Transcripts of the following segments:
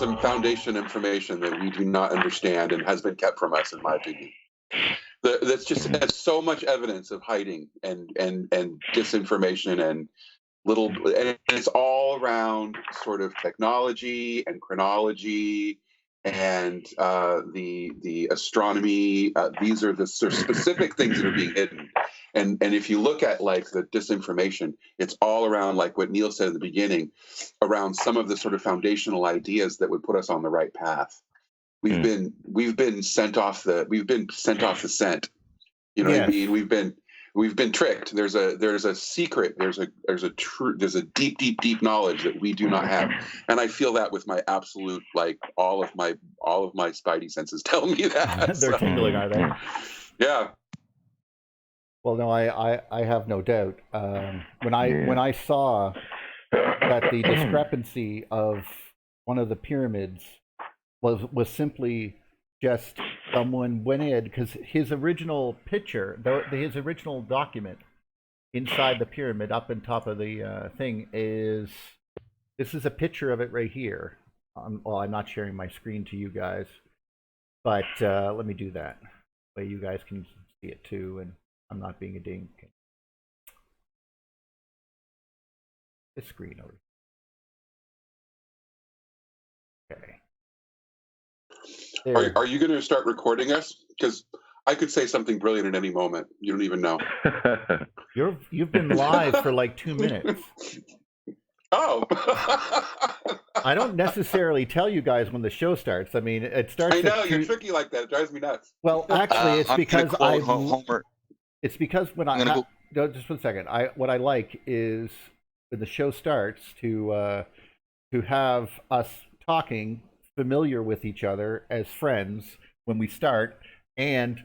some foundation information that we do not understand and has been kept from us, in my opinion. That's so much evidence of hiding and disinformation and and it's all around sort of technology and chronology and the astronomy. These are the sort of specific things that are being hidden. And if you look at like the disinformation, it's all around, like what Neil said at the beginning, around some of the sort of foundational ideas that would put us on the right path. We've been sent off the scent. You know what I mean? We've been tricked. There's a secret. There's a deep knowledge that we do not have, and I feel that with my absolute, like, all of my spidey senses tell me that. They're tingling, are they? Yeah. Well, no, I have no doubt. When I saw that the discrepancy of one of the pyramids was simply just someone went in, because his original picture, his original document inside the pyramid up on top of the thing this is a picture of it right here. Well, I'm not sharing my screen to you guys, but let me do that. Way you guys can see it too, and I'm not being a dink. This screen over here. Okay. Are you going to start recording us? Because I could say something brilliant at any moment. You don't even know. You've been live for like 2 minutes. Oh. I don't necessarily tell you guys when the show starts. I mean, it starts. I know, you're tricky like that. It drives me nuts. Well, actually, it's because Homer. It's because when no, just 1 second. What I like is when the show starts to have us talking, familiar with each other as friends when we start, and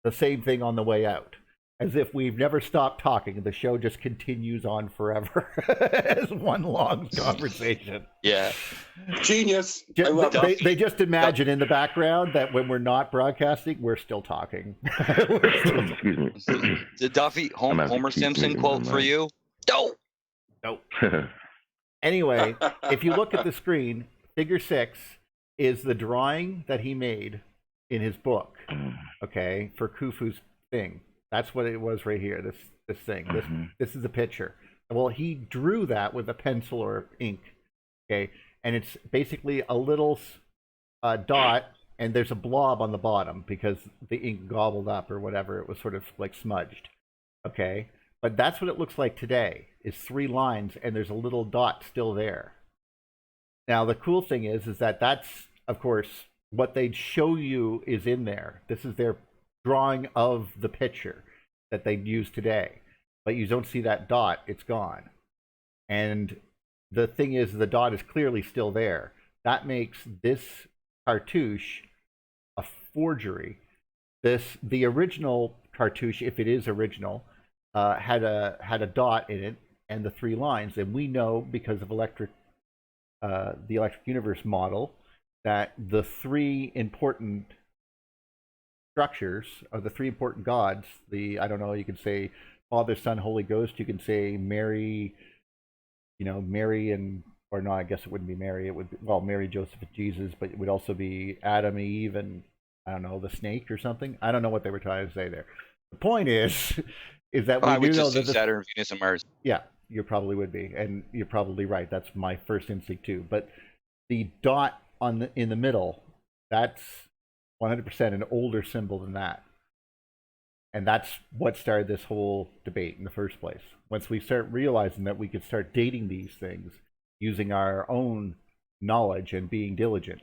the same thing on the way out, as if we've never stopped talking. The show just continues on forever as one long conversation. Yeah, genius. They just imagine in the background that when we're not broadcasting, we're still talking. Excuse me. The Duffy Homer Simpson quote for you? Nope. Anyway, if you look at the screen, Figure 6 is the drawing that he made in his book, okay, for Khufu's thing. That's what it was right here, this thing. This is a picture. Well, he drew that with a pencil or ink, okay, and it's basically a little dot, and there's a blob on the bottom because the ink gobbled up or whatever. It was sort of like smudged, okay? But that's what it looks like today, is 3 lines, and there's a little dot still there. Now, the cool thing is that that's, of course, what they'd show you is in there. This is their drawing of the picture that they'd use today. But you don't see that dot. It's gone. And the thing is, the dot is clearly still there. That makes this cartouche a forgery. The original cartouche, if it is original, had a dot in it and the 3 lines. And we know, because of the Electric Universe model, that the 3 important structures, or the 3 important gods, I don't know, you can say Father, Son, Holy Ghost, you can say Mary, Mary or no, I guess it wouldn't be Mary, it would be, well, Mary, Joseph, and Jesus, but it would also be Adam, Eve, and I don't know, the snake or something. I don't know what they were trying to say there. The point is that I would just say Saturn, Venus, and Mars. Yeah, you probably would be, and you're probably right. That's my first instinct too. But the dot in the middle, that's 100% an older symbol than that. And that's what started this whole debate in the first place. Once we start realizing that we could start dating these things using our own knowledge and being diligent,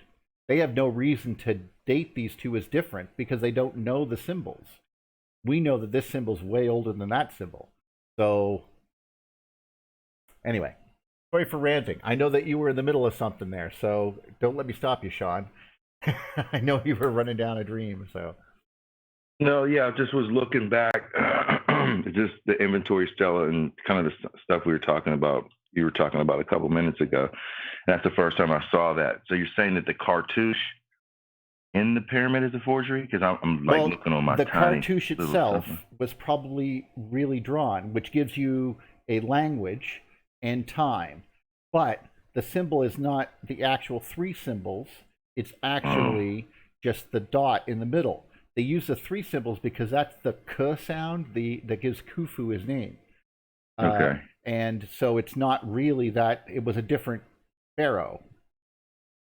they have no reason to date these two as different because they don't know the symbols. We know that this symbol's way older than that symbol. So, anyway, sorry for ranting. I know that you were in the middle of something there, so don't let me stop you, Sean. I know you were running down a dream, so. No, yeah, I just was looking back, just the inventory, Stella, and kind of the stuff you were talking about a couple minutes ago. And that's the first time I saw that. So you're saying that the cartouche in the pyramid is a forgery? Because I'm looking on my the cartouche itself was probably really drawn, which gives you a language and time. But the symbol is not the actual three symbols. It's actually just the dot in the middle. They use the three symbols because that's the k sound that gives Khufu his name. Okay. And so it's not really that. It was a different pharaoh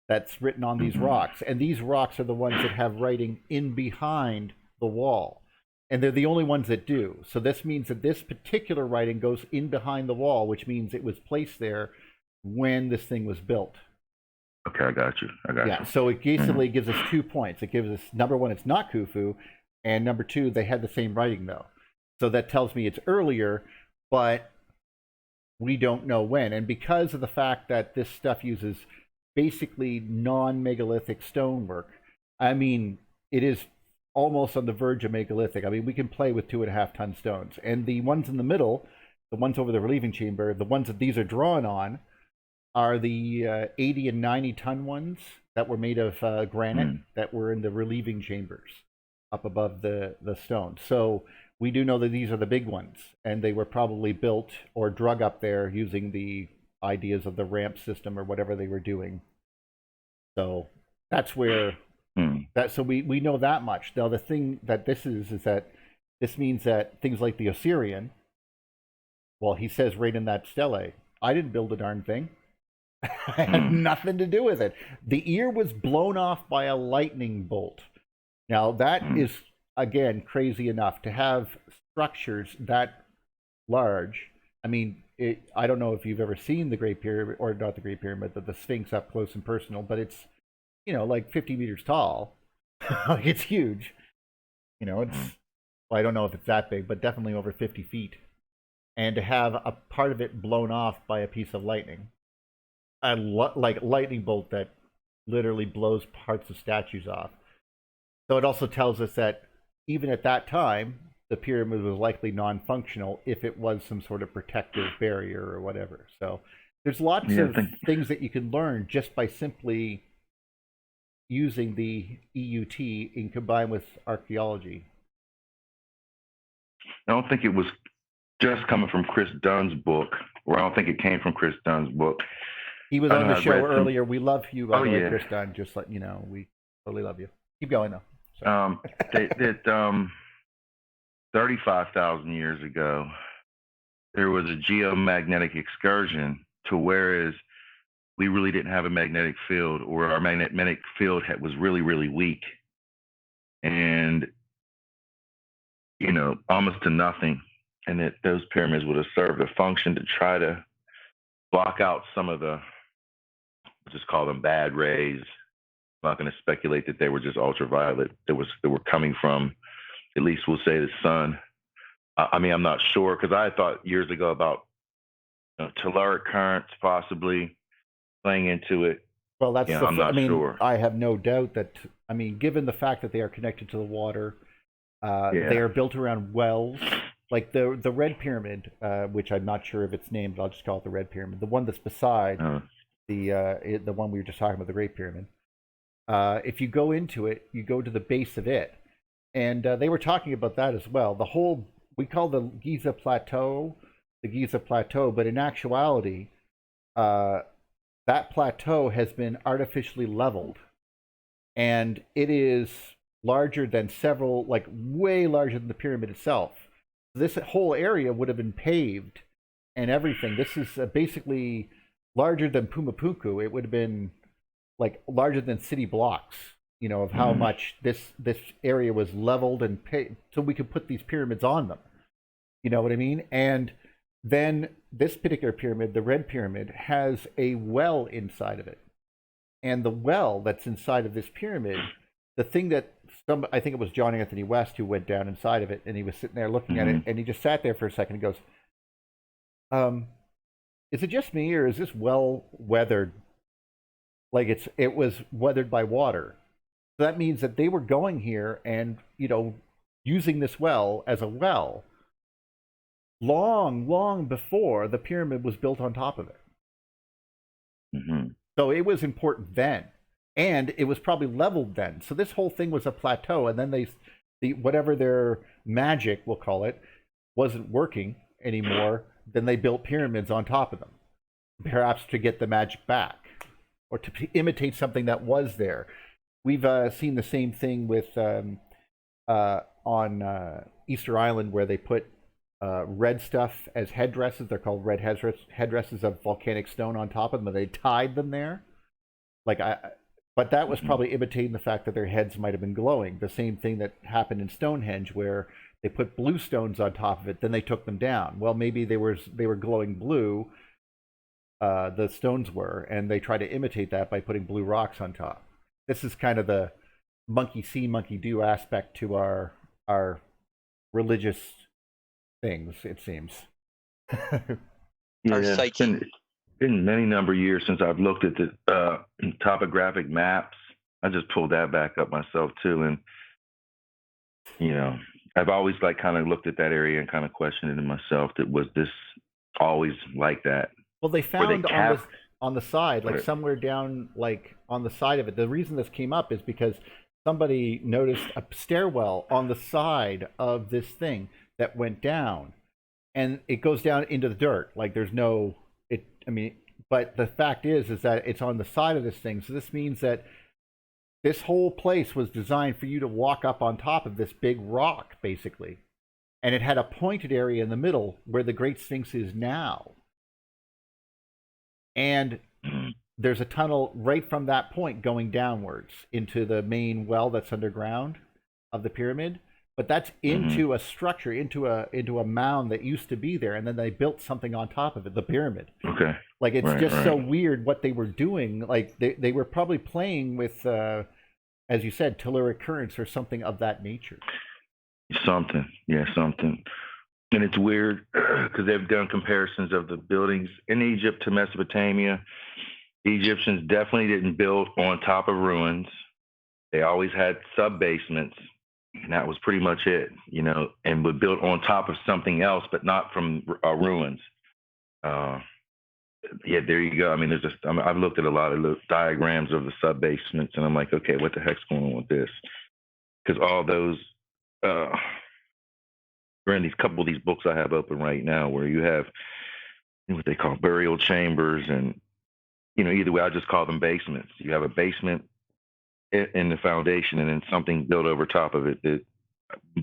that's written on these rocks. And these rocks are the ones that have writing in behind the wall. And they're the only ones that do. So this means that this particular writing goes in behind the wall, which means it was placed there when this thing was built. Okay, I got you. Yeah, so it basically gives us 2 points. It gives us, number one, it's not Khufu, and number two, they had the same writing, though. So that tells me it's earlier, but we don't know when. And because of the fact that this stuff uses basically non-megalithic stonework, I mean, it is almost on the verge of megalithic. I mean, we can play with 2.5-ton stones. And the ones in the middle, the ones over the relieving chamber, the ones that these are drawn on, are the 80 and 90-ton ones that were made of granite that were in the relieving chambers up above the stone. So we do know that these are the big ones, and they were probably built or drug up there using the ideas of the ramp system or whatever they were doing. So that's where so we know that much. Now the thing that this is that this means that things like the Osirian, well, he says right in that stele, I didn't build a darn thing. I had nothing to do with it. The ear was blown off by a lightning bolt. Now that is, again, crazy enough to have structures that large. I mean, I don't know if you've ever seen the Great Pyramid, or not the Great Pyramid, but the Sphinx up close and personal, but it's, like 50 meters tall. Like, it's huge. It's, well, I don't know if it's that big, but definitely over 50 feet. And to have a part of it blown off by a piece of lightning, like lightning bolt that literally blows parts of statues off. So it also tells us that even at that time, the pyramid was likely non-functional if it was some sort of protective barrier or whatever. So there's lots of things that you can learn just by simply using the EUT in combined with archaeology. I don't think it was just coming from Chris Dunn's book, or I don't think it came from Chris Dunn's book. He was on the show earlier. We love you, by the way, Chris Dunn. Just let you know, we totally love you. Keep going, though. 35,000 years ago, there was a geomagnetic excursion to whereas we really didn't have a magnetic field, or our magnetic field was really, really weak. And, almost to nothing. And that those pyramids would have served a function to try to block out some of the, we'll just call them bad rays. I'm not going to speculate that they were just ultraviolet. That were coming from, at least we'll say, the sun. I mean, I'm not sure, because I thought years ago about telluric currents possibly playing into it. Well, that's I'm not sure. I have no doubt that, given the fact that they are connected to the water, they are built around wells. Like the Red Pyramid, which I'm not sure if it's named, but I'll just call it the Red Pyramid. The one that's beside the one we were just talking about, the Great Pyramid. If you go into it, you go to the base of it. And they were talking about that as well. The whole, we call the Giza Plateau, but in actuality, that plateau has been artificially leveled. And it is larger than several, like way larger than the pyramid itself. This whole area would have been paved and everything. This is basically larger than Pumapunku. It would have been like larger than city blocks, of how much this area was leveled and paved, so we could put these pyramids on them. You know what I mean? And then this particular pyramid, the Red Pyramid, has a well inside of it. And the well that's inside of this pyramid, the thing that I think it was John Anthony West who went down inside of it, and he was sitting there looking at it, and he just sat there for a second and goes, is it just me, or is this well weathered? Like it was weathered by water. So that means that they were going here and, using this well as a well long, long before the pyramid was built on top of it. So it was important then. And it was probably leveled then. So this whole thing was a plateau. And then whatever their magic, we'll call it, wasn't working anymore. Then they built pyramids on top of them. perhaps to get the magic back, or to imitate something that was there. We've seen the same thing with on Easter Island, where they put red stuff as headdresses. They're called red headdresses of volcanic stone on top of them, and they tied them there. But that was probably imitating the fact that their heads might have been glowing. The same thing that happened in Stonehenge, where they put blue stones on top of it, then they took them down. Well, maybe they were glowing blue, the stones were, and they tried to imitate that by putting blue rocks on top. This is kind of the monkey see, monkey do aspect to our religious things, it seems. Our psyche. It's been many number of years since I've looked at the topographic maps. I just pulled that back up myself too, and I've always kind of looked at that area and kind of questioned it in myself. That was this always like that? Well, they found on the side, somewhere down, on the side of it. The reason this came up is because somebody noticed a stairwell on the side of this thing that went down, and it goes down into the dirt. There's no, but the fact is that it's on the side of this thing. So this means that this whole place was designed for you to walk up on top of this big rock, basically. And it had a pointed area in the middle where the Great Sphinx is now. And there's a tunnel right from that point going downwards into the main well that's underground of the pyramid. But that's into a structure, into a mound that used to be there, and then they built something on top of it, the pyramid. Okay. It's so weird what they were doing. They were probably playing with, as you said, telluric currents or something of that nature. Something. And it's weird because they've done comparisons of the buildings in Egypt to Mesopotamia. The Egyptians definitely didn't build on top of ruins. They always had sub-basements. And that was pretty much it, and would build on top of something else, but not from ruins. There you go. I've looked at a lot of the diagrams of the sub-basements, and I'm like, okay, what the heck's going on with this? Because all those, are in these couple of these books I have open right now, where you have what they call burial chambers, and, either way, I just call them basements. You have a basement in the foundation, and then something built over top of it that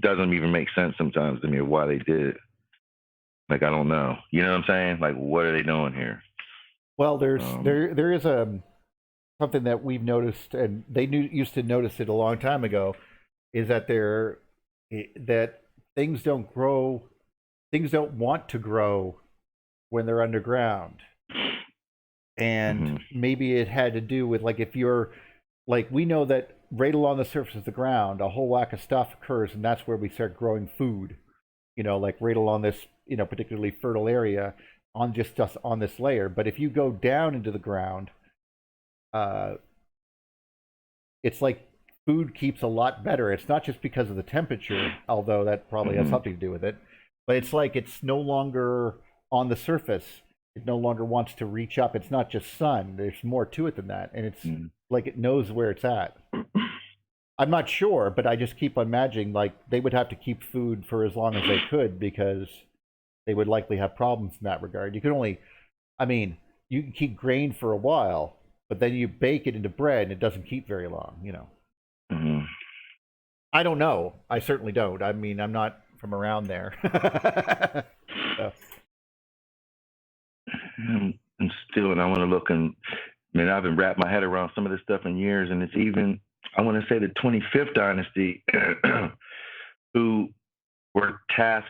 doesn't even make sense sometimes to me of why they did it. I don't know. You know what I'm saying? What are they doing here? Well, there is something that we've noticed, and they used to notice it a long time ago, is that that things don't grow, things don't want to grow when they're underground, and maybe it had to do with if you're we know that right along the surface of the ground, a whole whack of stuff occurs, and that's where we start growing food. Right along this, particularly fertile area, on just on this layer. But if you go down into the ground, it's like food keeps a lot better. It's not just because of the temperature, although that probably has something to do with it. But it's it's no longer on the surface. It no longer wants to reach up. It's not just sun. There's more to it than that. And it's it knows where it's at. I'm not sure, but I just keep imagining they would have to keep food for as long as they could, because they would likely have problems in that regard. You can only, you can keep grain for a while, but then you bake it into bread and it doesn't keep very long, I don't know. I certainly don't. I'm not from around there. So. And still, and I want to look, and I haven't wrapped my head around some of this stuff in years, and it's even, I want to say, the 25th dynasty, who were tasked,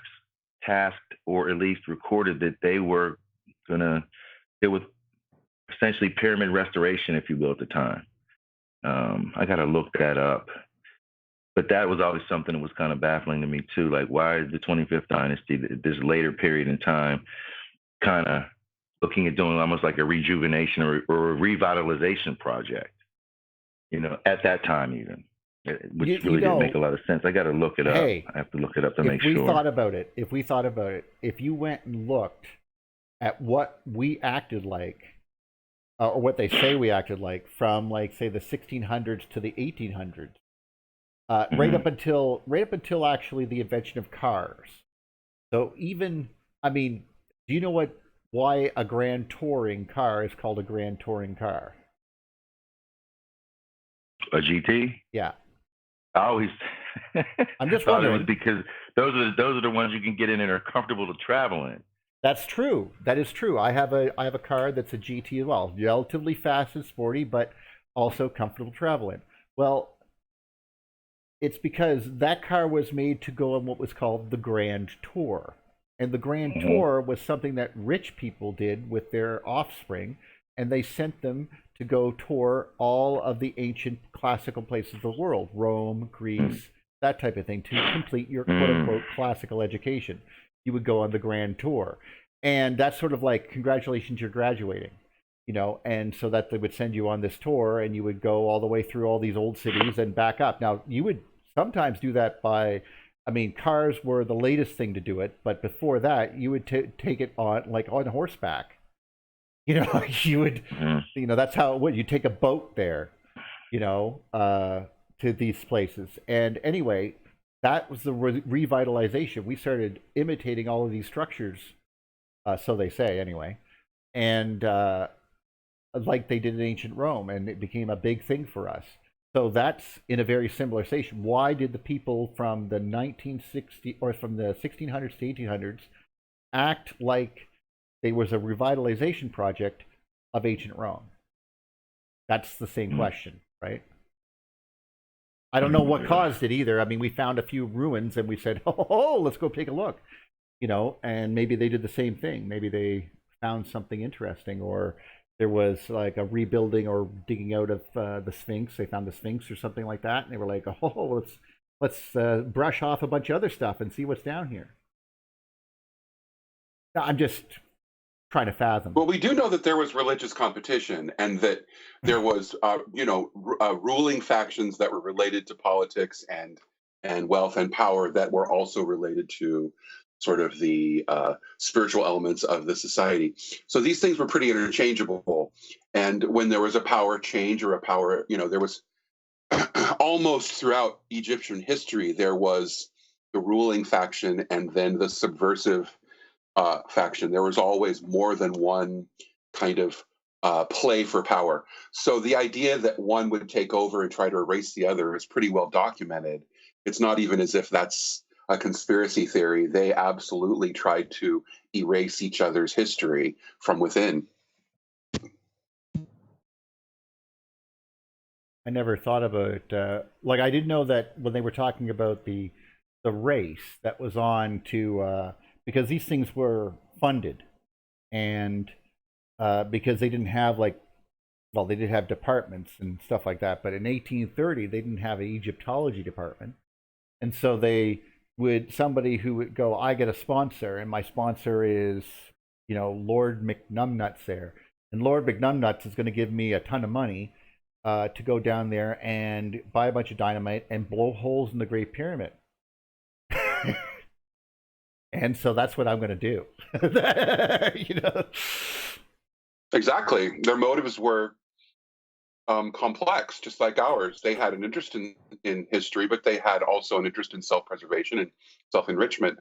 or at least recorded that they were going to deal with essentially pyramid restoration, if you will, at the time. I got to look that up. But that was always something that was kind of baffling to me, too. Why is the 25th dynasty, this later period in time, kind of looking at doing almost like a rejuvenation or a revitalization project, at that time even, which really didn't make a lot of sense. I got to look it up. I have to look it up to make sure. If we thought about it, if you went and looked at what we acted like, or what they say we acted like, from say the 1600s to the 1800s, right up until actually the invention of cars. So even, do you know what why a Grand Touring car is called a Grand Touring car. A GT? Yeah. I always I'm just thought wondering. it was because those are the ones you can get in and are comfortable to travel in. That's true. That is true. I have a car that's a GT as well, relatively fast and sporty, but also comfortable to travel in. Well, it's because that car was made to go on what was called the Grand Tour. And the Grand Tour was something that rich people did with their offspring, and they sent them to go tour all of the ancient classical places of the world, Rome, Greece, that type of thing, to complete your quote-unquote classical education. You would go on the Grand Tour. And that's sort of like, congratulations, you're graduating. You know, and so that they would send you on this tour, and you would go all the way through all these old cities and back up. Now, you would sometimes do that by, I mean, cars were the latest thing to do it, but before that, you would take it on, like, on horseback. You know, you would, you know, that's how it would. You take a boat there, you know, to these places. And anyway, that was the revitalization. We started imitating all of these structures, so they say, anyway. And like they did in ancient Rome, and it became a big thing for us. So that's in a very similar station. Why did the people from the 1960 or from the 1600s to 1800s act like there was a revitalization project of ancient Rome? That's the same question, right? I don't know what caused it either. I mean, we found a few ruins and we said, oh, let's go take a look, you know, and maybe they did the same thing. Maybe they found something interesting, or there was like a rebuilding or digging out of the Sphinx. They found the Sphinx or something like that, and they were like, "Oh, let's brush off a bunch of other stuff and see what's down here." Now, I'm just trying to fathom. Well, we do know that there was religious competition, and that there was, ruling factions that were related to politics and wealth and power that were also related to sort of the spiritual elements of the society. So these things were pretty interchangeable. And when there was a power change or a power, you know, there was almost throughout Egyptian history, there was the ruling faction and then the subversive faction. There was always more than one kind of play for power. So the idea that one would take over and try to erase the other is pretty well documented. It's not even as if that's a conspiracy theory. They absolutely tried to erase each other's history from within. I never thought about like, I didn't know that when they were talking about the race that was on to because these things were funded, and because they didn't have, like, well, they did have departments and stuff like that, but in 1830 they didn't have an Egyptology department, and so they would, somebody who would go, I get a sponsor, and my sponsor is, you know, Lord McNumnuts there, and Lord McNumnuts is going to give me a ton of money to go down there and buy a bunch of dynamite and blow holes in the Great Pyramid. And so that's what I'm going to do. You know? Exactly. Their motives were complex, just like ours. They had an interest in history, but they had also an interest in self-preservation and self-enrichment.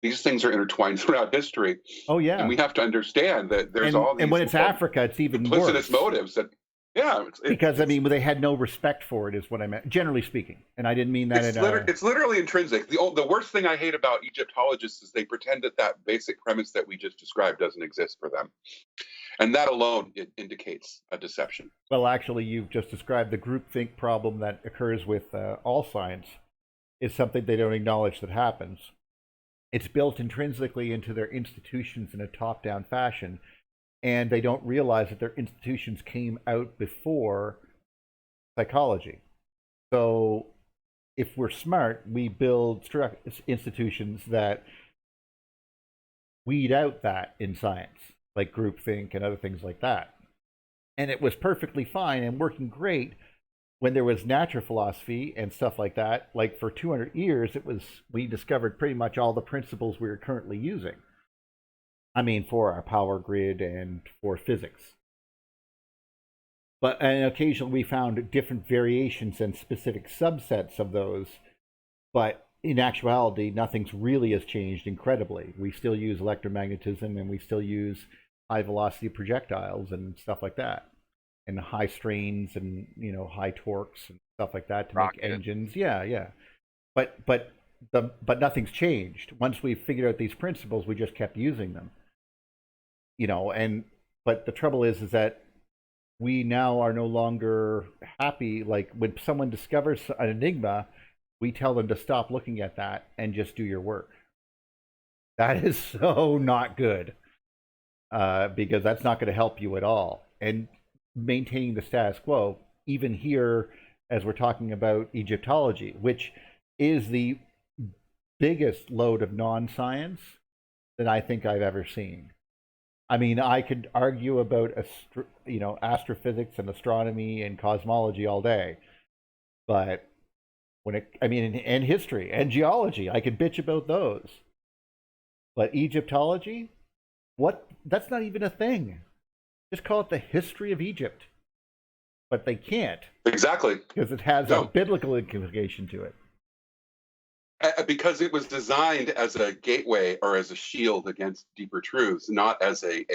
These things are intertwined throughout history. Oh, yeah. And we have to understand that there's all these... And when it's Africa, it's even duplicitous worse. Motives that... Yeah. Because, I mean, they had no respect for it, is what I meant, generally speaking. And I didn't mean that it's literally intrinsic. The worst thing I hate about Egyptologists is they pretend that basic premise that we just described doesn't exist for them. And that alone, it indicates a deception. Well, actually, you've just described the groupthink problem that occurs with all science is something they don't acknowledge that happens. It's built intrinsically into their institutions in a top-down fashion, and they don't realize that their institutions came out before psychology. So if we're smart, we build institutions that weed out that in science, like groupthink and other things like that. And it was perfectly fine and working great when there was natural philosophy and stuff like that. Like for 200 years, we discovered pretty much all the principles we are currently using. I mean, for our power grid and for physics. And occasionally we found different variations and specific subsets of those. But in actuality, nothing's really has changed incredibly. We still use electromagnetism, and we still use high velocity projectiles and stuff like that, and high strains, and high torques and stuff like that to make engines. Yeah. But nothing's changed. Once we figured out these principles, we just kept using them. But the trouble is that we now are no longer happy. Like when someone discovers an enigma, we tell them to stop looking at that and just do your work. That is so not good, because that's not going to help you at all. And maintaining the status quo, even here, as we're talking about Egyptology, which is the biggest load of non-science that I think I've ever seen. I mean, I could argue about astrophysics and astronomy and cosmology all day, but and history and geology, I could bitch about those. But Egyptology, what? That's not even a thing. Just call it the history of Egypt. But they can't. Exactly. Because it has a biblical implication to it. Because it was designed as a gateway or as a shield against deeper truths, not as a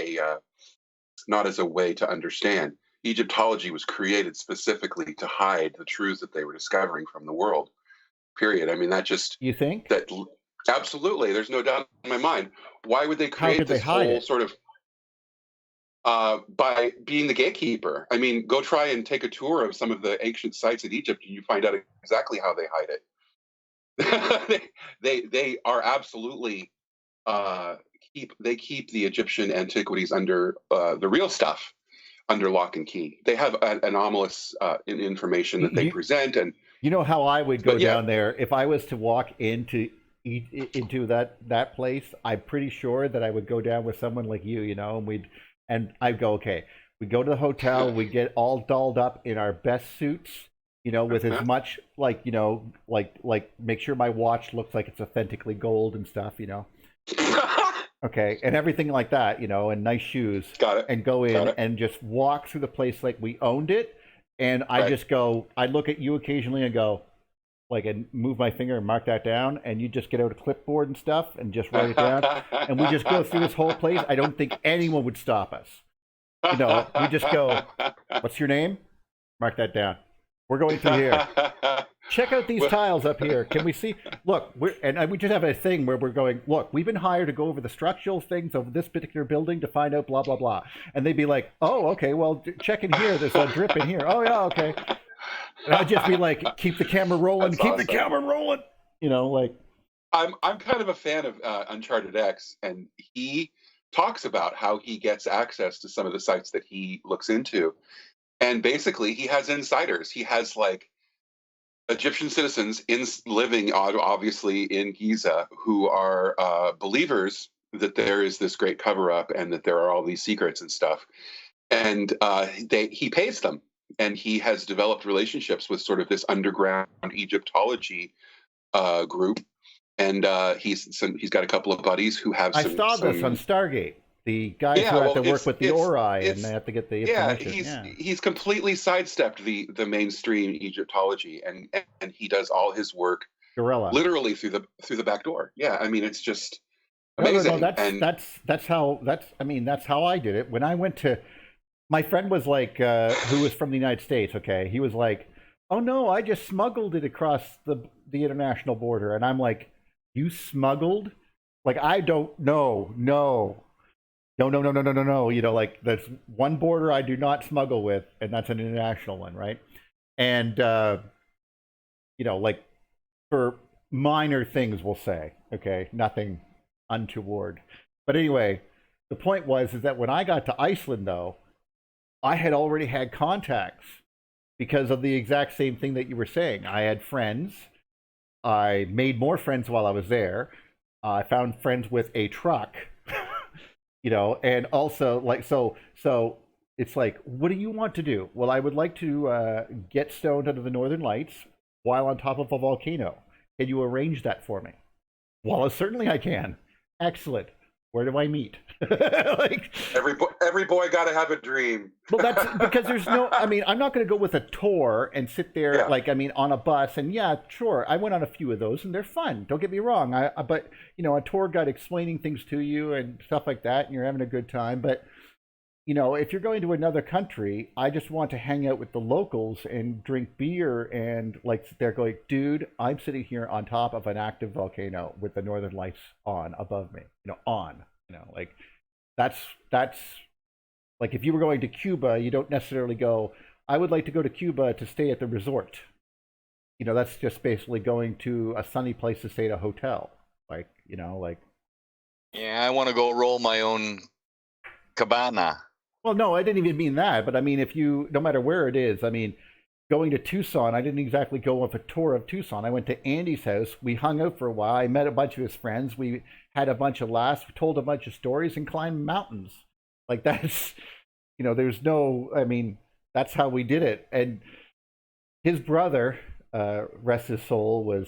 way to understand. Egyptology was created specifically to hide the truths that they were discovering from the world. Period. I mean, You think? That absolutely. There's no doubt in my mind. Why would they create this whole sort of by being the gatekeeper? I mean, go try and take a tour of some of the ancient sites in Egypt, and you find out exactly how they hide it. they are absolutely keep the Egyptian antiquities under the real stuff under lock and key. They have anomalous information that they present, and how I would go down there if I was to walk into that place. I'm pretty sure that I would go down with someone like you, and I'd go, okay, we go to the hotel, we get all dolled up in our best suits. With as much like make sure my watch looks like it's authentically gold and stuff, Okay, and everything like that, and nice shoes. Got it. And go in and just walk through the place like we owned it. And I just go, I look at you occasionally and go, and move my finger and mark that down. And you just get out a clipboard and stuff and just write it down. And we just go through this whole place. I don't think anyone would stop us. We just go, what's your name? Mark that down. We're going through here. Check out these tiles up here. Can we see? Look, we just have a thing where we're going, look, we've been hired to go over the structural things of this particular building to find out blah, blah, blah. And they'd be like, oh, okay, well, check in here. There's a drip in here. Oh, yeah, okay. And I'd just be like, keep the camera rolling. That's keep awesome. The camera rolling. I'm kind of a fan of Uncharted X, and he talks about how he gets access to some of the sites that he looks into. And basically, he has insiders. He has Egyptian citizens living obviously in Giza who are believers that there is this great cover-up and that there are all these secrets and stuff. And he pays them, and he has developed relationships with sort of this underground Egyptology group. And he's got a couple of buddies who have. I saw this on Stargate. The guys who have to work with the Ori, and they have to get the information. He's completely sidestepped the mainstream Egyptology, and he does all his work literally through the back door. Yeah, I mean, it's just amazing. No, that's how I did it. When I went to, my friend was like, who was from the United States. Okay, he was like, oh no, I just smuggled it across the international border, and I'm like, you smuggled? I don't know. No. There's one border I do not smuggle with, and that's an international one, right? And for minor things, we'll say, okay, nothing untoward. But anyway, the point is that when I got to Iceland, though, I had already had contacts because of the exact same thing that you were saying. I had friends. I made more friends while I was there. I found friends with a truck. And also so it's like, what do you want to do? Well, I would like to get stoned under the Northern Lights while on top of a volcano. Can you arrange that for me? Well, certainly I can. Excellent. Where do I meet? Like, every boy got to have a dream. well, that's because there's no. I mean, I'm not going to go with a tour and sit there on a bus. And yeah, sure, I went on a few of those, and they're fun. Don't get me wrong. But a tour guide explaining things to you and stuff like that, and you're having a good time. But if you're going to another country, I just want to hang out with the locals and drink beer and sit there going, dude, I'm sitting here on top of an active volcano with the northern lights on above me, that's like if you were going to Cuba, you don't necessarily go, I would like to go to Cuba to stay at the resort. That's just basically going to a sunny place to stay at a hotel. Yeah, I want to go roll my own cabana. Well, no, I didn't even mean that. But I mean, no matter where it is, I mean, going to Tucson, I didn't exactly go on a tour of Tucson. I went to Andy's house. We hung out for a while. I met a bunch of his friends. We had a bunch of laughs, told a bunch of stories, and climbed mountains. That's, there's no, I mean, that's how we did it. And his brother, rest his soul, was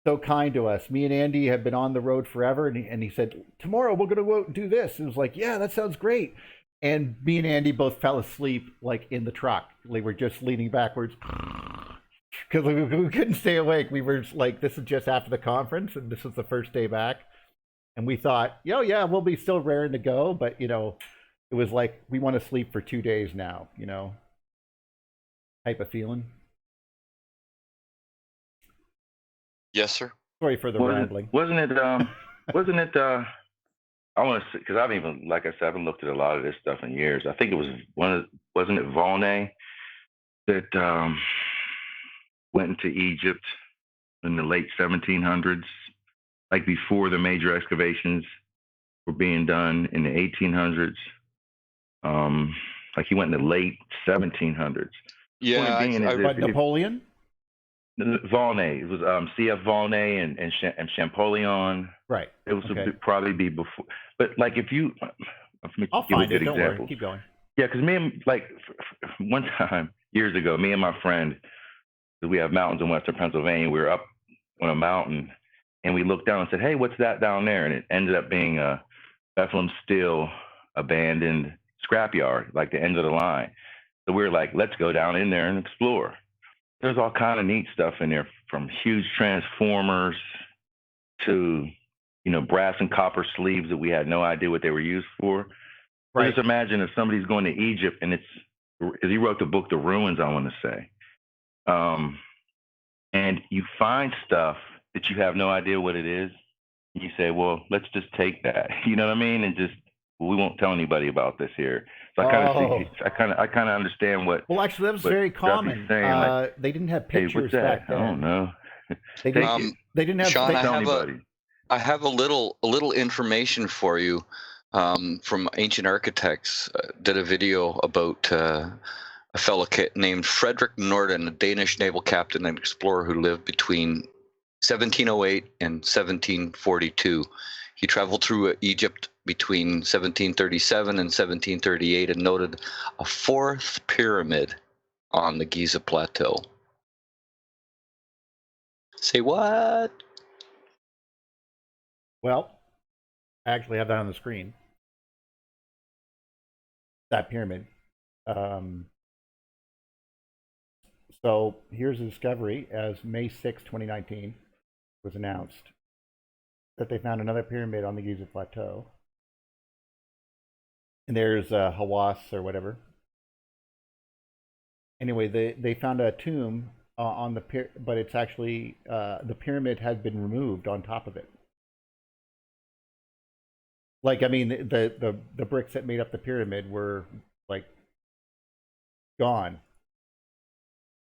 so kind to us. Me and Andy have been on the road forever. And he said, tomorrow we're going to go do this. And it was like, yeah, that sounds great. And me and Andy both fell asleep in the truck. We were just leaning backwards because we couldn't stay awake. We were this is just after the conference, and this was the first day back. And we thought, yeah, we'll be still raring to go. But, it was we want to sleep for 2 days now, type of feeling. Yes, sir. Sorry for the rambling. Wasn't it, I want to, because I've even, like I said, I haven't looked at a lot of this stuff in years. I think it was wasn't it Volney that went into Egypt in the late 1700s, before the major excavations were being done in the 1800s. He went in the late 1700s. Yeah, Napoleon? Volney. It was C.F. Volney and Champollion. Right. It was probably be before. But if you, I'll find it. Don't worry. Keep going. Yeah, because me and one time years ago, me and my friend, we have mountains in Western Pennsylvania. We were up on a mountain, and we looked down and said, "Hey, what's that down there?" And it ended up being a Bethlehem Steel abandoned scrapyard, the end of the line. So we were like, "Let's go down in there and explore." There's all kind of neat stuff in there, from huge transformers to, brass and copper sleeves that we had no idea what they were used for. Right. Just imagine if somebody's going to Egypt and he wrote the book, The Ruins, I want to say. And you find stuff that you have no idea what it is. You say, well, let's just take that. You know what I mean? And we won't tell anybody about this here. So I kind of understand what. Well, actually, that was very common. Saying, they didn't have pictures back then. I don't know. They didn't have. Sean, I have a little information for you from Ancient Architects. Did a video about a fellow named Frederick Norden, a Danish naval captain and explorer who lived between 1708 and 1742. He traveled through Egypt between 1737 and 1738 and noted a fourth pyramid on the Giza Plateau. Say what? Well, I actually have that on the screen. That pyramid. So here's a discovery as May 6, 2019 was announced that they found another pyramid on the Giza Plateau. And there's Hawass or whatever. Anyway, they found a tomb on the but it's actually the pyramid had been removed on top of it. I mean, the bricks that made up the pyramid were gone.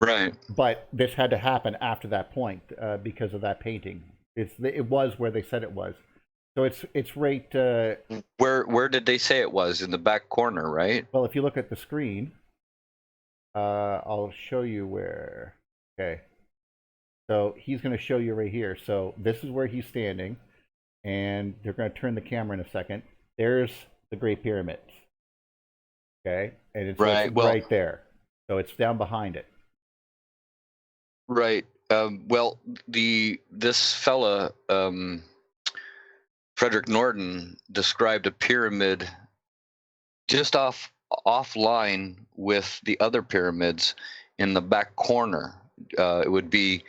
Right. But this had to happen after that point because of that painting. It was where they said it was. So it's right. Where did they say it was? In the back corner, right? Well, if you look at the screen, I'll show you where. Okay. So he's going to show you right here. So this is where he's standing, and they're going to turn the camera in a second. There's the Great Pyramid. Okay, and it's right there. So it's down behind it. Right. Well, this fella, Frederick Norton described a pyramid just offline with the other pyramids in the back corner. It would be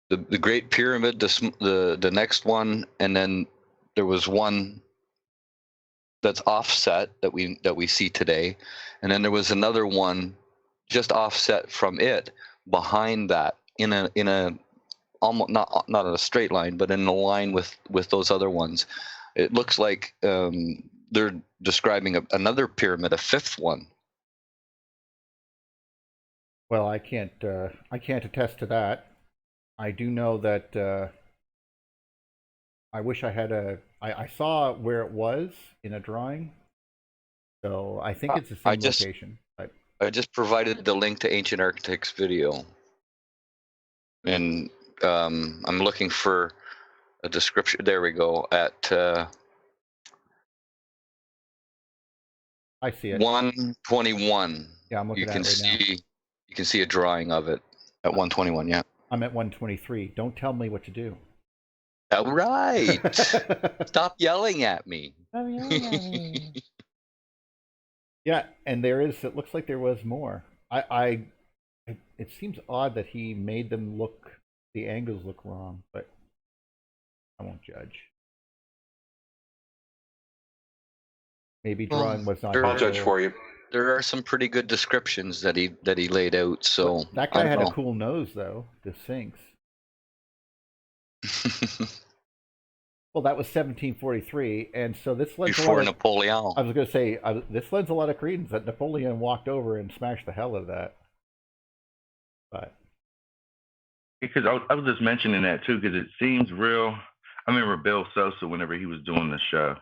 the Great Pyramid, the next one, and then there was one that's offset that we see today, and then there was another one just offset from it behind that in a almost not in a straight line, but in a line with those other ones. It looks like they're describing another pyramid, a fifth one. Well, I can't attest to that. I do know that I wish I had I saw where it was in a drawing, so I think it's the same location. But I just provided the link to Ancient Architects video, and I'm looking for a description. There we go at I see it. 121. Yeah, I'm looking at it right now. You can see a drawing of it at 121. Yeah. I'm at 123. Don't tell me what to do. All right. Stop yelling at me. Stop yelling at me. Yeah, and there is. It looks like there was more. It seems odd that he made them look, the angles look wrong, but I won't judge. Maybe drawing was not. I'll judge for you. There are some pretty good descriptions that he laid out. So but that guy had a cool nose, though. The Sphinx. Well, that was 1743, and so this lends before Napoleon. I was going to say this lends a lot of credence that Napoleon walked over and smashed the hell out of that. But because I was just mentioning that too, because it seems real. I remember Bill Sosa, whenever he was doing the show,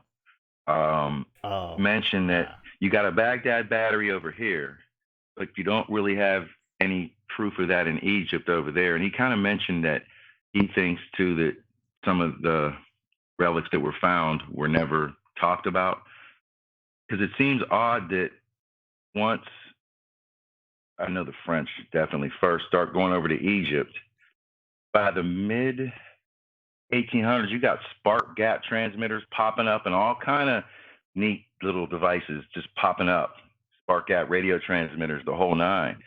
mentioned that you got a Baghdad battery over here, but you don't really have any proof of that in Egypt over there. And he kind of mentioned that he thinks too that some of the relics that were found were never talked about, because it seems odd that once, I know the French definitely first start going over to Egypt, by the mid 1800s, you got spark gap transmitters popping up and all kind of neat little devices just popping up, spark gap radio transmitters, the whole nine.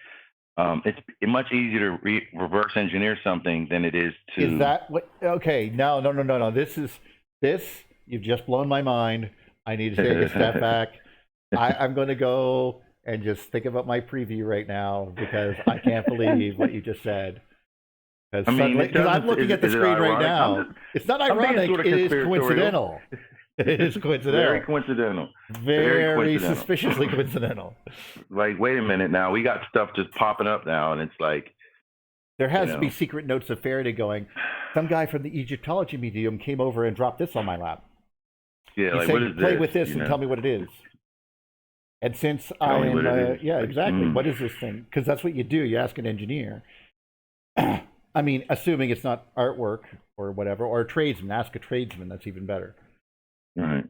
It's much easier to reverse engineer something than it is to. Is that what? Okay, no. This you've just blown my mind. I need to take a step back. I'm going to go and just think about my preview right now because I can't believe what you just said. Because I'm looking at the screen right now. It's not ironic. It is coincidental. It is coincidental. Very coincidental. Very suspiciously coincidental. Like, wait a minute now. We got stuff just popping up now, and it's like. There has to be secret notes of Faraday going, some guy from the Egyptology Museum came over and dropped this on my lap. Yeah, like, what is this? Play with this and tell me what it is. And since I am, yeah, exactly. What is this thing? Because that's what you do. You ask an engineer. I mean, assuming it's not artwork or whatever, or a tradesman. Ask a tradesman. That's even better. Right.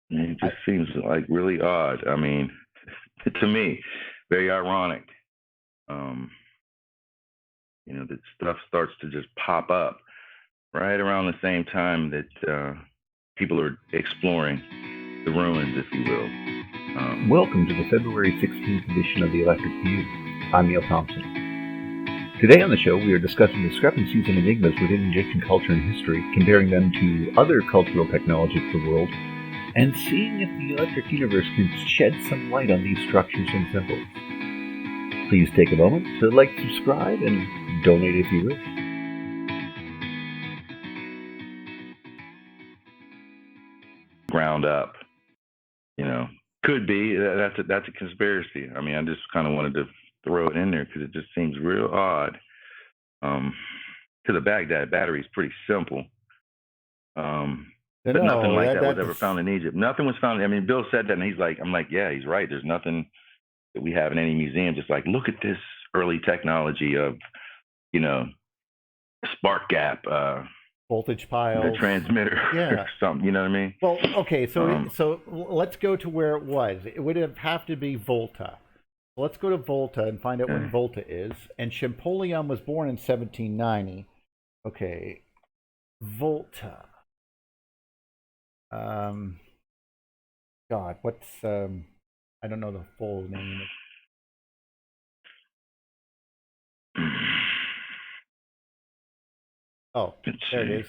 It just seems like really odd. I mean, to me, very ironic. That stuff starts to just pop up right around the same time that people are exploring the ruins, if you will. Welcome to the February 16th edition of the Electric View. I'm Neil Thompson. Today on the show, we are discussing discrepancies and enigmas within Egyptian culture and history, comparing them to other cultural technologies of the world, and seeing if the electric universe can shed some light on these structures and symbols. Please take a moment to like, subscribe, and donate if you wish. Ground up, could be. That's a conspiracy. I mean, I just kind of wanted to throw it in there because it just seems real odd. Because the Baghdad battery is pretty simple. But nothing like that was ever found in Egypt. Nothing was found. I mean, Bill said that, and I'm like, yeah, he's right. There's nothing that we have in any museum. Just like, look at this early technology of, spark gap, voltage piles, the transmitter, or something. You know what I mean? Well, okay. So let's go to where it was. It would have to be Volta. Let's go to Volta and find out when Volta is. And Champollion was born in 1790. Okay, Volta. God, what's I don't know the full name. Oh, there it is.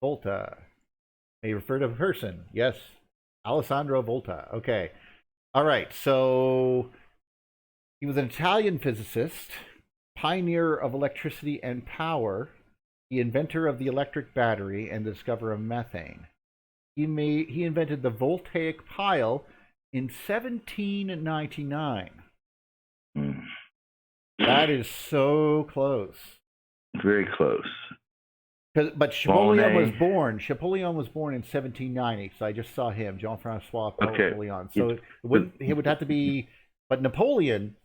Volta. May refer to a person. Yes. Alessandro Volta. Okay. All right. So he was an Italian physicist, pioneer of electricity and power, the inventor of the electric battery, and the discoverer of methane. He invented the voltaic pile in 1799. That is so close. Very close. But Champollion was born. Champollion was born in 1790. So I just saw him, Jean-Francois Champollion. So he would have to be. But Napoleon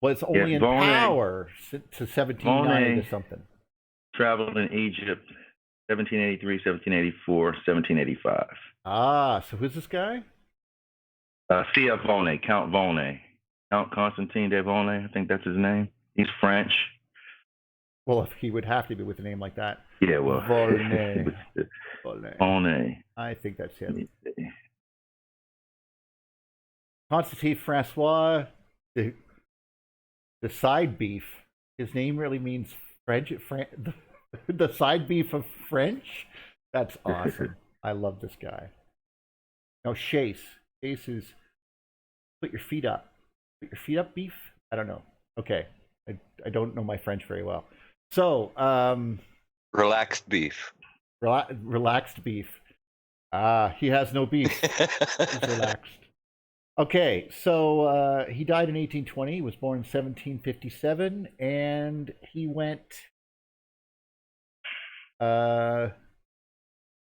was only in power to 1790 or something. Traveled in Egypt, 1783, 1784, 1785. Ah, so who's this guy? C.F. Volney, Count Volney. Count Constantine de Volney, I think that's his name. He's French. Well, if he would have to be with a name like that. Yeah, well. Volney. Volney. I think that's him. Constantine Francois, the side beef. His name really means French. The side beef of French. That's awesome. I love this guy. No, Chase. Chase is put your feet up. Put your feet up beef? I don't know. Okay. I don't know my French very well. So, relaxed beef. Relaxed beef. He has no beef. He's relaxed. Okay, so he died in 1820. He was born in 1757, and he went.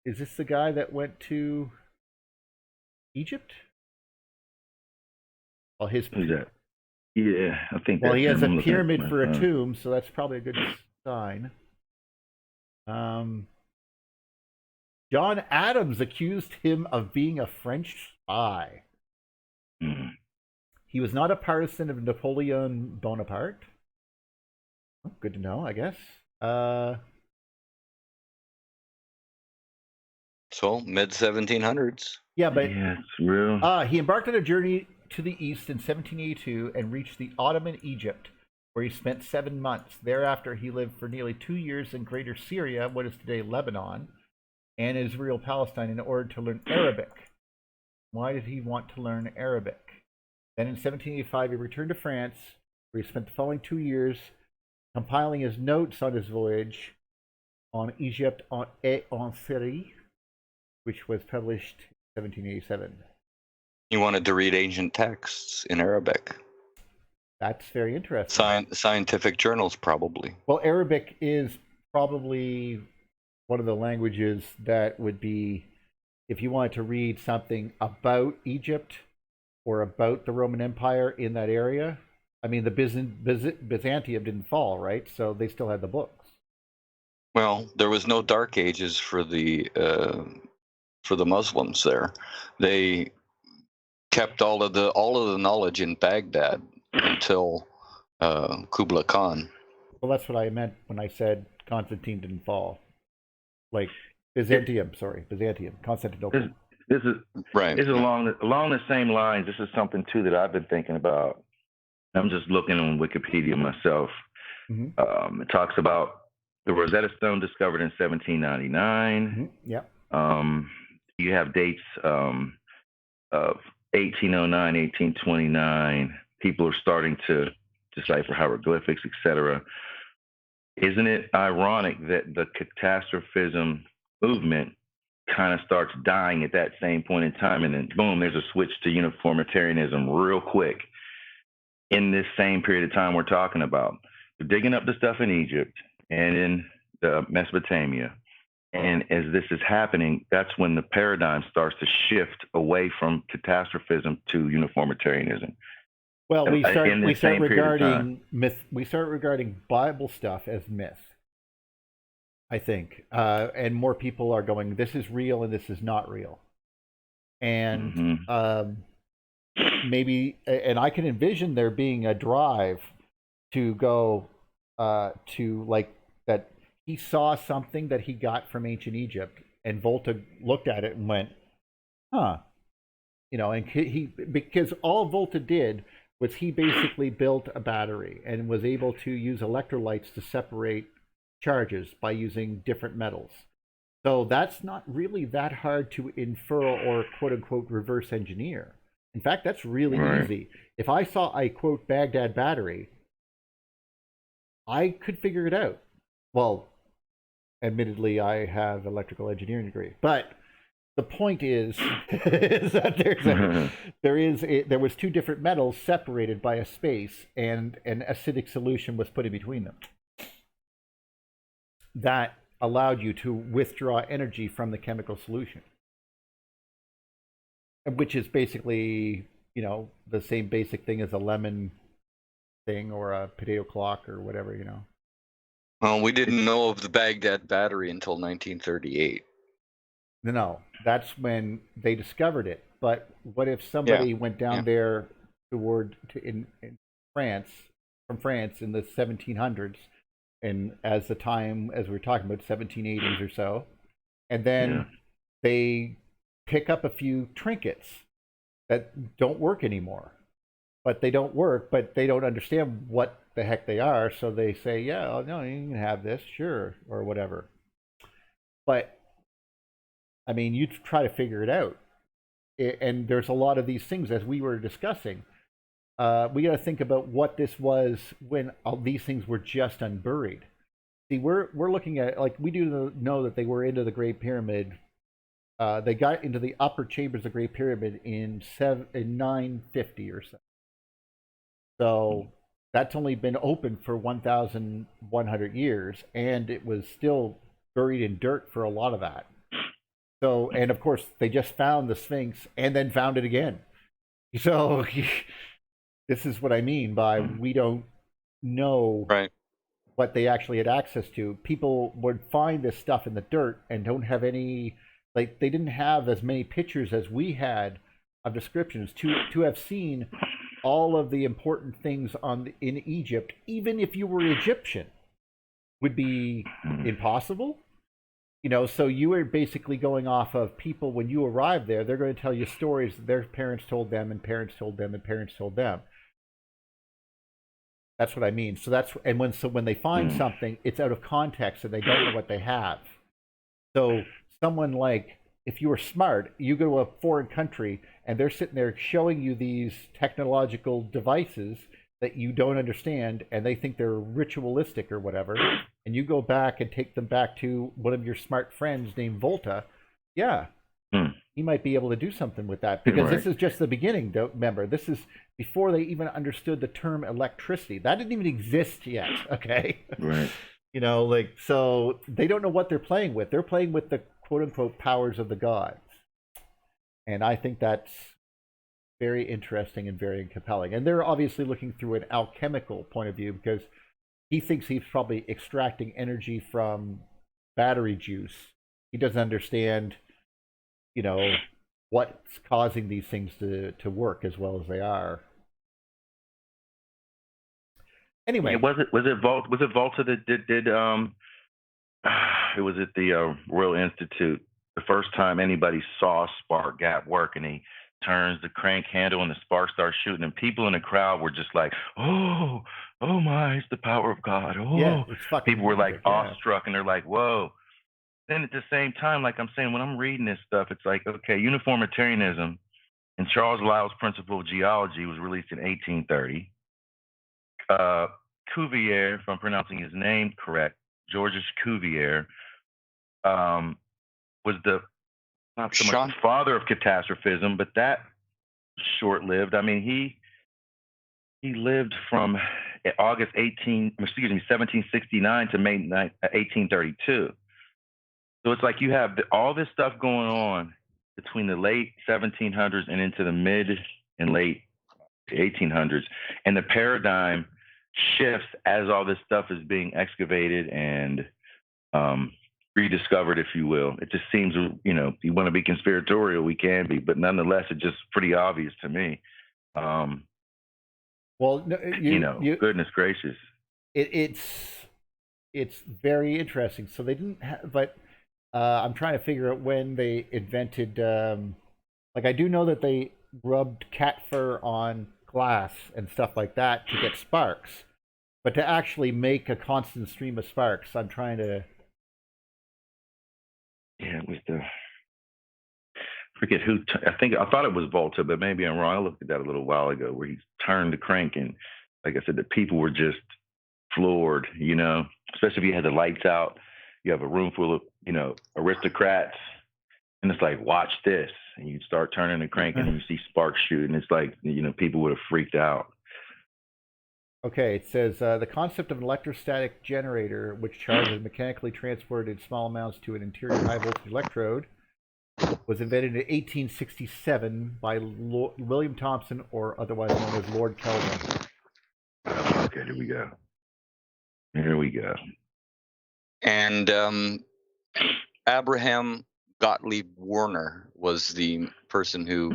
Is this the guy that went to Egypt? Well, who's that? Yeah, I think. Well, he has a pyramid for a tomb, so that's probably a good sign. John Adams accused him of being a French spy. He was not a partisan of Napoleon Bonaparte. Oh, good to know, I guess. So mid 1700s. Yeah, but yeah, it's real. He embarked on a journey to the east in 1782 and reached the Ottoman Egypt, where he spent 7 months. Thereafter, he lived for nearly 2 years in Greater Syria, what is today Lebanon, and Israel, Palestine, in order to learn Arabic. Why did he want to learn Arabic? Then in 1785, he returned to France, where he spent the following 2 years compiling his notes on his voyage on Egypt et en Syrie, which was published in 1787. He wanted to read ancient texts in Arabic. That's very interesting. Scientific journals, probably. Well, Arabic is probably one of the languages that would be, if you wanted to read something about Egypt or about the Roman Empire in that area. I mean, the Byzantium didn't fall, right? So they still had the books. Well, there was no Dark Ages for the Muslims there. They kept all of the knowledge in Baghdad until Kublai Khan. Well, that's what I meant when I said Constantine didn't fall. Like Byzantium, Constantinople. This is right. This is along the same lines. This is something too that I've been thinking about. I'm just looking on Wikipedia myself. Mm-hmm. It talks about the Rosetta Stone discovered in 1799. Mm-hmm. Yeah. You have dates of 1809, 1829. People are starting to decipher hieroglyphics, etc. Isn't it ironic that the catastrophism movement kind of starts dying at that same point in time, and then boom, there's a switch to uniformitarianism real quick in this same period of time we're talking about? They're digging up the stuff in Egypt and in Mesopotamia. And as this is happening, that's when the paradigm starts to shift away from catastrophism to uniformitarianism. Well, we start regarding myth. We start regarding Bible stuff as myth, I think, and more people are going, "This is real and this is not real," and maybe, and I can envision there being a drive to go to like that. He saw something that he got from ancient Egypt and Volta looked at it and went, huh. And because all Volta did was he basically built a battery and was able to use electrolytes to separate charges by using different metals. So that's not really that hard to infer or quote unquote reverse engineer. In fact, that's really easy. If I saw a quote Baghdad battery, I could figure it out. Well, admittedly, I have electrical engineering degree, but the point is, is that there was two different metals separated by a space, and an acidic solution was put in between them. That allowed you to withdraw energy from the chemical solution, which is basically, the same basic thing as a lemon thing or a potato clock or whatever, Well, we didn't know of the Baghdad battery until 1938. No, that's when they discovered it. But what if somebody went down there in France, from France in the 1700s, and as we're talking about 1780s or so, and then they pick up a few trinkets that don't work anymore. But they don't work, but they don't understand what the heck they are, so they say, yeah, no, you can have this, sure, or whatever. But I mean, you try to figure it out. And there's a lot of these things, as we were discussing. We got to think about what this was when all these things were just unburied. See, we're looking at, like, we do know that they were into the Great Pyramid. They got into the upper chambers of the Great Pyramid in 950 or so. So that's only been open for 1,100 years, and it was still buried in dirt for a lot of that. So, and of course, they just found the Sphinx and then found it again. So, this is what I mean by we don't know what they actually had access to. People would find this stuff in the dirt and don't have any, like, they didn't have as many pictures as we had of descriptions to have seen all of the important things in Egypt, even if you were Egyptian, would be impossible. So you were basically going off of people when you arrived there. They're going to tell you stories that their parents told them, and parents told them, and parents told them. That's what I mean. So when they find something, it's out of context and they don't know what they have. So someone like, if you were smart, you go to a foreign country and they're sitting there showing you these technological devices that you don't understand, and they think they're ritualistic or whatever, and you go back and take them back to one of your smart friends named Volta, he might be able to do something with that, because this is just the beginning. Don't remember, this is before they even understood the term electricity. That didn't even exist yet, okay? Right. So they don't know what they're playing with. They're playing with the quote-unquote powers of the gods. And I think that's very interesting and very compelling. And they're obviously looking through an alchemical point of view, because he thinks he's probably extracting energy from battery juice. He doesn't understand, what's causing these things to work as well as they are. Anyway, was it Volta that did it was at the Royal Institute, the first time anybody saw a spark gap work, and he turns the crank handle and the spark starts shooting, and people in the crowd were just like, oh my, it's the power of God. People were like awestruck, and they're like, whoa. Then at the same time, like I'm saying, when I'm reading this stuff, it's like, okay, uniformitarianism and Charles Lyell's Principle of Geology was released in 1830. Cuvier, if I'm pronouncing his name correct, Georges Cuvier, was not so much the father of catastrophism, but that short-lived. I mean, he lived from August 1769 to May 1832. So it's like you have all this stuff going on between the late 1700s and into the mid and late 1800s, and the paradigm shifts as all this stuff is being excavated and rediscovered, if you will. It just seems, if you want to be conspiratorial, we can be, but nonetheless, it's just pretty obvious to me. Goodness gracious. It's very interesting. So they didn't have, but I'm trying to figure out when they invented. Like I do know that they rubbed cat fur on glass and stuff like that to get sparks, but to actually make a constant stream of sparks, I'm trying to. Yeah, it was the forget who. I thought it was Volta, but maybe I'm wrong. I looked at that a little while ago, where he turned the crank, and like I said, the people were just floored. You know, especially if you had the lights out. You have a room full of aristocrats, and it's like, watch this, and you start turning the crank, and you see sparks shooting. It's like people would have freaked out. Okay, it says the concept of an electrostatic generator, which charges mechanically transported in small amounts to an interior high voltage electrode, was invented in 1867 by William Thomson, or otherwise known as Lord Kelvin. Okay, here we go. Here we go. And Abraham Gottlieb Werner was the person who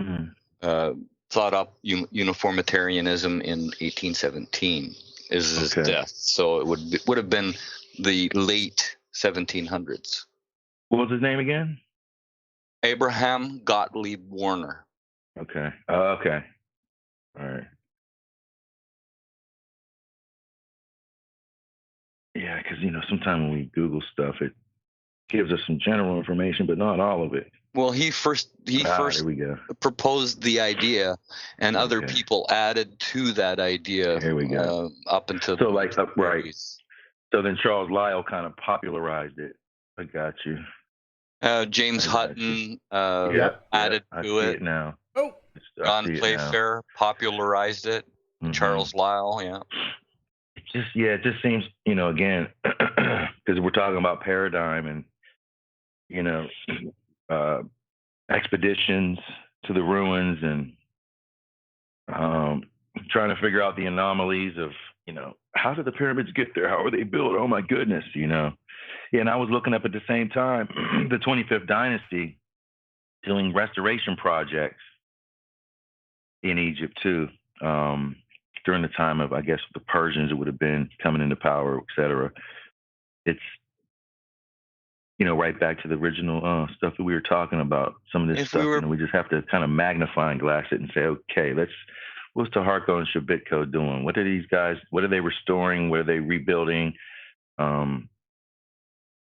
thought up uniformitarianism in 1817. Is his death? So it would have been the late 1700s. What was his name again? Abraham Gottlieb Werner. Okay. Okay. All right. Yeah, because sometimes when we Google stuff, it gives us some general information, but not all of it. Well, he first here we go. proposed the idea, and other people added to that idea. Here we go. Up until right. So then Charles Lyell kind of popularized it. I got you. James Hutton added I to see it. Now. Oh, John Playfair popularized it. Mm-hmm. Charles Lyell, It just seems, again, because we're talking about paradigm and, expeditions to the ruins and trying to figure out the anomalies of, how did the pyramids get there? How were they built? Oh my goodness, Yeah, and I was looking up at the same time, the 25th dynasty doing restoration projects in Egypt too. During the time of, I guess, the Persians, it would have been coming into power, et cetera. It's, right back to the original stuff that we were talking about. Some of this stuff, we just have to kind of magnify and glass it and say, okay, what's the Harko and Shabitko doing? What are they restoring? What are they rebuilding?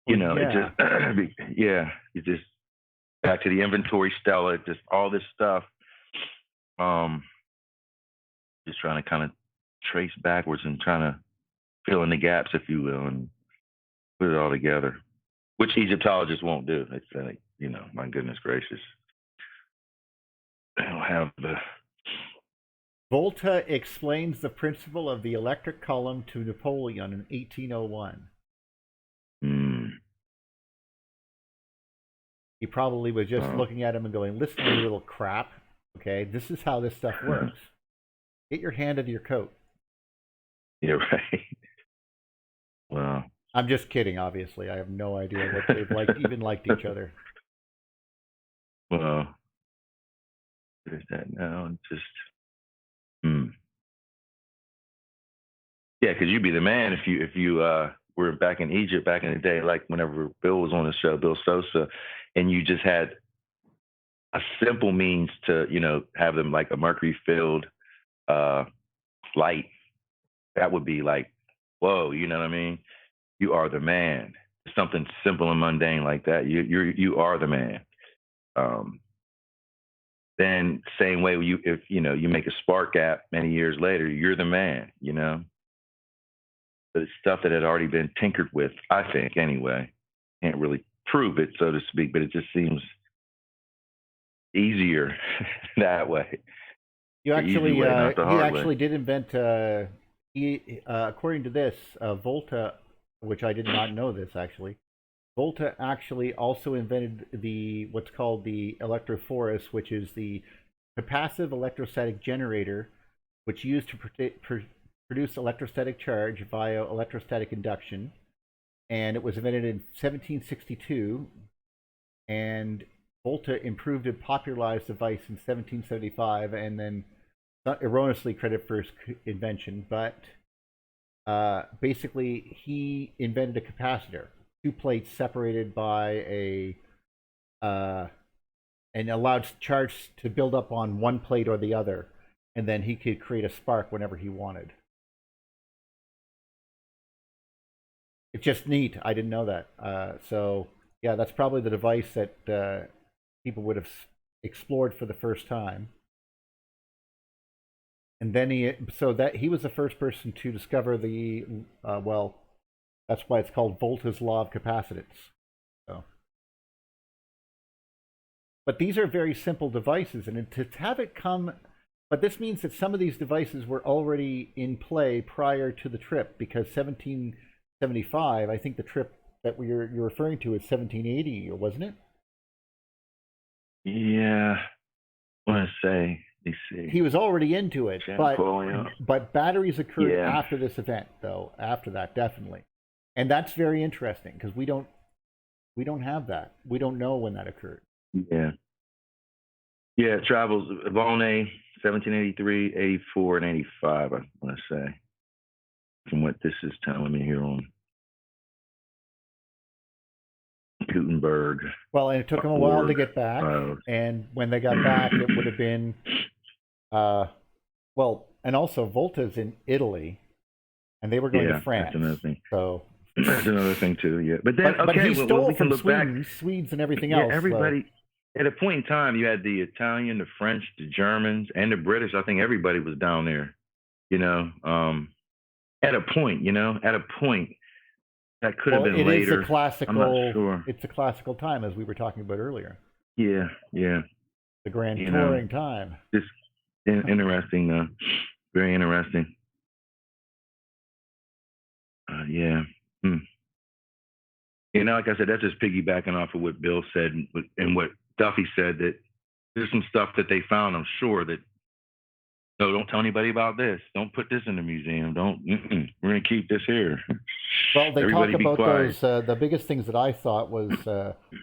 It just back to the inventory stela, just all this stuff. Just trying to kind of trace backwards and trying to fill in the gaps, if you will, and put it all together, which Egyptologists won't do. It's like, my goodness gracious. They don't have the... Volta explains the principle of the electric column to Napoleon in 1801. He probably was just looking at him and going, listen, you little crap. Okay, this is how this stuff works. Get your hand under your coat. Yeah, right. Well, I'm just kidding, obviously. I have no idea what they've even liked each other. Well, there's that now. Just, yeah, because you'd be the man if you were back in Egypt back in the day, like whenever Bill was on the show, Bill Sosa, and you just had a simple means to, have them like a mercury-filled light. That would be like, whoa, you know what I memean? You are the man. Something simple and mundane like that. You are the man. Then same way if you make a spark gap many years later, you're the man, But it's stuff that had already been tinkered with, I think, anyway. Can't really prove it, so to speak, but it just seems easier that way. You actually, he actually did invent. According to this, Volta, which I did not know this actually. Volta actually also invented what's called the electrophorus, which is the capacitive electrostatic generator, which used to produce electrostatic charge via electrostatic induction, and it was invented in 1762. And Volta improved and popularized the device in 1775, and then not erroneously credited for his invention, but basically he invented a capacitor. two plates separated by and allowed charge to build up on one plate or the other, and then he could create a spark whenever he wanted. It's just neat. I didn't know that. So yeah, that's probably the device that people would have explored for the first time. And then he was the first person to discover the well, that's why it's called Volta's law of capacitance. So, but these are very simple devices, and to have it come, but this means that some of these devices were already in play prior to the trip, because 1775, I think the trip that you're referring to is 1780, wasn't it? Yeah, I want to say. Let's see. He was already into it, but batteries occurred after this event, though. After that, definitely, and that's very interesting because we don't have that. We don't know when that occurred. Yeah. Yeah, it travels Volney, 1783, 84, and 85, I want to say, from what this is telling me here on Gutenberg. Well, and it took them a while to get back, and when they got back, it would have been, well, and also Volta's in Italy, and they were going to France. That's another thing. So that's another thing too. Yeah, but then but he stole from Swedes and everything else. Everybody. At a point in time, you had the Italian, the French, the Germans, and the British. I think everybody was down there. At a point, that could have been later. It is a classical. I'm not sure. It's a classical time, as we were talking about earlier. Yeah. The grand touring time. Just interesting, though. Very interesting. Yeah. Like I said, that's just piggybacking off of what Bill said and what Duffy said, that there's some stuff that they found, I'm sure, that, no, don't tell anybody about this. Don't put this in the museum. We're going to keep this here. Well, they talk about those, the biggest things that I thought was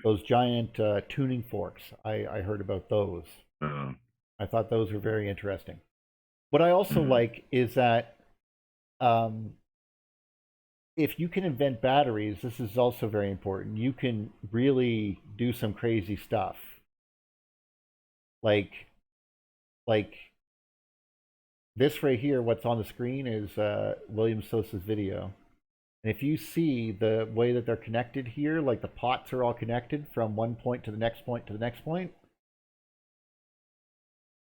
those giant tuning forks. I heard about those. I thought those were very interesting. What I also like is that if you can invent batteries, this is also very important. You can really do some crazy stuff. Like this right here, what's on the screen is William Sosa's video. And if you see the way that they're connected here, like the pots are all connected from one point to the next point to the next point,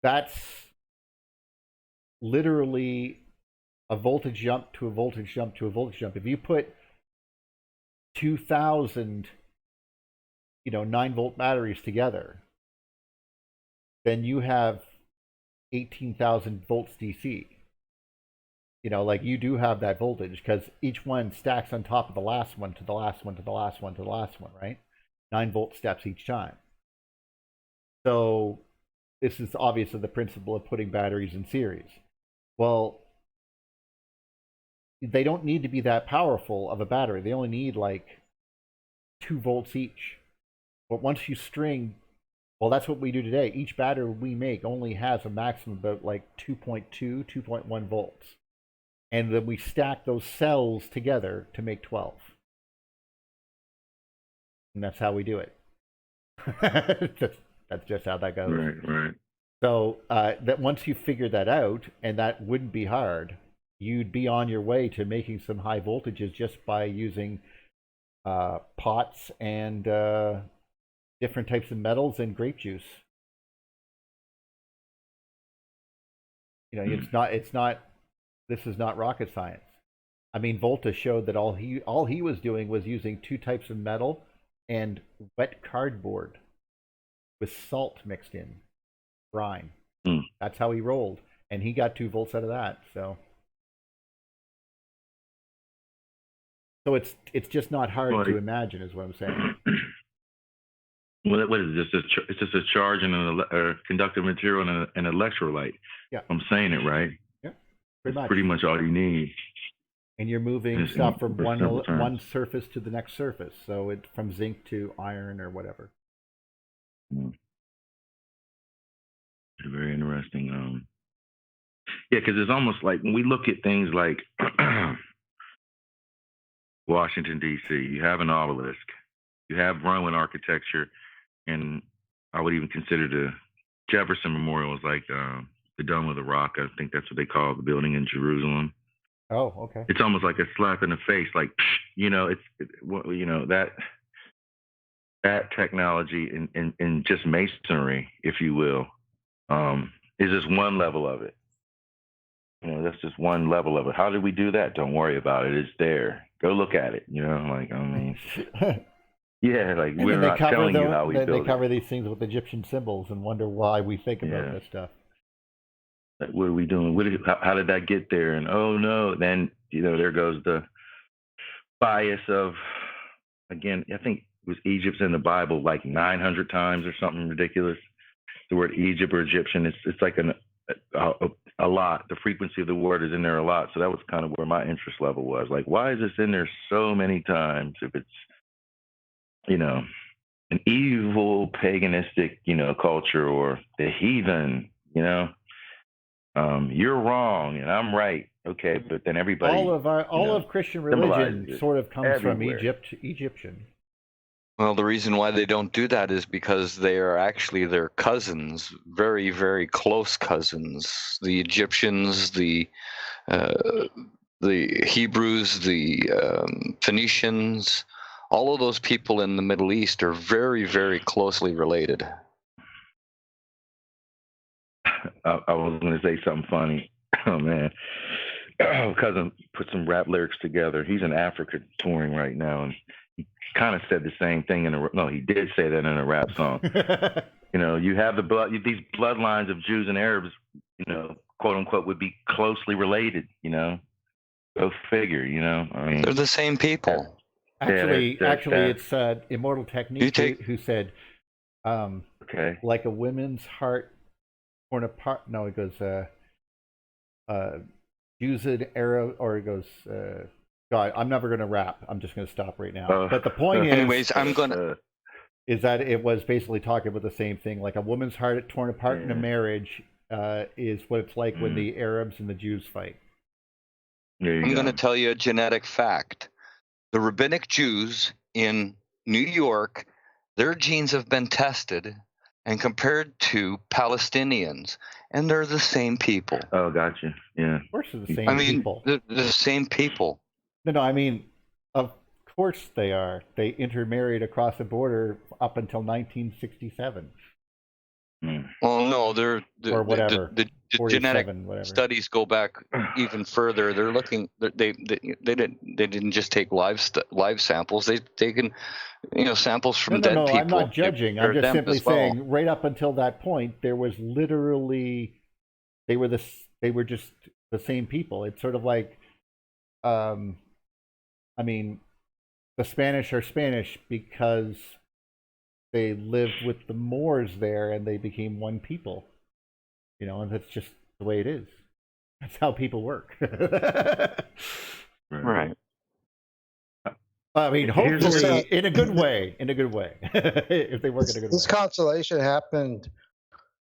that's literally a voltage jump to a voltage jump to a voltage jump. If you put 2,000, 9-volt batteries together, then you have 18,000 volts DC. You do have that voltage because each one stacks on top of the last one to the last one to the last one to the last one, right? 9-volt steps each time. So this is obviously the principle of putting batteries in series. Well, they don't need to be that powerful of a battery. They only need 2 volts each. But once you string, well, that's what we do today. Each battery we make only has a maximum of about 2.2, 2.1 volts. And then we stack those cells together to make 12. And that's how we do it. That's just how that goes. Right. So that once you figure that out, and that wouldn't be hard, you'd be on your way to making some high voltages just by using pots and different types of metals and grape juice. This is not rocket science. I mean, Volta showed that all he was doing was using 2 types of metal and wet cardboard with salt mixed in, brine. That's how he rolled, and he got 2 volts out of that. So it's just not hard to imagine, is what I'm saying. Well, what is it? It's just a charge and a conductive material and an electrolyte. Yeah, I'm saying it right. Yeah, pretty much all you need. And you're moving stuff from one surface to the next surface, so it's from zinc to iron or whatever. Very interesting. Yeah, because it's almost like when we look at things like Washington, D.C. You have an obelisk. You have Roman architecture, and I would even consider the Jefferson Memorial is like the Dome of the Rock. I think that's what they call the building in Jerusalem. Oh, okay. It's almost like a slap in the face. Like, that technology in just masonry, if you will, is just one level of it. That's just one level of it. How did we do that? Don't worry about it. It's there. Go look at it. Yeah, like we're not telling you how we build it. They cover these things with Egyptian symbols and wonder why we think about this stuff. Like, what are we doing? How did that get there? And oh no, then there goes the bias of, again, I think it was Egypt's in the Bible like 900 times or something ridiculous. The word Egypt or Egyptian, it's like a lot. The frequency of the word is in there a lot. So that was kind of where my interest level was. Like, why is this in there so many times if it's, an evil paganistic, culture, or the heathen, you're wrong and I'm right. Okay, but then everybody, all of Christian religion sort of comes everywhere from Egyptian. Well, the reason why they don't do that is because they are actually their cousins, very, very close cousins. The Egyptians, the Hebrews, the Phoenicians, all of those people in the Middle East are very, very closely related. I was going to say something funny. Oh, man. Cousin put some rap lyrics together. He's in Africa touring right now, and he kind of said the same thing he did say that in a rap song. You have these bloodlines of Jews and Arabs, quote unquote, would be closely related, Go figure, They're the same people. Actually, it's Immortal Technique who said, like a woman's heart torn apart. No, it goes, Jews and Arab, or it goes, God, I'm never going to rap. I'm just going to stop right now. But the point is that it was basically talking about the same thing. Like a woman's heart torn apart in a marriage is what it's like when the Arabs and the Jews fight. I'm going to tell you a genetic fact. The rabbinic Jews in New York, their genes have been tested and compared to Palestinians, and they're the same people. Oh, gotcha. Yeah. Of course they're the same people. They're the same people. No, I mean, of course they are. They intermarried across the border up until 1967. Well, no, or whatever. The genetic studies go back even further. They're looking. They didn't just take live samples. They've taken, samples from dead people. No, I'm not judging. I'm just simply saying, right up until that point, there was literally, they were just the same people. It's sort of like, the Spanish are Spanish because they lived with the Moors there and they became one people, and that's just the way it is. That's how people work. Right. I mean, hopefully in a good way, if they work in a good way. This constellation happened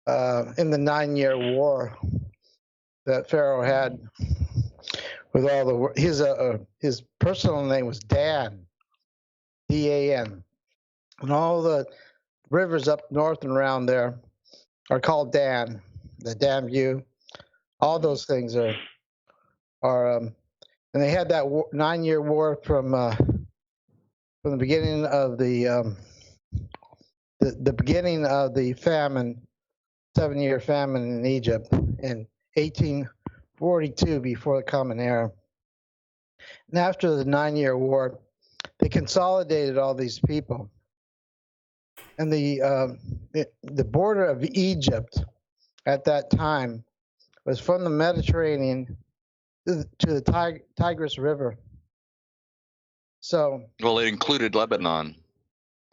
in the 9-year war that Pharaoh had with all his personal name was Dan, D-A-N. And all the rivers up north and around there are called Dan, the Dan View. All those things are and they had that 9-year war from the beginning of the beginning of the famine, 7-year famine in Egypt in 1842 before the Common Era. And after the 9-year war, they consolidated all these people. And the border of Egypt at that time was from the Mediterranean to the Tigris River. So, well, it included Lebanon.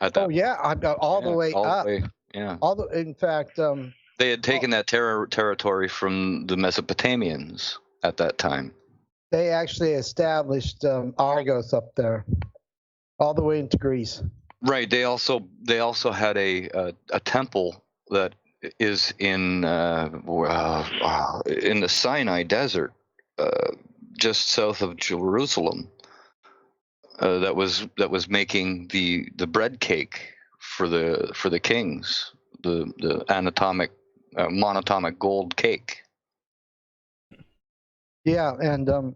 All the way up. In fact, they had taken that territory from the Mesopotamians at that time. They actually established Argos up there, all the way into Greece. Right. They also had a temple that is in the Sinai Desert, just south of Jerusalem. that was making the bread cake for the kings, the anatomic monatomic gold cake. Yeah, and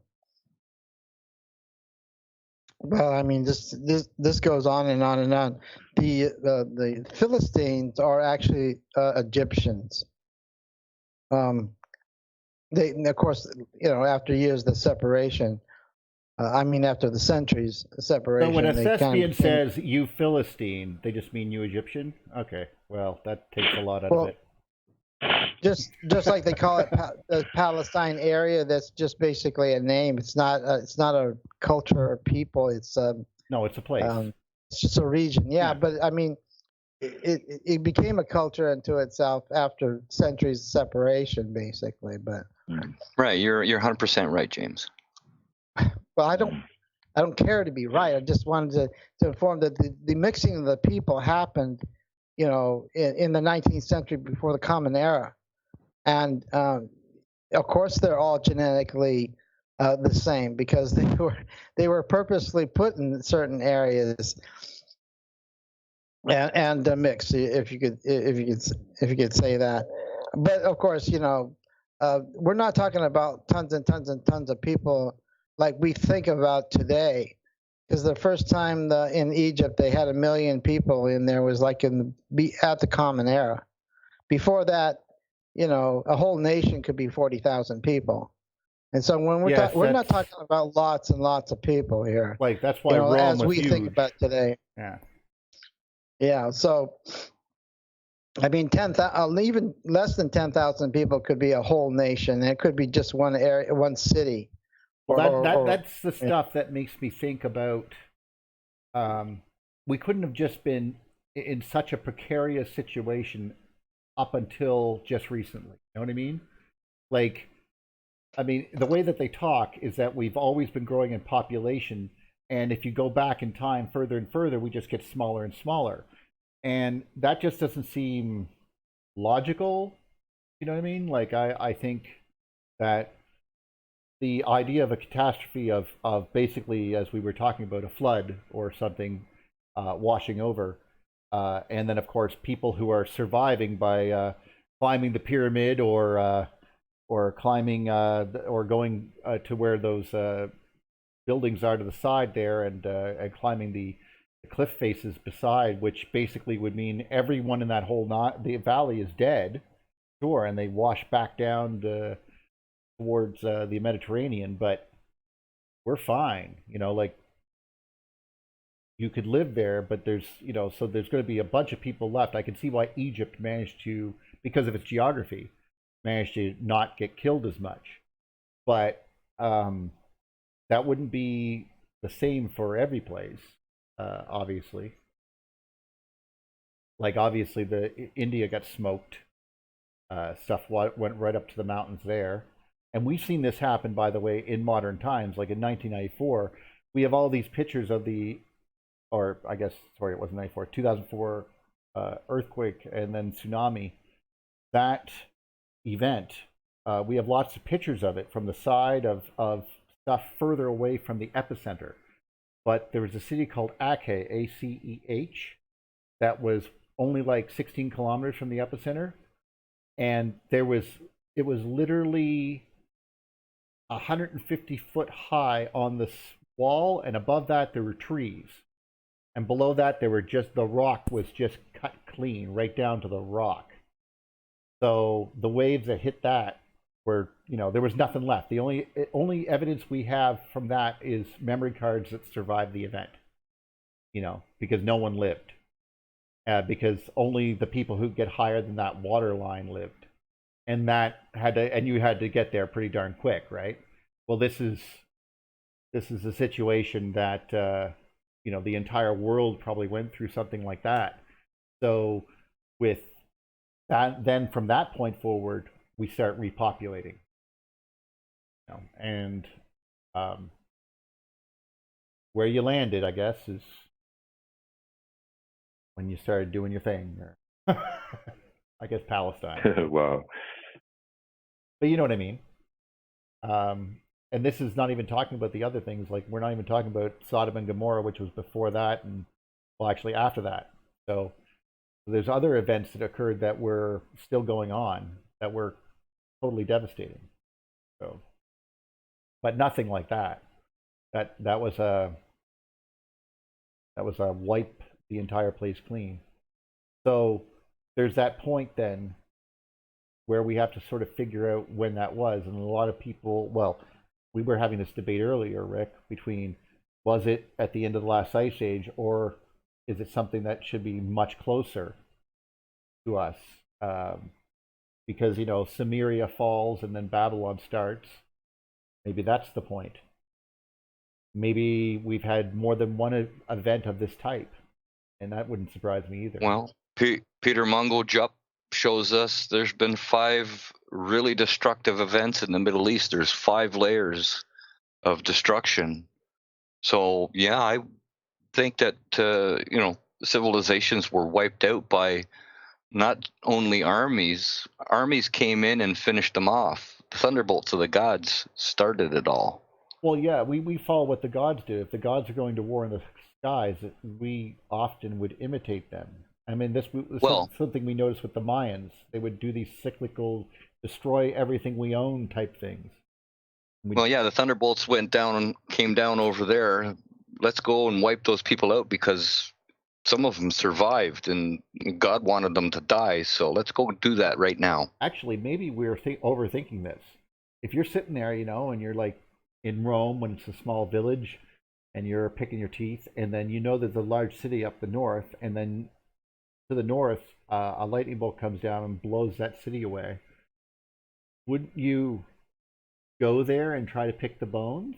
well, I mean, this goes on and on and on. The Philistines are actually Egyptians. They, of course, after years of separation, after the centuries of separation. So when a they kind thespian of says "you Philistine," they just mean you Egyptian. Okay, well that takes a lot out of it. just like they call it the Palestine area. That's just basically a name. It's not a culture or people. It's No, it's a place. It's just a region. Yeah. But I mean, it became a culture unto itself after centuries of separation, basically. But Right, you're 100% right, James. well, I don't care to be right. I just wanted to inform that the mixing of the people happened, in the 19th century before the Common Era, and of course they're all genetically the same because they were purposely put in certain areas and mixed, if you could say that. But of course, we're not talking about tons and tons and tons of people like we think about today. Because the first time in Egypt they had 1 million people in there was like at the Common Era. Before that, a whole nation could be 40,000 people. And so when we're not talking about lots and lots of people here. Like that's why Rome as was we huge. think about today. Yeah. Yeah. So, I mean, 10,000, even less than 10,000 people could be a whole nation. It could be just one area, one city. Well, that's the stuff that makes me think about. We couldn't have just been in such a precarious situation up until just recently. You know what I mean? Like, the way that they talk is that we've always been growing in population, and if you go back in time further and further, we just get smaller and smaller, and that just doesn't seem logical. You know what I mean? Like, I think that the idea of a catastrophe of basically, as we were talking about, a flood or something washing over, and then of course people who are surviving by climbing the pyramid or climbing or going to where those buildings are to the side there, and climbing the cliff faces beside, which basically would mean everyone in that whole the valley is dead, sure, and they wash back down towards the Mediterranean, but we're fine. Like, you could live there, but there's so there's going to be a bunch of people left. I can see why Egypt managed to, because of its geography, managed to not get killed as much, but that wouldn't be the same for every place, obviously. Like, obviously India got smoked, stuff went right up to the mountains there. And we've seen this happen, by the way, in modern times. Like in 1994, we have all these pictures of it wasn't 94, 2004 earthquake and then tsunami. That event, we have lots of pictures of it from the side of stuff further away from the epicenter. But there was a city called Aceh, A-C-E-H, that was only like 16 kilometers from the epicenter. And it was literally 150 foot high on this wall, and above that there were trees, and below that the rock was just cut clean right down to the rock. So the waves that hit that were, there was nothing left. The only evidence we have from that is memory cards that survived the event, because no one lived, because only the people who get higher than that water line lived. And you had to get there pretty darn quick, right? Well, this is a situation that the entire world probably went through something like that. So with that, then from that point forward, we start repopulating. And where you landed, I guess, is when you started doing your thing. I guess Palestine. Wow. But you know what I mean. and this is not even talking about the other things. Like we're not even talking about Sodom and Gomorrah, which was before that, and well, actually after that. So there's other events that occurred that were still going on that were totally devastating. So, but nothing like that. That was a wipe the entire place clean. So there's that point then where we have to sort of figure out when that was. And a lot of people, well, we were having this debate earlier, Rick, between was it at the end of the last ice age, or is it something that should be much closer to us? Because, you know, Samaria falls and then Babylon starts. Maybe that's the point. Maybe we've had more than one event of this type, and that wouldn't surprise me either. Well, Peter Mungo Jupp shows us there's been 5 really destructive events in the Middle East. There's 5 layers of destruction. So yeah, I think that you know, civilizations were wiped out by not only armies. Armies came in and finished them off. The thunderbolts of the gods started it all. Well, yeah, we follow what the gods do. If the gods are going to war in the skies, we often would imitate them. I mean, this was something we noticed with the Mayans. They would do these cyclical, destroy everything we own type things. Well, yeah, the thunderbolts went down and came down over there. Let's go and wipe those people out because some of them survived and God wanted them to die. So let's go do that right now. Actually, maybe we're overthinking this. If you're sitting there, you know, and you're like in Rome when it's a small village and you're picking your teeth, and then you know there's a large city up the north, and then to the north, a lightning bolt comes down and blows that city away. Wouldn't you go there and try to pick the bones?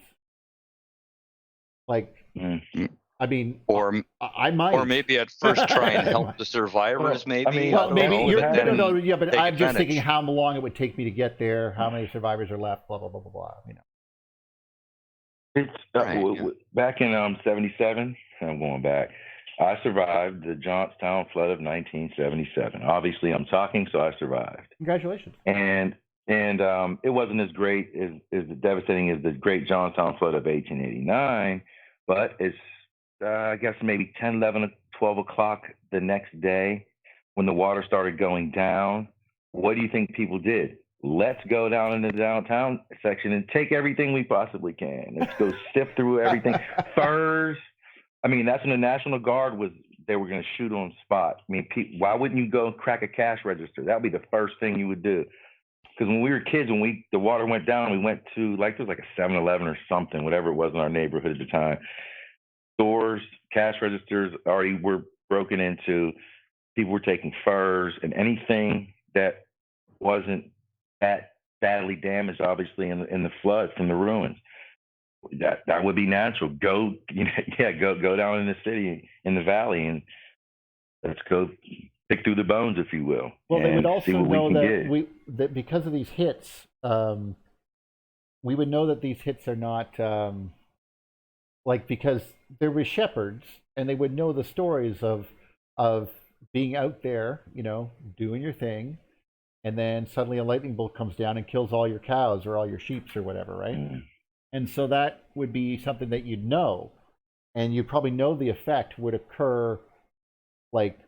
Like, I mean, or I might, or maybe at first try and help the survivors. Maybe. I mean, well, maybe know, you're no, yeah, but I'm just thinking advantage. how long it would take me to get there, how many survivors are left, blah blah blah blah blah. You know. It's back in '77. I'm going back. I survived the Johnstown flood of 1977. Obviously, I'm talking, so I survived. Congratulations. And it wasn't as great as devastating as the Great Johnstown flood of 1889, but it's I guess maybe 10, 11, 12 o'clock the next day when the water started going down. What do you think people did? Let's go down in the downtown section and take everything we possibly can. Let's go sift through everything. Furs. I mean, that's when the National Guard they were going to shoot on spot. I mean, why wouldn't you go crack a cash register? That would be the first thing you would do. Because when we were kids, when the water went down, we went to there was like a 7-Eleven or something, whatever it was in our neighborhood at the time. Stores, cash registers already were broken into. People were taking furs and anything that wasn't that badly damaged, obviously, in the flood from the ruins. That would be natural. Go down in the city, in the valley, and let's go pick through the bones, if you will. Well, they would also know that because of these hits, we would know that these hits are not because there were shepherds, and they would know the stories of being out there, you know, doing your thing, and then suddenly a lightning bolt comes down and kills all your cows or all your sheep or whatever, right? Mm. And so that would be something that you'd know, and you'd probably know the effect would occur, like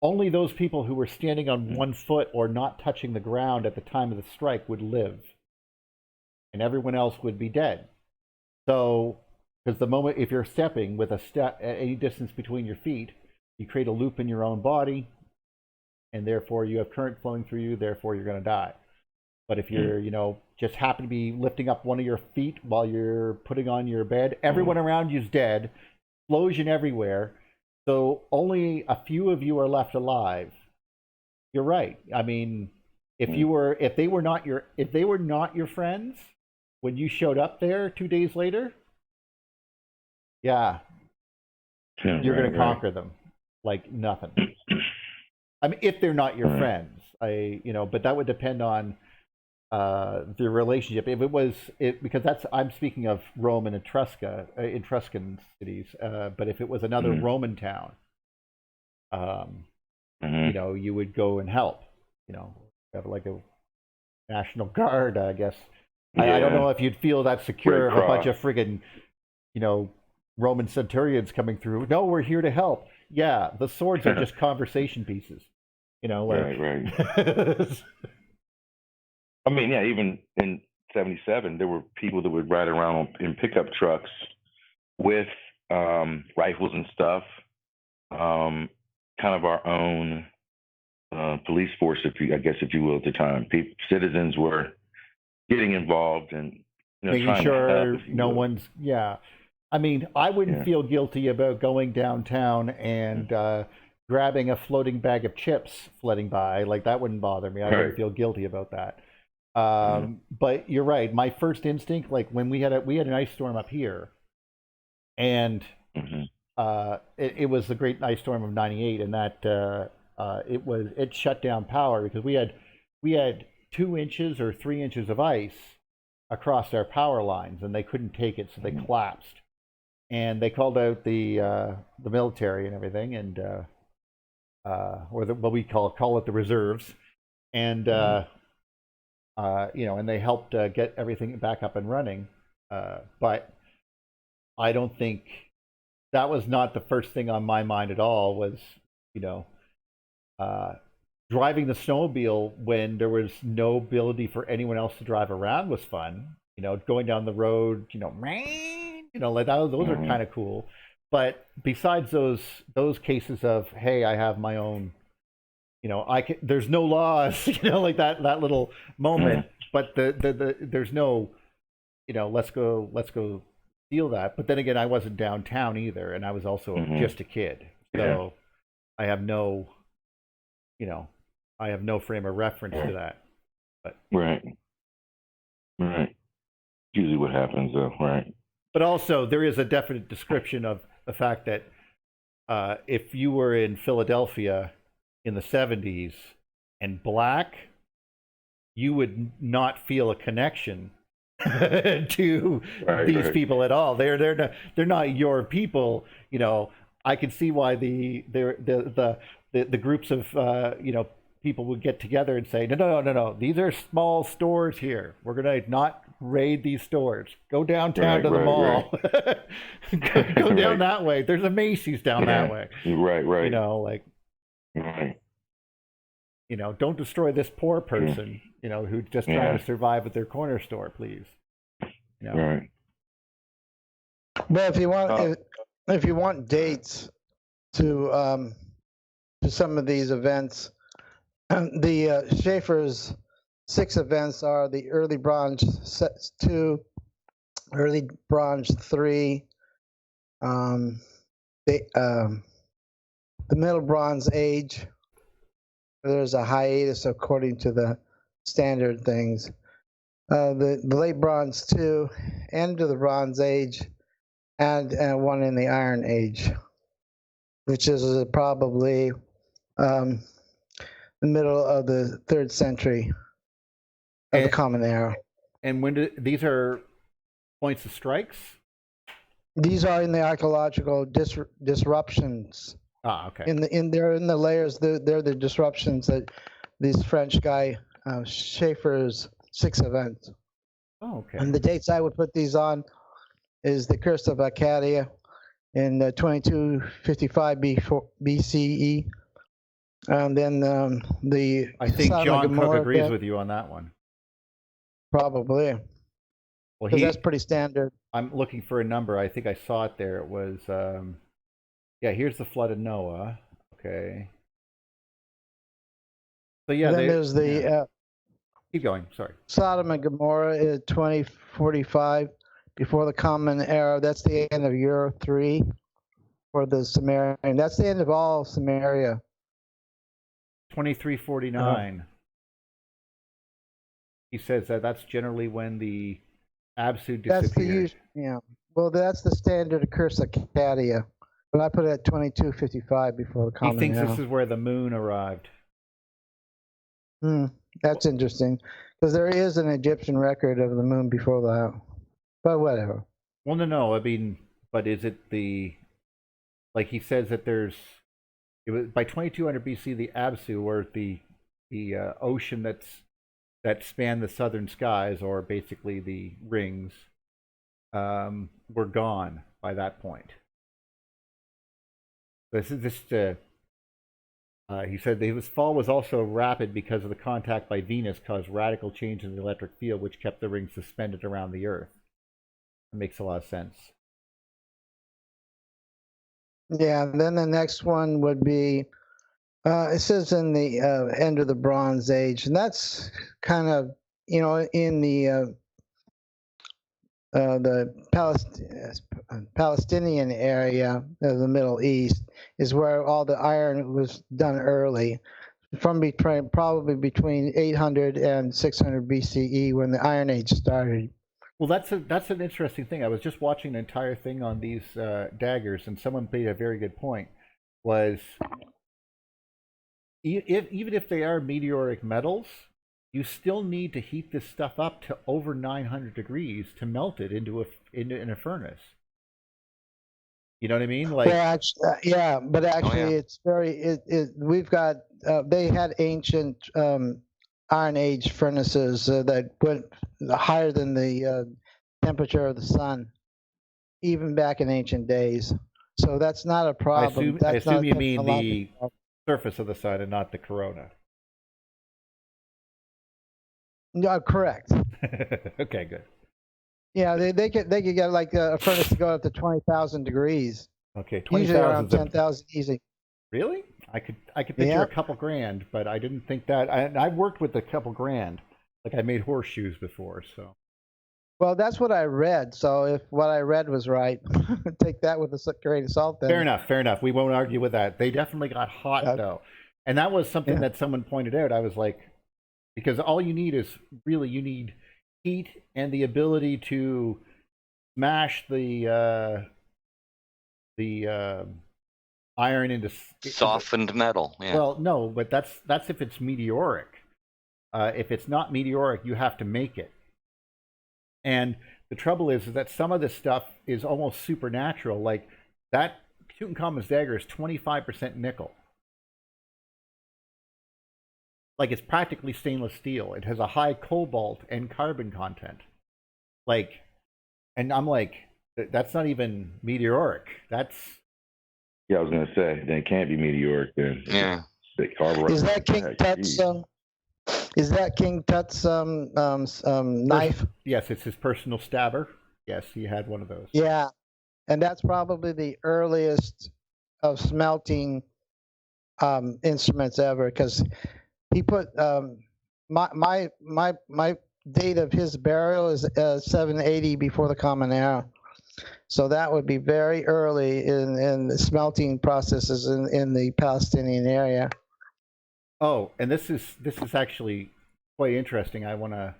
only those people who were standing on one foot or not touching the ground at the time of the strike would live, and everyone else would be dead. So, because the moment, if you're stepping with a step at any distance between your feet, you create a loop in your own body, and therefore you have current flowing through you, therefore you're going to die. But if you're, you know, just happen to be lifting up one of your feet while you're putting on your bed, everyone around you's dead, explosion everywhere. So only a few of you are left alive. You're right. I mean, if they were not your friends when you showed up there 2 days later, you're going to conquer them like nothing. I mean, if they're not your friends, but that would depend on the relationship. If it was, because I'm speaking of Rome and Etruscan cities. But if it was another Roman town, you know, you would go and help. You know, have like a National Guard, I guess, I don't know if you'd feel that secure Red of a bunch Cross. of friggin', Roman centurions coming through. No, we're here to help. Yeah, the swords are just conversation pieces. Right. I mean, yeah, even in '77, there were people that would ride around in pickup trucks with rifles and stuff. Kind of our own police force, if you will, at the time. Citizens were getting involved and making trying sure to help, no one's. Yeah, I mean, I wouldn't feel guilty about going downtown and grabbing a floating bag of chips floating by. Like, that wouldn't bother me. I wouldn't feel guilty about that. But you're right. My first instinct, like when we had an ice storm up here, and it was the great ice storm of '98, and that it shut down power because we had 2 inches or 3 inches of ice across our power lines, and they couldn't take it, so they collapsed. And they called out the military and everything, and or what we call it the reserves, and and they helped get everything back up and running. But I don't think that was not the first thing on my mind at all. Was driving the snowmobile when there was no ability for anyone else to drive around was fun. Going down the road, like those are kind of cool. But besides those cases of, hey, I have my own, there's no laws, like that little moment. But there's no, let's go steal that. But then again, I wasn't downtown either, and I was also just a kid, so I have no, frame of reference to that. But right. Usually, what happens, though, right? But also, there is a definite description of the fact that if you were in Philadelphia in the '70s and black, you would not feel a connection to these people at all. They're not your people. I can see why the groups of people would get together and say, no, these are small stores here. We're gonna not raid these stores. Go downtown to the mall. Go down that way. There's a Macy's down that way. Right. Don't destroy this poor person, who's just trying to survive at their corner store, please. Right. But if you want dates to some of these events, the Schaefer's 6 events are the early Bronze 2, early Bronze 3, the Middle Bronze Age. There's a hiatus according to the standard things. The Late Bronze 2, end of the Bronze Age, and one in the Iron Age, which is probably the middle of the 3rd century of the Common Era. And when these are points of strikes? These are in the archaeological disruptions. Okay. They're in the layers. They're the disruptions that this French guy Schaefer's 6 events. Oh, okay. And the dates I would put these on is the Curse of Acadia in 2255 BCE, and then the. I think Sodom John and Cook Gomorrah agrees with you on that one. Probably. Well, that's pretty standard. I'm looking for a number. I think I saw it there. It was, here's the flood of Noah. Okay. So yeah, then there's the. Keep going. Sorry. Sodom and Gomorrah is 2045 before the Common Era. That's the end of year 3 for the Sumerian. That's the end of all Samaria. 2349. He says that's generally when the Absu disappeared. Well, that's the standard Curse of Acadia. But I put it at 2255 before the Common Era. He thinks this is where the moon arrived. That's interesting, because there is an Egyptian record of the moon before that. But whatever. Well, no. I mean, but is it like he says that it was by 2200 BC, the Absu, or the ocean that's that span the southern skies, or basically the rings, were gone by that point. This is just. He said his fall was also rapid because of the contact by Venus caused radical change in the electric field, which kept the ring suspended around the Earth. That makes a lot of sense. Yeah, and then the next one would be, it says in the end of the Bronze Age, and that's kind of, in the Palestinian area of the Middle East is where all the iron was done early, probably between 800 and 600 BCE when the Iron Age started. Well, that's an interesting thing. I was just watching an entire thing on these daggers, and someone made a very good point. Was even if they are meteoric metals, you still need to heat this stuff up to over 900 degrees to melt it in a furnace. You know what I mean? Like, well, actually, yeah, but actually, it's very. We've got. They had ancient Iron Age furnaces that went higher than the temperature of the sun, even back in ancient days. So that's not a problem. I assume you mean the surface of the sun and not the corona. No, correct. Okay, good. Yeah, they could get like a furnace to go up to 20,000 degrees. Okay, 20,000. Usually around 10,000 easy. Really? I could picture a couple grand, but I didn't think that. I've worked with a couple grand. Like I made horseshoes before, so. Well, that's what I read. So if what I read was right, take that with a grain of salt. Then. Fair enough. We won't argue with that. They definitely got hot though, and that was something that someone pointed out. I was like, because all you need is really heat and the ability to smash the iron into softened metal. Yeah. Well, no, but that's if it's meteoric. If it's not meteoric, you have to make it. And the trouble is that some of this stuff is almost supernatural. Like that Tutankhamun's dagger is 25% nickel. Like it's practically stainless steel. It has a high cobalt and carbon content. Like, and I'm like, that's not even meteoric. That's. Yeah, I was gonna say then it can't be meteoric then. Yeah. Is that King Tut's? Is that King Tut's knife? Yes, it's his personal stabber. Yes, he had one of those. Yeah, and that's probably the earliest of smelting instruments ever, because he put my date of his burial is 780 before the Common Era, so that would be very early in the smelting processes in the Palestinian area. Oh, and this is actually quite interesting. I want to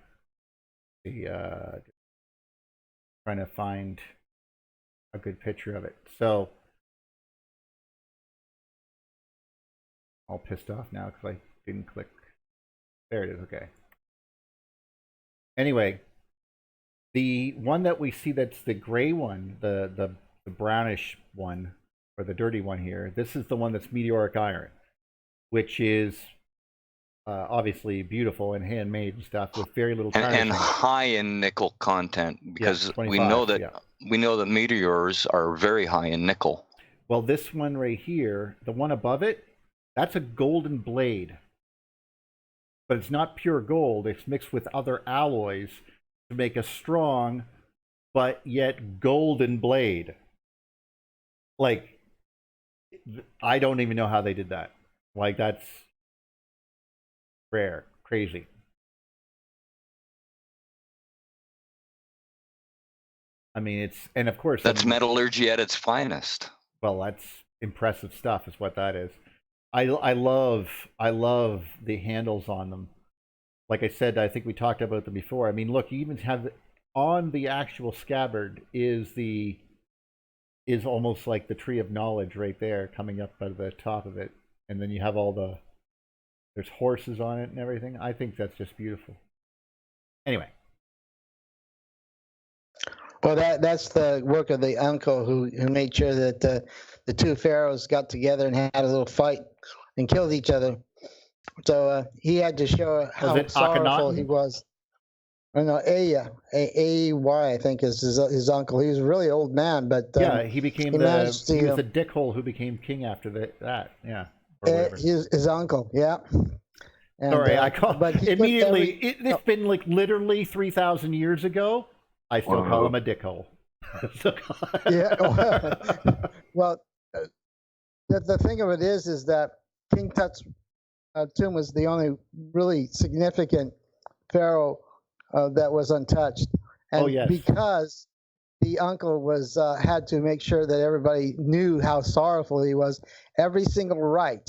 be trying to find a good picture of it. So, all pissed off now because I didn't click. There it is. Okay. Anyway, the one that we see that's the gray one, the brownish one, or the dirty one here. This is the one that's meteoric iron, which is obviously beautiful and handmade and stuff with very little tarnishing. And high in nickel content, because we know that meteors are very high in nickel. Well, this one right here, the one above it, that's a golden blade, but it's not pure gold. It's mixed with other alloys to make a strong but yet golden blade. Like, I don't even know how they did that. Like, that's rare, crazy. I mean, it's, and of course, that's metallurgy at its finest. Well, that's impressive stuff, is what that is. I love the handles on them. Like I said, I think we talked about them before. I mean, look, you even have on the actual scabbard is almost like the tree of knowledge right there, coming up out of the top of it, and then you have all there's horses on it and everything. I think that's just beautiful. Anyway. Well, that's the work of the uncle who made sure that the two pharaohs got together and had a little fight and killed each other. So he had to show how it sorrowful Akhenaten? he was. I know A-Y, I think, is his uncle. He was a really old man, but Yeah, he became he managed to. he was the dickhole who became king after that. Yeah, or whatever. His uncle, yeah. And, Sorry, I call but he immediately. It's been like literally 3,000 years ago. I still call him a dickhole. Yeah. Well, the thing of it is that King Tut's tomb was the only really significant pharaoh that was untouched, and yes. because the uncle was had to make sure that everybody knew how sorrowful he was, every single rite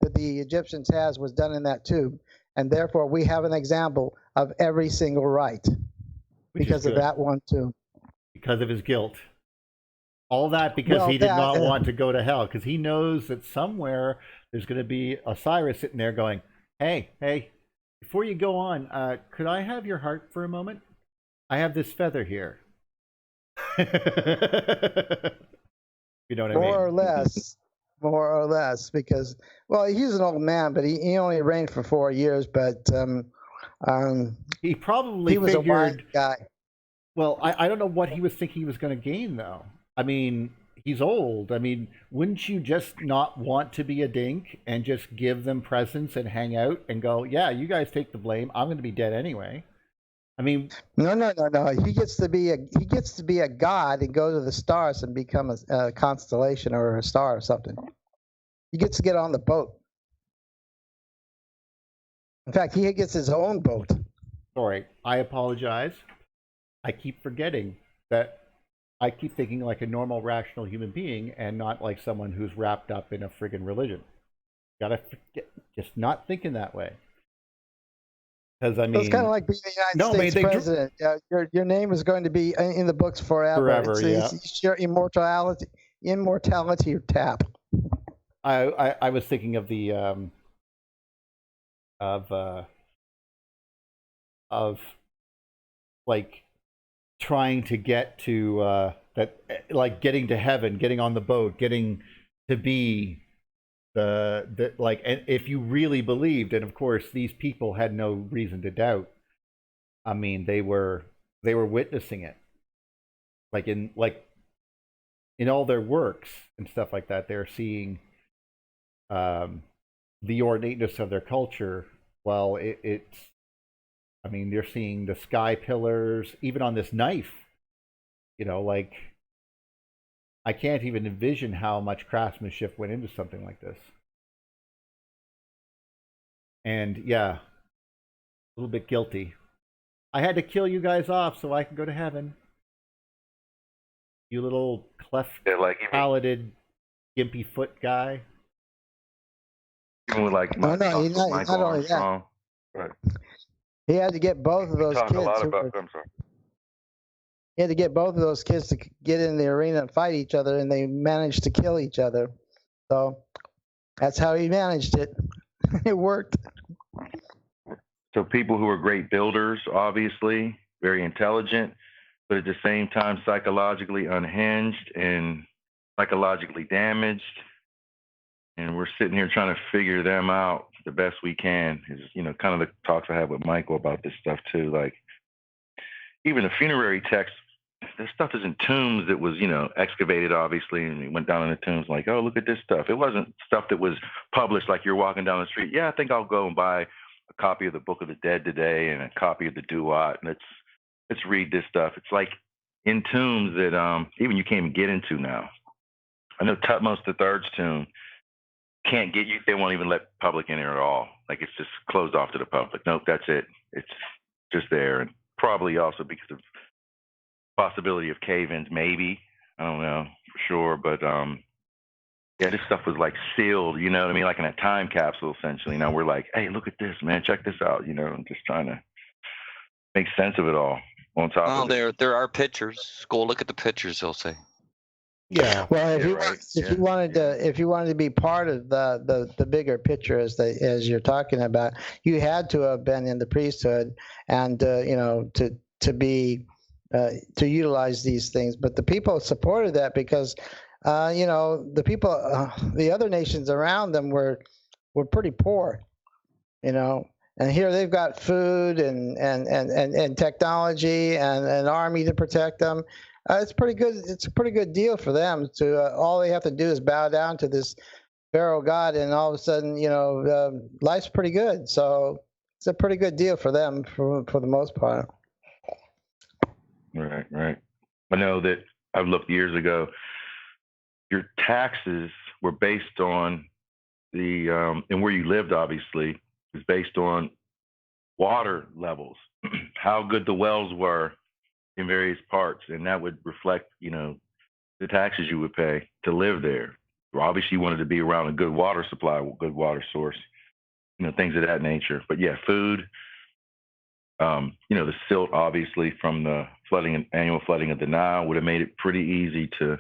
that the Egyptians has was done in that tomb, and therefore we have an example of every single rite because of that one tomb. Because of his guilt. All that because he did not want to go to hell, because he knows that somewhere there's going to be Osiris sitting there going, hey, before you go on, could I have your heart for a moment? I have this feather here. You know what I mean? More or less, because, well, he's an old man, but he only reigned for 4 years, but he probably he was figured, a wise guy. Well, I don't know what he was thinking he was going to gain, though. I mean, he's old. I mean, wouldn't you just not want to be a dink and just give them presents and hang out and go, yeah, you guys take the blame. I'm going to be dead anyway. I mean, no. He gets to be a god and go to the stars and become a constellation or a star or something. He gets to get on the boat. In fact, he gets his own boat. Sorry, I apologize. I keep forgetting that I keep thinking like a normal, rational human being and not like someone who's wrapped up in a friggin' religion. Gotta forget, just not thinking that way. Because I mean, it's kind of like being the United States president. Your name is going to be in the books forever. It's your immortality tap. I was thinking of the of like trying to get to that, like getting to heaven, getting on the boat, getting to be the like, and if you really believed, and of course these people had no reason to doubt. I mean, they were witnessing it, like in all their works and stuff like that. They're seeing the ornateness of their culture. Well, it's I mean, you're seeing the sky pillars, even on this knife. You know, like, I can't even envision how much craftsmanship went into something like this. And yeah, a little bit guilty. I had to kill you guys off so I can go to heaven. You little cleft-palated, gimpy foot guy. Even with like not only that. Right. He had to get both of those kids. He had to get both of those kids to get in the arena and fight each other, and they managed to kill each other. So that's how he managed it. It worked. So people who are great builders, obviously, very intelligent, but at the same time psychologically unhinged and psychologically damaged. And we're sitting here trying to figure them out the best we can. Is, you know, kind of the talks I have with Michael about this stuff too. Like, even the funerary text, this stuff is in tombs that was, you know, excavated, obviously, and we went down in the tombs like, oh, look at this stuff. It wasn't stuff that was published like you're walking down the street. Yeah, I think I'll go and buy a copy of the Book of the Dead today and a copy of the Duat, and let's read this stuff. It's like in tombs that even you can't even get into now. I know Tutmos III's tomb can't get you. They won't even let public in here at all. Like, it's just closed off to the public. Nope, that's it. It's just there, and probably also because of possibility of cave-ins, maybe. I don't know for sure, but yeah, this stuff was like sealed, you know what I mean? Like in a time capsule, essentially. Now we're like, hey, look at this, man, check this out, you know, and just trying to make sense of it all on top of it. There are pictures. Go look at the pictures, they'll say. Yeah. Well, if you wanted to be part of the bigger picture as you're talking about, you had to have been in the priesthood and you know, to be to utilize these things. But the people supported that because you know, the people, the other nations around them were pretty poor, you know. And here they've got food and technology and an army to protect them. It's pretty good. It's a pretty good deal for them. To all they have to do is bow down to this Pharaoh god, and all of a sudden, you know, life's pretty good. So it's a pretty good deal for them for the most part. Right, right. I know that I've looked years ago. Your taxes were based on the and where you lived, obviously, is based on water levels, how good the wells were in various parts, and that would reflect, you know, the taxes you would pay to live there. Well, obviously, you wanted to be around a good water supply, good water source, you know, things of that nature. But yeah, food, you know, the silt, obviously, from the annual flooding of the Nile would have made it pretty easy to,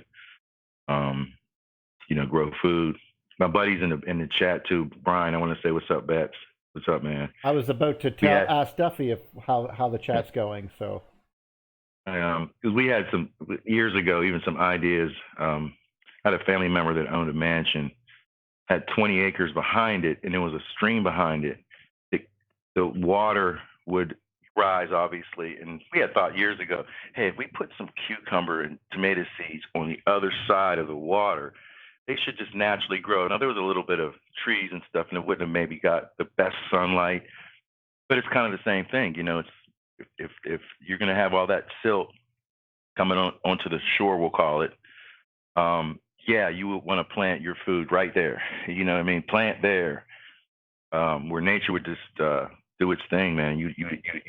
you know, grow food. My buddy's in the chat too. Brian, I want to say what's up, Bets. What's up, man? I was about to ask Duffy how the chat's going. So, because we had some years ago, even some ideas. I had a family member that owned a mansion, had 20 acres behind it, and there was a stream behind it. The water would rise, obviously, and we had thought years ago, hey, if we put some cucumber and tomato seeds on the other side of the water, they should just naturally grow. Now, there was a little bit of trees and stuff, and it wouldn't have maybe got the best sunlight, but it's kind of the same thing. You know, it's if you're going to have all that silt coming onto the shore, we'll call it, yeah, you would want to plant your food right there. You know what I mean? Plant there, where nature would just do its thing, man. You'd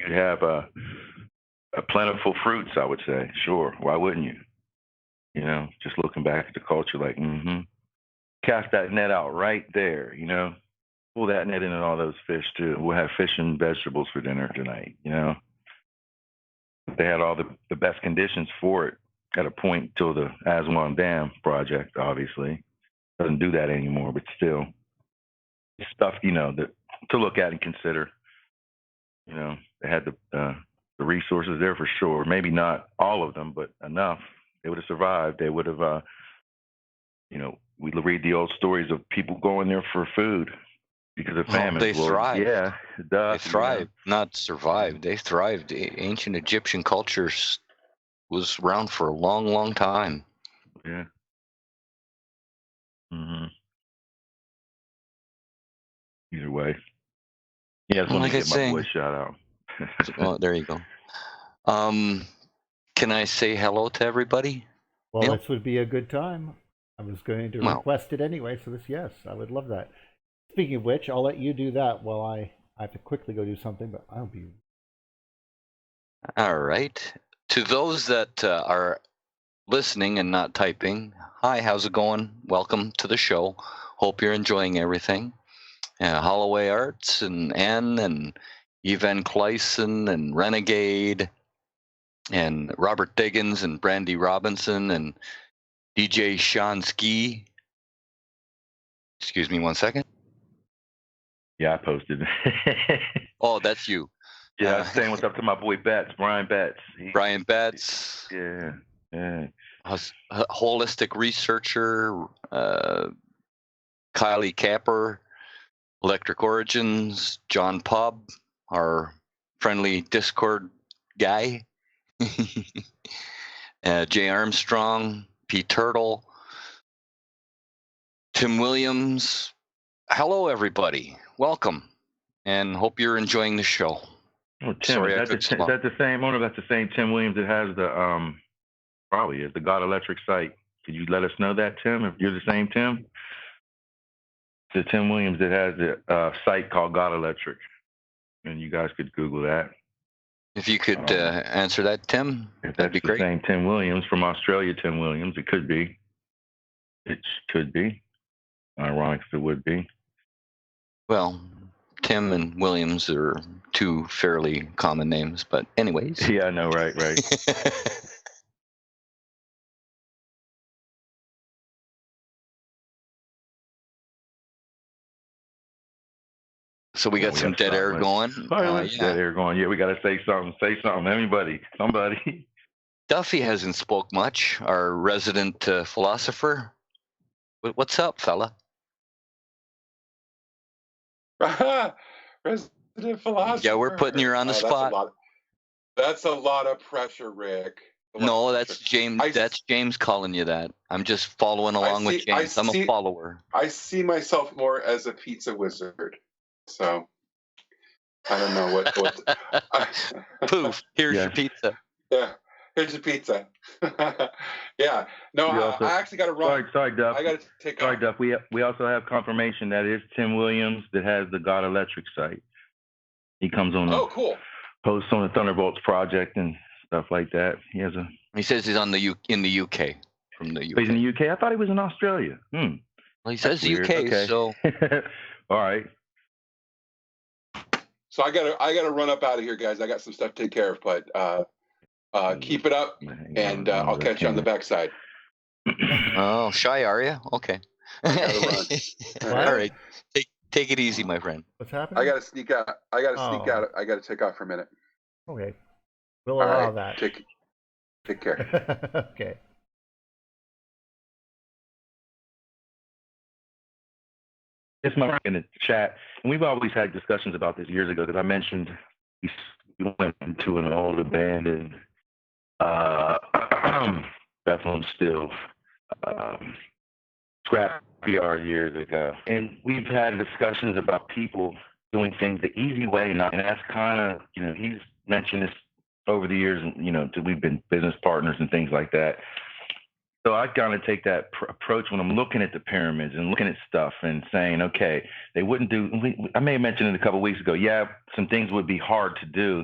have a plentiful fruits, I would say. Sure, why wouldn't you? You know, just looking back at the culture, like, cast that net out right there, you know, pull that net in and all those fish too. We'll have fish and vegetables for dinner tonight, you know. They had all the best conditions for it at a point till the Aswan Dam project, obviously. Doesn't do that anymore, but still, stuff, you know, that to look at and consider. You know, they had the resources there for sure. Maybe not all of them, but enough. They would have survived. They would have, you know, we read the old stories of people going there for food because of famine. They thrived. Yeah, they thrived, not survived. They thrived. Ancient Egyptian culture was around for a long, long time. Yeah. Either way. Yeah, I just want to get my boy shout out. Oh, there you go. Can I say hello to everybody? Well, Neil? this would be a good time. I was going to request it anyway, so yes, I would love that. Speaking of which, I'll let you do that while I have to quickly go do something, but I'll be... All right. To those that are listening and not typing, hi, how's it going? Welcome to the show. Hope you're enjoying everything. Holloway Arts and Ann and Evan Clayson and Renegade and Robert Diggins and Brandy Robinson and DJ Sean Ski. Excuse me 1 second. Yeah, I posted. Oh, that's you. Yeah, saying what's up to my boy Betts, Brian Betts. Brian Betts. Yeah. Holistic researcher, Kylie Capper, Electric Origins, John Pub, our friendly Discord guy, Jay Armstrong, P. Turtle, Tim Williams. Hello, everybody. Welcome, and hope you're enjoying the show. Oh, Tim, is that the same owner? That's the same Tim Williams that has the probably is the God Electric site. Could you let us know that, Tim? If you're the same Tim, the Tim Williams that has the site called God Electric, and you guys could Google that. If you could answer that, Tim, that'd be great. Same Tim Williams from Australia, Tim Williams. It could be. It could be. Ironic if it would be. Well, Tim and Williams are two fairly common names, but anyways. Yeah, I know, right. So we got some dead air going. Dead air going. Yeah, we got to say something. Say something. Anybody. Somebody. Duffy hasn't spoke much, our resident philosopher. What's up, fella? Resident philosopher. Yeah, we're putting you on the spot. That's a lot of pressure, Rick. No, that's James. That's James calling you that. I'm just following along with James. I'm a follower. I see myself more as a pizza wizard. So I don't know what. Poof! Here's your pizza. Yeah, here's your pizza. Yeah. No, I actually got to run. Sorry, Duff. I got to take off. Sorry, Duff. We also have confirmation that it is Tim Williams that has the God Electric site. He comes on. Oh, cool. Posts on the Thunderbolts project and stuff like that. He says he's in the UK. From the UK. He's in the UK. I thought he was in Australia. Well, he says the UK. Okay. So. All right. So I gotta run up out of here, guys. I got some stuff to take care of, but keep it up, and I'll catch you on the backside. Oh, shy are you? Okay. All right. Take it easy, my friend. What's happening? I gotta sneak out. I gotta take off for a minute. Okay. We'll allow that. Take care. Okay. It's my friend in the chat, and we've always had discussions about this years ago because I mentioned we went into an old abandoned Bethlehem Steel scrap yard years ago, and we've had discussions about people doing things the easy way, and that's kind of, he's mentioned this over the years, and we've been business partners and things like that. So I kind of take that approach when I'm looking at the pyramids and looking at stuff and saying, okay, they wouldn't do. I may have mentioned it a couple of weeks ago. Yeah, some things would be hard to do,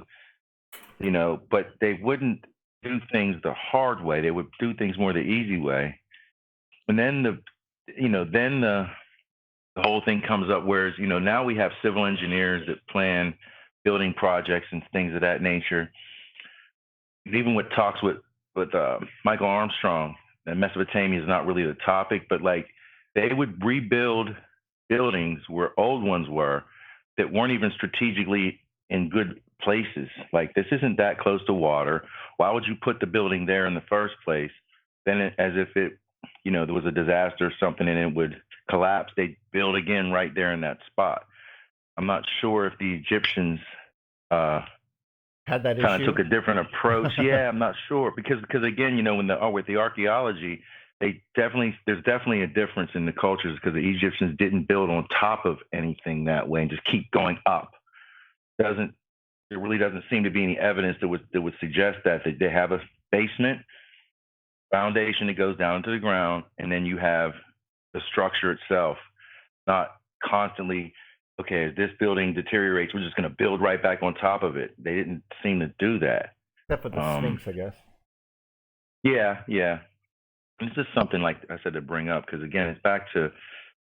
but they wouldn't do things the hard way. They would do things more the easy way. And then the whole thing comes up. Whereas now we have civil engineers that plan building projects and things of that nature. Even with talks with Michael Armstrong. And Mesopotamia is not really the topic, but like they would rebuild buildings where old ones were that weren't even strategically in good places. Like, this isn't that close to water. Why would you put the building there in the first place? Then as if it, there was a disaster or something and it would collapse, they'd build again right there in that spot. I'm not sure if the Egyptians had that kind issue. of took a different approach. Yeah, I'm not sure because again, with the archaeology, there's definitely a difference in the cultures because the Egyptians didn't build on top of anything that way and just keep going up. There really doesn't seem to be any evidence that would suggest that they have a basement foundation that goes down to the ground, and then you have the structure itself, not constantly. Okay, as this building deteriorates, we're just going to build right back on top of it. They didn't seem to do that. Except for the Sphinx, I guess. Yeah. It's just something, like I said, to bring up, because again, it's back to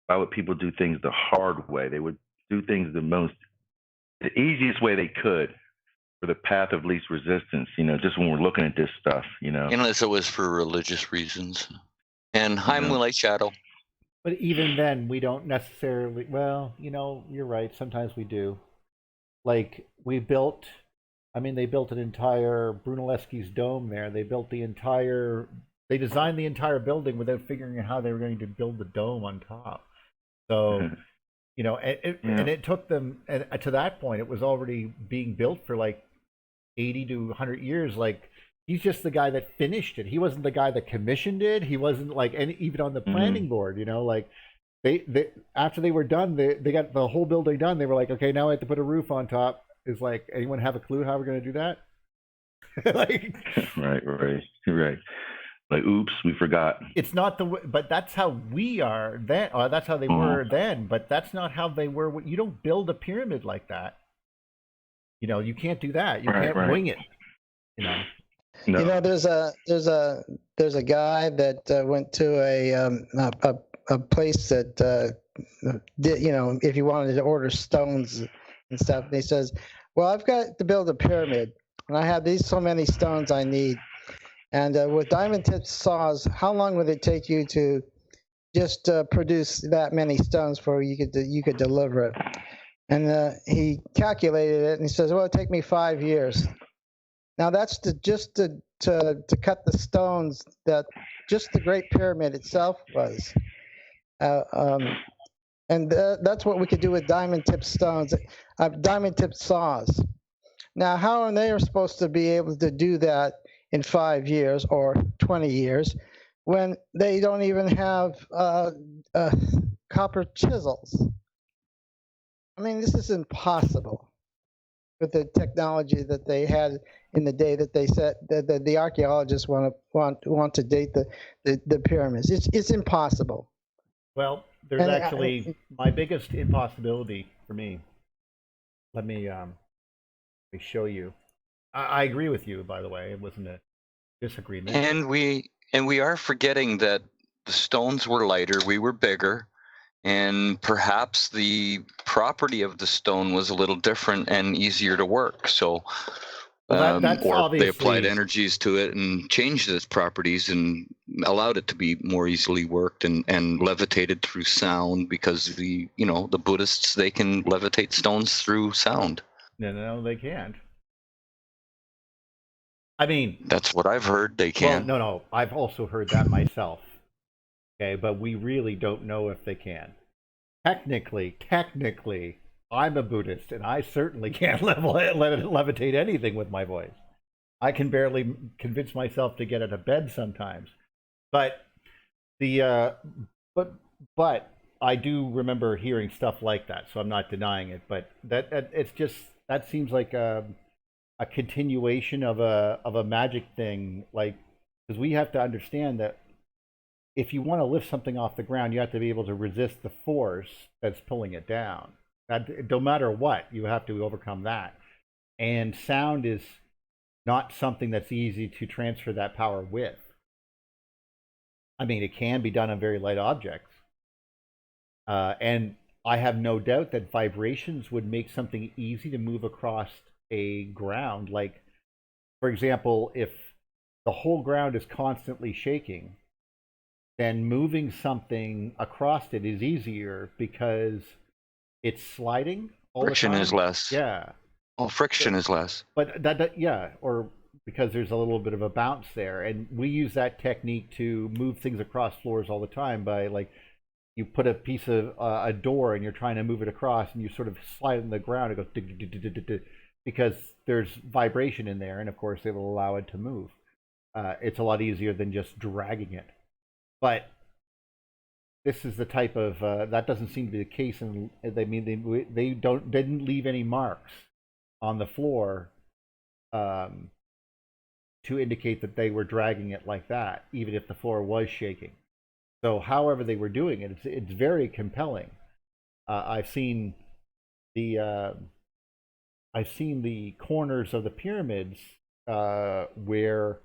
why would people do things the hard way? They would do things the easiest way they could for the path of least resistance, just when we're looking at this stuff, Unless it was for religious reasons. And hi, Moonlight Shadow. But even then, we don't necessarily. Well, you're right. Sometimes we do. Like they built an entire Brunelleschi's dome there. They designed the entire building without figuring out how they were going to build the dome on top. So, and it took them, and to that point, it was already being built for like 80 to 100 years. Like, he's just the guy that finished it. He wasn't the guy that commissioned it. He wasn't even on the planning board. Like they after they were done, they got the whole building done. They were like, okay, now I have to put a roof on top. Is like, anyone have a clue how we're going to do that? Right. Like, oops, we forgot. It's not but that's how we are then. Or that's how they were then. But that's not how they were. You don't build a pyramid like that. You can't do that. You can't wing it. No. There's a guy that went to a place that did, if you wanted to order stones and stuff, and he says, well, I've got to build a pyramid and I have so many stones I need, and with diamond tip saws, how long would it take you to just produce that many stones for you could deliver it? And he calculated it, and he says, well, it'd take me 5 years. Now that's to cut the stones that just the Great Pyramid itself was. And that's what we could do with diamond tip stones, diamond tip saws. Now, how are they supposed to be able to do that in 5 years or 20 years when they don't even have copper chisels? I mean, this is impossible with the technology that they had in the day that they said that the archaeologists want to date the pyramids. It's impossible. Well, there's And actually my biggest impossibility for me. Let me show you. I agree with you, by the way. It wasn't a disagreement. And we are forgetting that the stones were lighter, we were bigger, and perhaps the property of the stone was a little different and easier to work. So, Well, that's or they applied obviously energies to it and changed its properties and allowed it to be more easily worked and levitated through sound, because the Buddhists, they can levitate stones through sound. no, they can't. I mean, That's what I've heard. They can. Well, no, I've also heard that myself. Okay, but we really don't know if they can. Technically, I'm a Buddhist, and I certainly can't levitate anything with my voice. I can barely convince myself to get out of bed sometimes. But but I do remember hearing stuff like that, so I'm not denying it. But that seems like a continuation of a magic thing, like, because we have to understand that if you want to lift something off the ground, you have to be able to resist the force that's pulling it down. That, no matter what, you have to overcome that. And sound is not something that's easy to transfer that power with. I mean, it can be done on very light objects. And I have no doubt that vibrations would make something easy to move across a ground. Like, for example, if the whole ground is constantly shaking, then moving something across it is easier because it's sliding all Friction the time. is less. Yeah. Well, friction is less. But yeah, or because there's a little bit of a bounce there. And we use that technique to move things across floors all the time by, like, you put a piece of a door and you're trying to move it across and you sort of slide it on the ground. It goes because there's vibration in there, and of course it will allow it to move. It's a lot easier than just dragging it. But this is the type of that doesn't seem to be the case, and they didn't leave any marks on the floor to indicate that they were dragging it like that, even if the floor was shaking. So, however they were doing it, it's very compelling. I've seen the corners of the pyramids where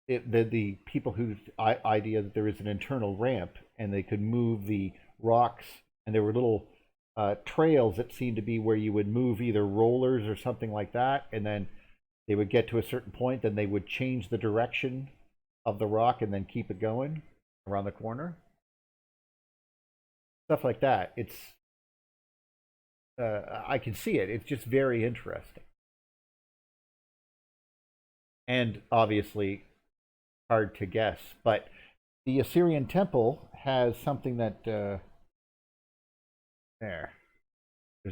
the people whose idea that there is an internal ramp and they could move the rocks, and there were little trails that seemed to be where you would move either rollers or something like that, and then they would get to a certain point, then they would change the direction of the rock and then keep it going around the corner. Stuff like that. It's I can see it. It's just very interesting. And obviously hard to guess. But the Assyrian temple has something that there's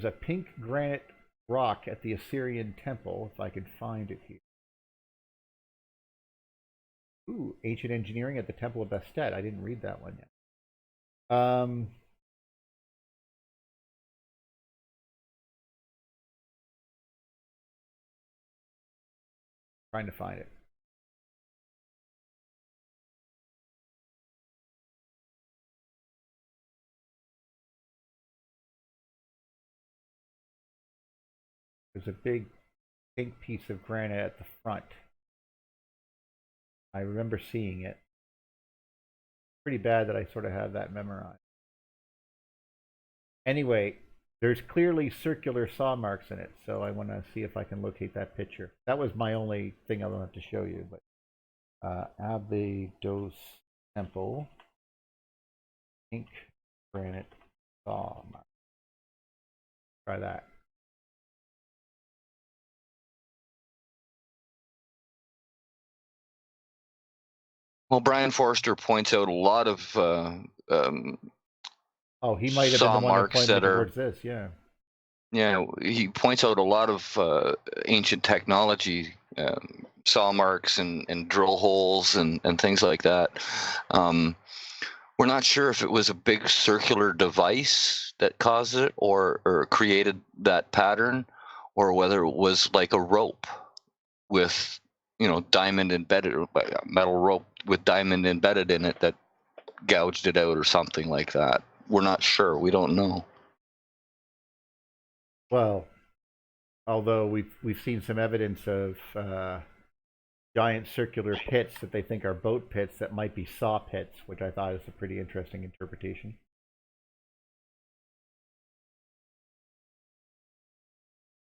a pink granite rock at the Assyrian temple, if I can find it here. Ooh, ancient engineering at the Temple of Bastet. I didn't read that one yet. Trying to find it. There's a big pink piece of granite at the front. I remember seeing it. Pretty bad that I sort of have that memorized. Anyway, there's clearly circular saw marks in it, so I want to see if I can locate that picture. That was my only thing I wanted to show you. But Abydos Temple, pink granite saw mark. Try that. Well, Brian Forrester points out a lot of Oh, he might have been saw the one that marks pointed that are. towards this. Yeah. Yeah, he points out a lot of ancient technology, saw marks and drill holes and things like that. We're not sure if it was a big circular device that caused it or created that pattern, or whether it was like a rope with, diamond embedded, metal rope with diamond embedded in it that gouged it out or something like that. We're not sure. We don't know. Well, although we've seen some evidence of giant circular pits that they think are boat pits that might be saw pits, which I thought is a pretty interesting interpretation.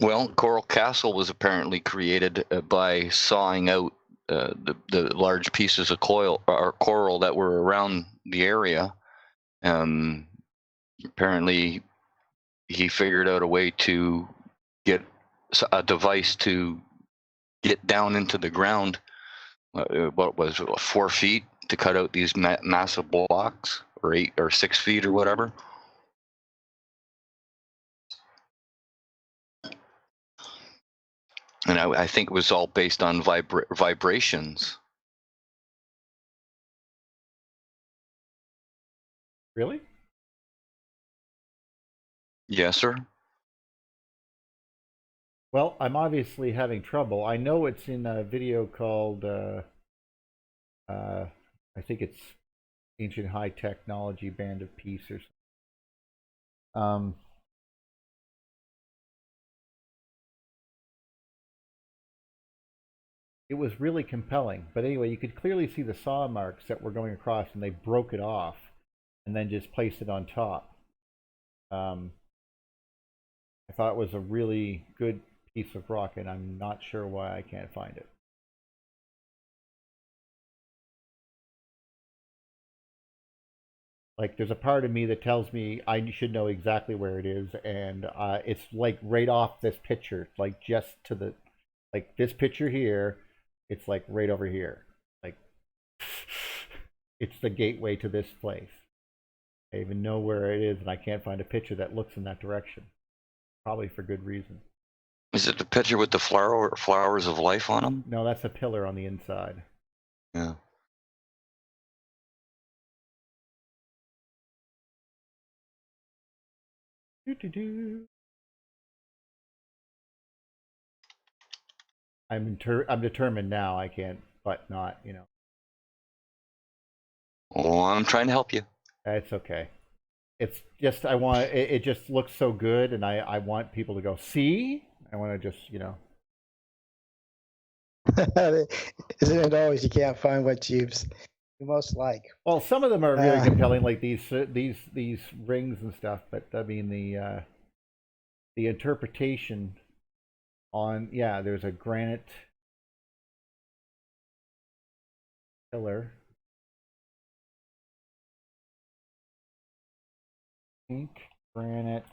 Well, Coral Castle was apparently created by sawing out the large pieces of coral that were around the area. Apparently, he figured out a way to get a device to get down into the ground. What was it, 4 feet to cut out these massive blocks, or 8 or 6 feet or whatever. And I think it was all based on vibrations. Really? Yes, sir. Well, I'm obviously having trouble. I know it's in a video called, I think it's Ancient High Technology Band of Peace or something. It was really compelling. But anyway, you could clearly see the saw marks that were going across, and they broke it off and then just placed it on top. I thought it was a really good piece of rock, and I'm not sure why I can't find it. Like, there's a part of me that tells me I should know exactly where it is, and it's like right off this picture, like just to the, like this picture here, it's like right over here. Like, it's the gateway to this place. I even know where it is, and I can't find a picture that looks in that direction. Probably for good reason. Is it the picture with the flowers of life on them? No, that's a pillar on the inside. Yeah. I'm determined now. I can't, but not, Well, I'm trying to help you. It's okay. It's just it just looks so good, and I want people to go see. I want to just Isn't it always you can't find what you most like? Well, some of them are really compelling, like these rings and stuff. But I mean the interpretation on there's a granite pillar. Pink granite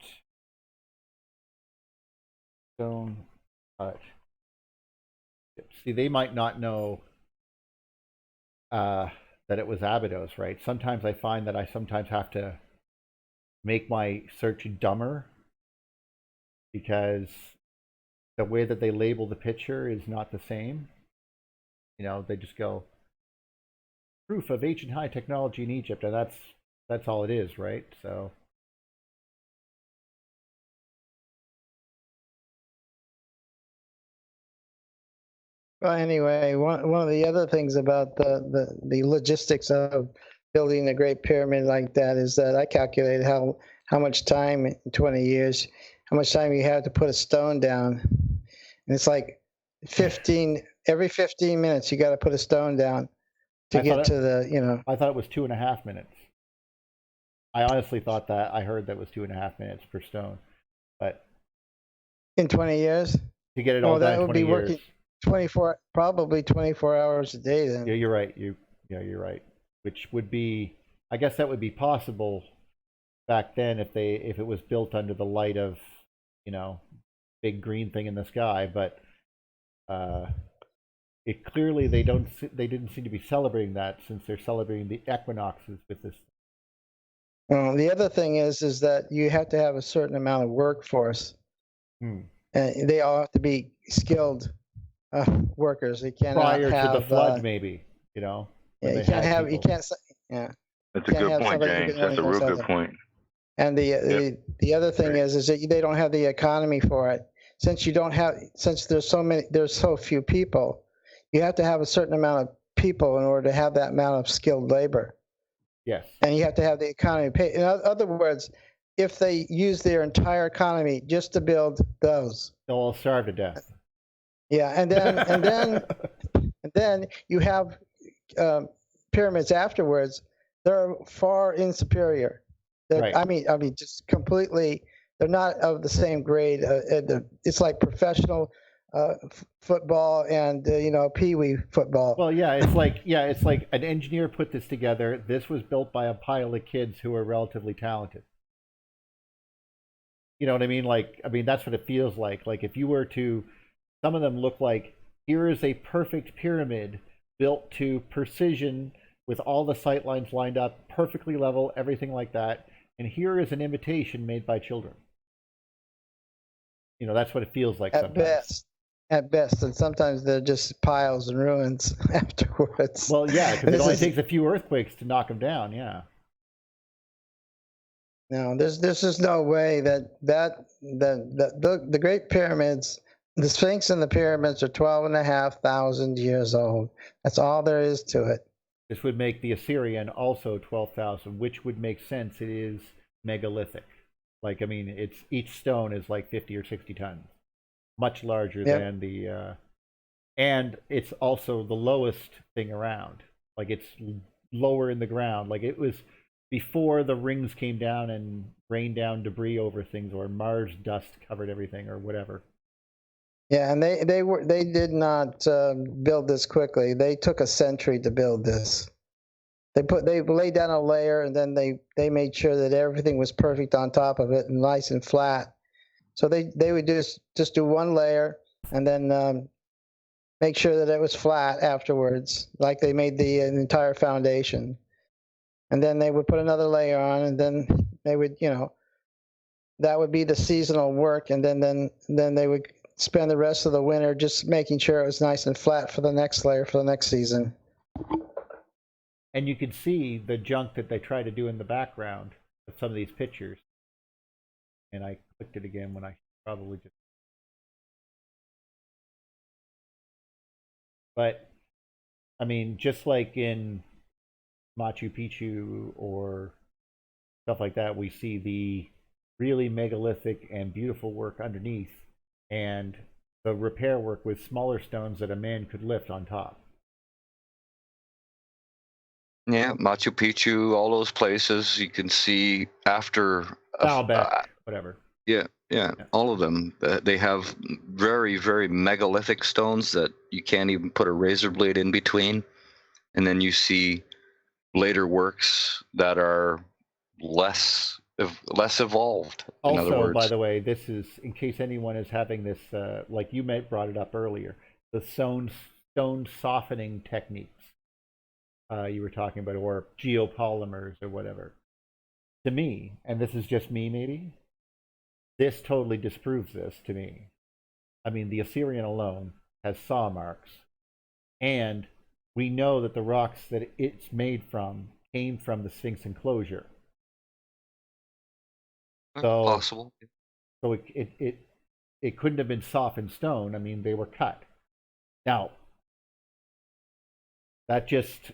stone cut. See, they might not know that it was Abydos, right? Sometimes I find that I sometimes have to make my search dumber because the way that they label the picture is not the same. They just go proof of ancient high technology in Egypt, and that's all it is, right? So. Well, anyway, one of the other things about the logistics of building a Great Pyramid like that is that I calculated how much time in 20 years, how much time you have to put a stone down. And it's like every 15 minutes you got to put a stone down to get to the, I thought it was 2.5 minutes. I honestly thought that. I heard that was 2.5 minutes per stone. But in 20 years? To get it all done in 20 years. Working 24 hours a day then. Yeah, you're right. You're right. Which would be, I guess that would be possible back then if it was built under the light of, big green thing in the sky. But it clearly they didn't seem to be celebrating that, since they're celebrating the equinoxes with this. The other thing is that you have to have a certain amount of workforce, and they all have to be skilled workers. They cannot Prior have to the flood, maybe, you know. Yeah, you can't have. You can't. Yeah. That's a good point, James. That's a real good point. And the other thing is that they don't have the economy for it. Since there's so few people, you have to have a certain amount of people in order to have that amount of skilled labor. Yes. And you have to have the economy pay. In other words, if they use their entire economy just to build those, they'll all starve to death. Yeah, and then you have pyramids afterwards. They're far inferior. Right. I mean, just completely. They're not of the same grade. It's like professional football and pee-wee football. Well, it's like an engineer put this together. This was built by a pile of kids who are relatively talented. You know what I mean? That's what it feels like. Like if you were to, some of them look like, here is a perfect pyramid built to precision with all the sight lines lined up, perfectly level, everything like that. And here is an imitation made by children. That's what it feels like sometimes. At best, and sometimes they're just piles and ruins afterwards. Well, yeah, because it only takes a few earthquakes to knock them down. Yeah. No, there's just no way that the Great Pyramids, the Sphinx and the pyramids are 12,500 years old. That's all there is to it. This would make the Assyrian also 12,000, which would make sense. It is megalithic. It's each stone is like 50 or 60 tons, much larger than the, and it's also the lowest thing around. Like it's lower in the ground. Like it was before the rings came down and rained down debris over things, or Mars dust covered everything, or whatever. Yeah, and they did not build this quickly. They took a century to build this. They laid down a layer, and then they made sure that everything was perfect on top of it and nice and flat. So they would just do one layer and then make sure that it was flat afterwards, like they made the entire foundation. And then they would put another layer on, and then they would, that would be the seasonal work, and then they would spend the rest of the winter just making sure it was nice and flat for the next layer for the next season. And you could see the junk that they try to do in the background of some of these pictures. And I clicked it again when I probably just... But, just like in Machu Picchu or stuff like that, we see the really megalithic and beautiful work underneath, and the repair work with smaller stones that a man could lift on top. Yeah, Machu Picchu, all those places you can see after whatever. Yeah, all of them. They have very, very megalithic stones that you can't even put a razor blade in between, and then you see later works that are less evolved. In other words, by the way, this is in case anyone is having this, like you brought it up earlier, the stone softening techniques you were talking about, or geopolymers or whatever. To me, and this is just me maybe, this totally disproves this to me. The Assyrian alone has saw marks, and we know that the rocks that it's made from came from the Sphinx enclosure. So possible. So it couldn't have been softened stone. They were cut. Now, that just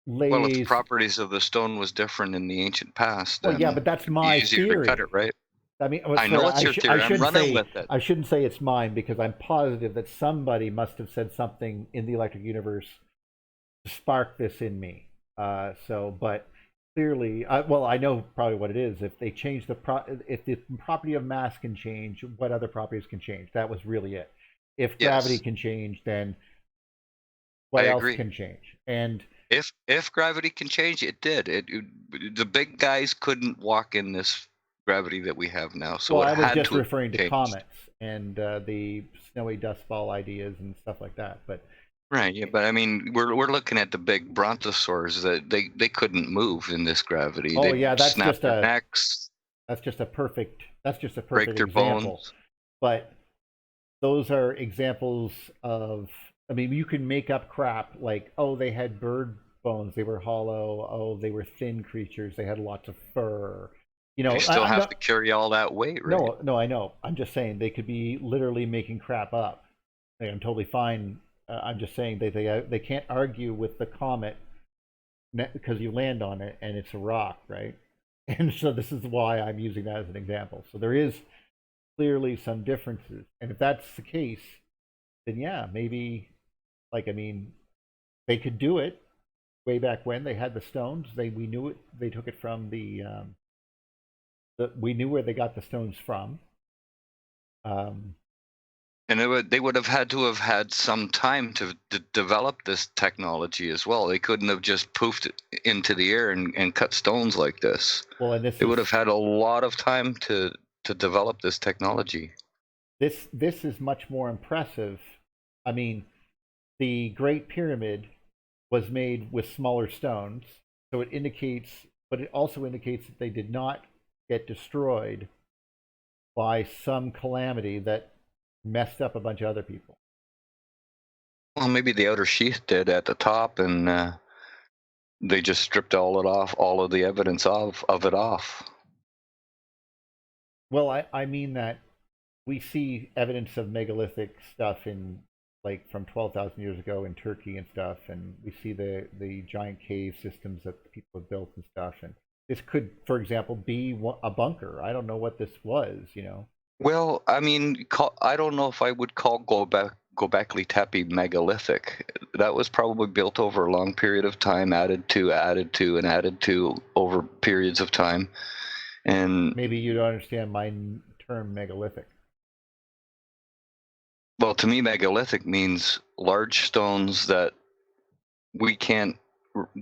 lays... Well, if the properties of the stone was different in the ancient past, well, yeah, but that's my theory. To cut it, right? I know it's your theory. I'm running with it. I shouldn't say it's mine, because I'm positive that somebody must have said something in the electric universe to spark this in me. But clearly, I know probably what it is. If they change if the property of mass can change, what other properties can change? That was really it. If gravity can change, then what else can change? And if gravity can change, it did. The big guys couldn't walk in this gravity that we have now. So I was just referring to comets and the snowy dust ball ideas and stuff like that. But Right. Yeah, but I mean, we're looking at the big brontosaurs that they couldn't move in this gravity. Oh They'd yeah, snap their necks, that's just a perfect break their example. bones. But those are examples of, I mean, you can make up crap like, oh, they had bird bones, they were hollow, oh, they were thin creatures, they had lots of fur. You They know, still I'm have not, to carry all that weight, right? no, I know. I'm just saying they could be literally making crap up. I'm totally fine. I'm just saying they can't argue with the comet because you land on it and it's a rock, right? And so this is why I'm using that as an example. So there is clearly some differences, and if that's the case, then yeah, maybe, like, I mean, they could do it way back when they had the stones. We knew it. They took it from we knew where they got the stones from. And they would have had to have had some time to develop this technology as well. They couldn't have just poofed it into the air and cut stones like this. Well, and They would have had a lot of time to develop this technology. This is much more impressive. I mean, the Great Pyramid was made with smaller stones, so it indicates, but it also indicates that they did not get destroyed by some calamity that messed up a bunch of other people. Well, maybe the outer sheath did at the top, and they just stripped all of the evidence of it off. Well, I mean that we see evidence of megalithic stuff in, like, from 12,000 years ago in Turkey and stuff, and we see the giant cave systems that people have built and stuff. And this could, for example, be a bunker. I don't know what this was, you know. Well, I mean, I don't know if I would call Göbekli Tepe megalithic. That was probably built over a long period of time, added to, and added to over periods of time. And maybe you don't understand my term megalithic. Well, to me, megalithic means large stones that we can't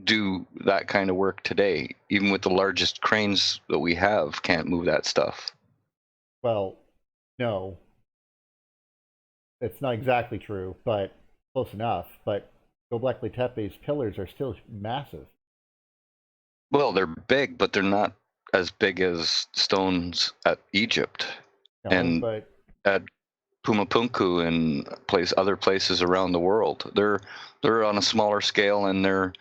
do that kind of work today. Even with the largest cranes that we have, can't move that stuff. Well, no, it's not exactly true, but close enough. But Göbekli Tepe's pillars are still massive. Well, they're big, but they're not as big as stones at Egypt and at Pumapunku and other places around the world. They're on a smaller scale, and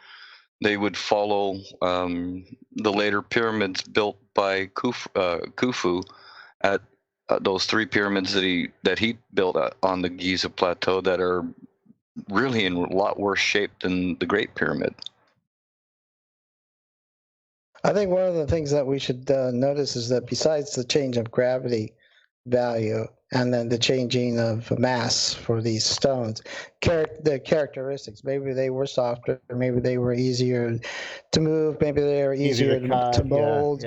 they would follow the later pyramids built by Khufu at those three pyramids that he built on the Giza Plateau that are really in a lot worse shape than the Great Pyramid. I think one of the things that we should notice is that besides the change of gravity value and then the changing of mass for these stones, the characteristics, maybe they were softer, maybe they were easier to move, maybe they were easier to mold.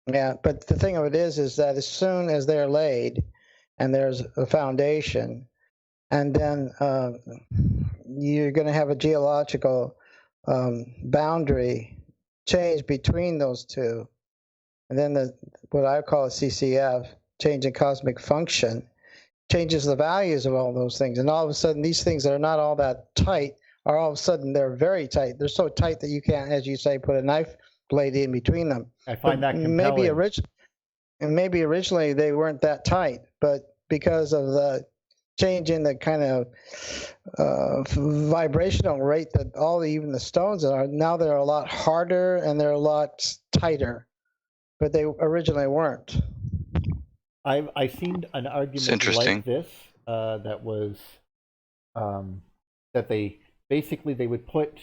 Yeah, but the thing of it is that as soon as they're laid and there's a foundation, and then you're going to have a geological boundary change between those two, and then what I call a CCF, change in cosmic function, changes the values of all those things, and all of a sudden these things that are not all that tight are all of a sudden they're very tight. They're so tight that you can't, as you say, put a knife blade in between them. I find that compelling. Maybe originally they weren't that tight, but because of the change in the kind of vibrational rate that even the stones are, now they're a lot harder and they're a lot tighter, but they originally weren't. I've seen an argument like this that was that they would put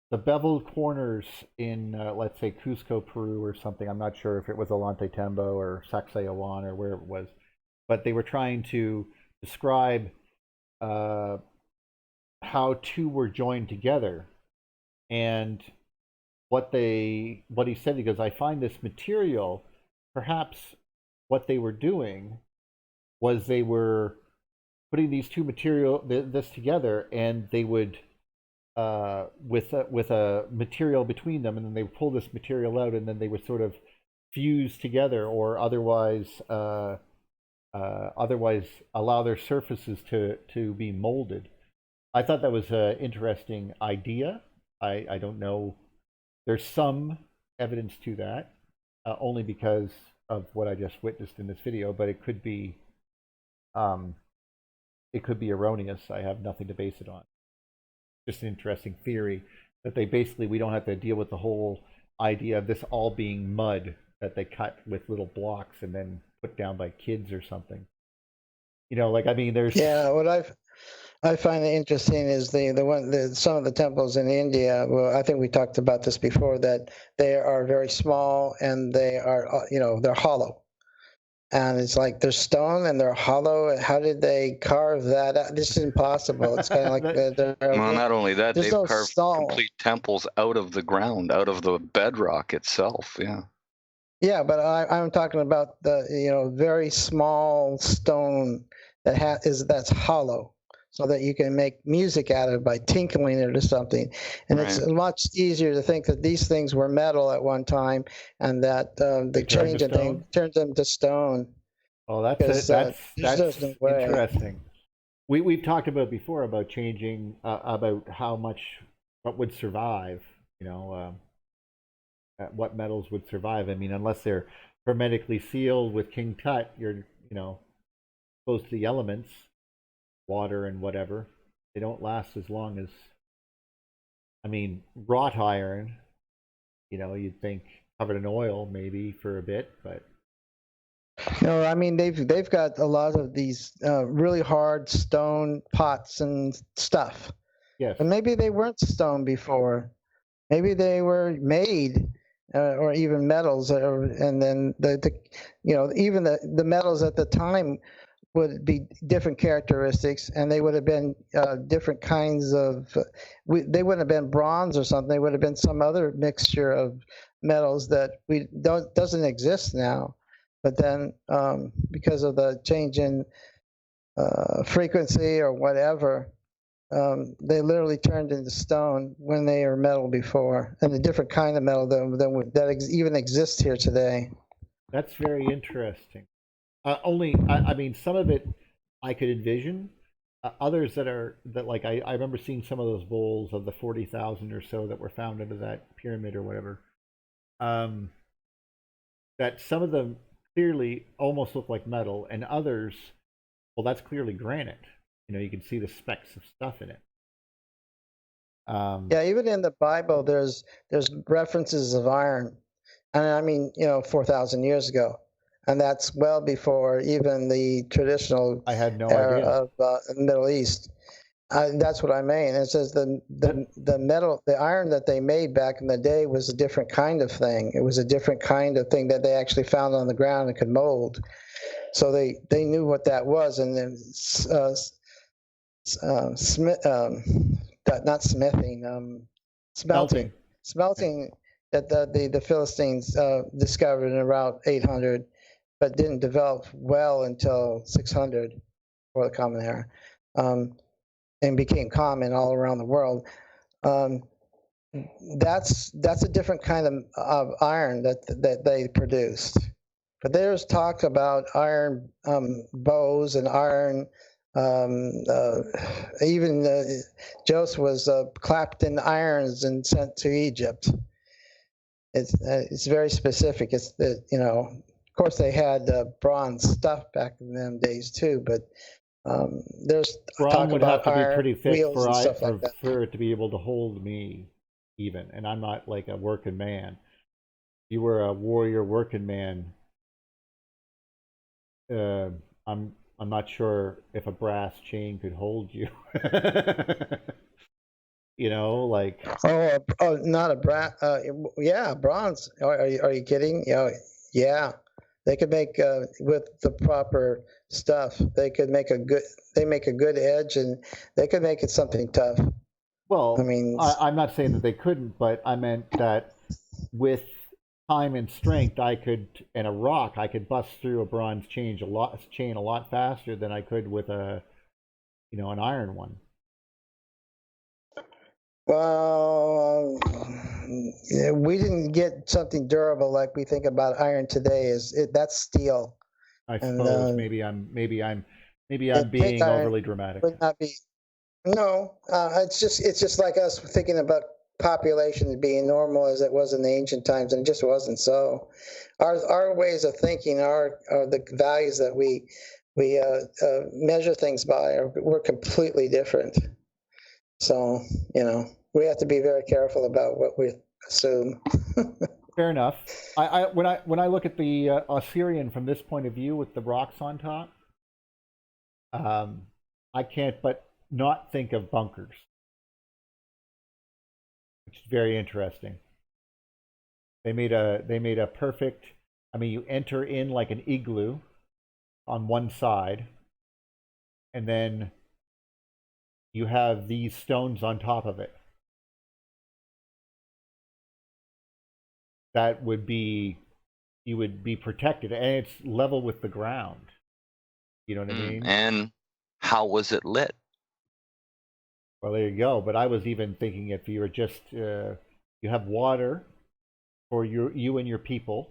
the beveled corners in, let's say, Cusco, Peru or something. I'm not sure if it was Ollantaytambo or Sacsayhuaman or where it was, but they were trying to describe how two were joined together. And what he said, he goes, I find this material, perhaps what they were doing was they were putting these two this together, and they would with a material between them, and then they would pull this material out, and then they would sort of fuse together, or otherwise allow their surfaces to be molded. I thought that was an interesting idea. I don't know. There's some evidence to that, only because of what I just witnessed in this video, but um, it could be erroneous. I have nothing to base it on. Just an interesting theory that we don't have to deal with the whole idea of this all being mud that they cut with little blocks and then put down by kids or something. There's what I find it interesting is some of the temples in India. Well, I think we talked about this before, that they are very small and they are they're hollow, and it's like they're stone and they're hollow. How did they carve that out? This is impossible. It's kind of like well, not only that, they've no carved stone. complete temples out of the ground, out of the bedrock itself. Yeah. Yeah, but I'm talking about the very small stone that's hollow, so that you can make music out of it by tinkling it or something. And Right. it's much easier to think that these things were metal at one time, and that the change in thing turned them to stone. Oh, that's Because, that's there's no way. interesting. We've talked about before about changing about how much what would survive. What metals would survive. I mean, unless they're hermetically sealed with King Tut, you're close to the elements, water and whatever. They don't last as long as. I mean, wrought iron. You'd think covered in oil maybe for a bit, but. No, I mean they've got a lot of these really hard stone pots and stuff. Yes. And maybe they weren't stone before. Maybe they were made, or even metals, and then even the metals at the time would be different characteristics, and they would have been different kinds of. They wouldn't have been bronze or something. They would have been some other mixture of metals that doesn't exist now. But then, because of the change in frequency or whatever, they literally turned into stone when they were metal before, and a different kind of metal that even exists here today. That's very interesting. I mean, some of it I could envision. Others that I remember seeing some of those bowls of the 40,000 or so that were found under that pyramid or whatever. That some of them clearly almost look like metal, and others, well, that's clearly granite. You can see the specks of stuff in it. Yeah, even in the Bible, there's references of iron, and I mean, 4,000 years ago, and that's well before even the traditional I had no era idea. of the Middle East. That's what I mean. It says the metal, the iron that they made back in the day was a different kind of thing. It was a different kind of thing that they actually found on the ground and could mold. So they knew what that was, and then smelting that the Philistines discovered in around 800, but didn't develop well until 600 for the Common Era. And became common all around the world. That's a different kind of iron that they produced. But there's talk about iron bows and iron. Even Joseph was clapped in irons and sent to Egypt. It's very specific. It's that of course they had bronze stuff back in them days too, but. There's Brawn would have to be pretty thick for it to be able to hold me, even. And I'm not like a working man. If you were a warrior working man, I'm not sure if a brass chain could hold you. not a brass. Yeah, bronze. Are you kidding? Yeah. They could make with the proper stuff. They make a good edge, and they could make it something tough. Well, I mean, I'm not saying that they couldn't, but I meant that with time and strength, and a rock, I could bust through a bronze chain a lot faster than I could with an iron one. Well, we didn't get something durable like we think about iron today. That's steel? I suppose maybe I'm being overly dramatic. Would not be. No, it's just like us thinking about population being normal as it was in the ancient times, and it just wasn't so. Our ways of thinking are the values that we measure things by were completely different. So we have to be very careful about what we assume. Fair enough. When I look at the Osirian from this point of view with the rocks on top, I can't but not think of bunkers, which is very interesting. They made a perfect. I mean, you enter in like an igloo on one side, and then you have these stones on top of it. That would be, you would be protected, and it's level with the ground. You know what I mean? And how was it lit? Well, there you go. But I was even thinking if you were just you have water for you and your people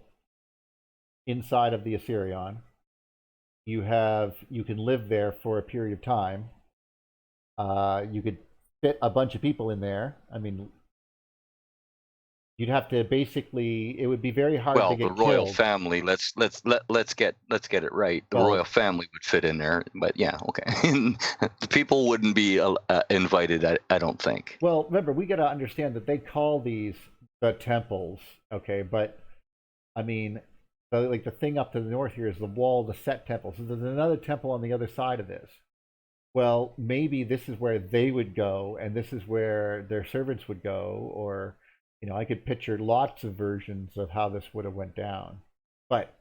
inside of the Osirian. You can live there for a period of time. You could fit a bunch of people in there. I mean, you'd have to basically. It would be very hard to get the royal killed. family. Let's get it right. The royal family would fit in there, but yeah, okay. The people wouldn't be invited. I don't think. Well, remember, we got to understand that they call these the temples, okay? But I mean, like the thing up to the north here is the wall, the Set temple. So there's another temple on the other side of this. Well, maybe this is where they would go, and this is where their servants would go, or I could picture lots of versions of how this would have went down. But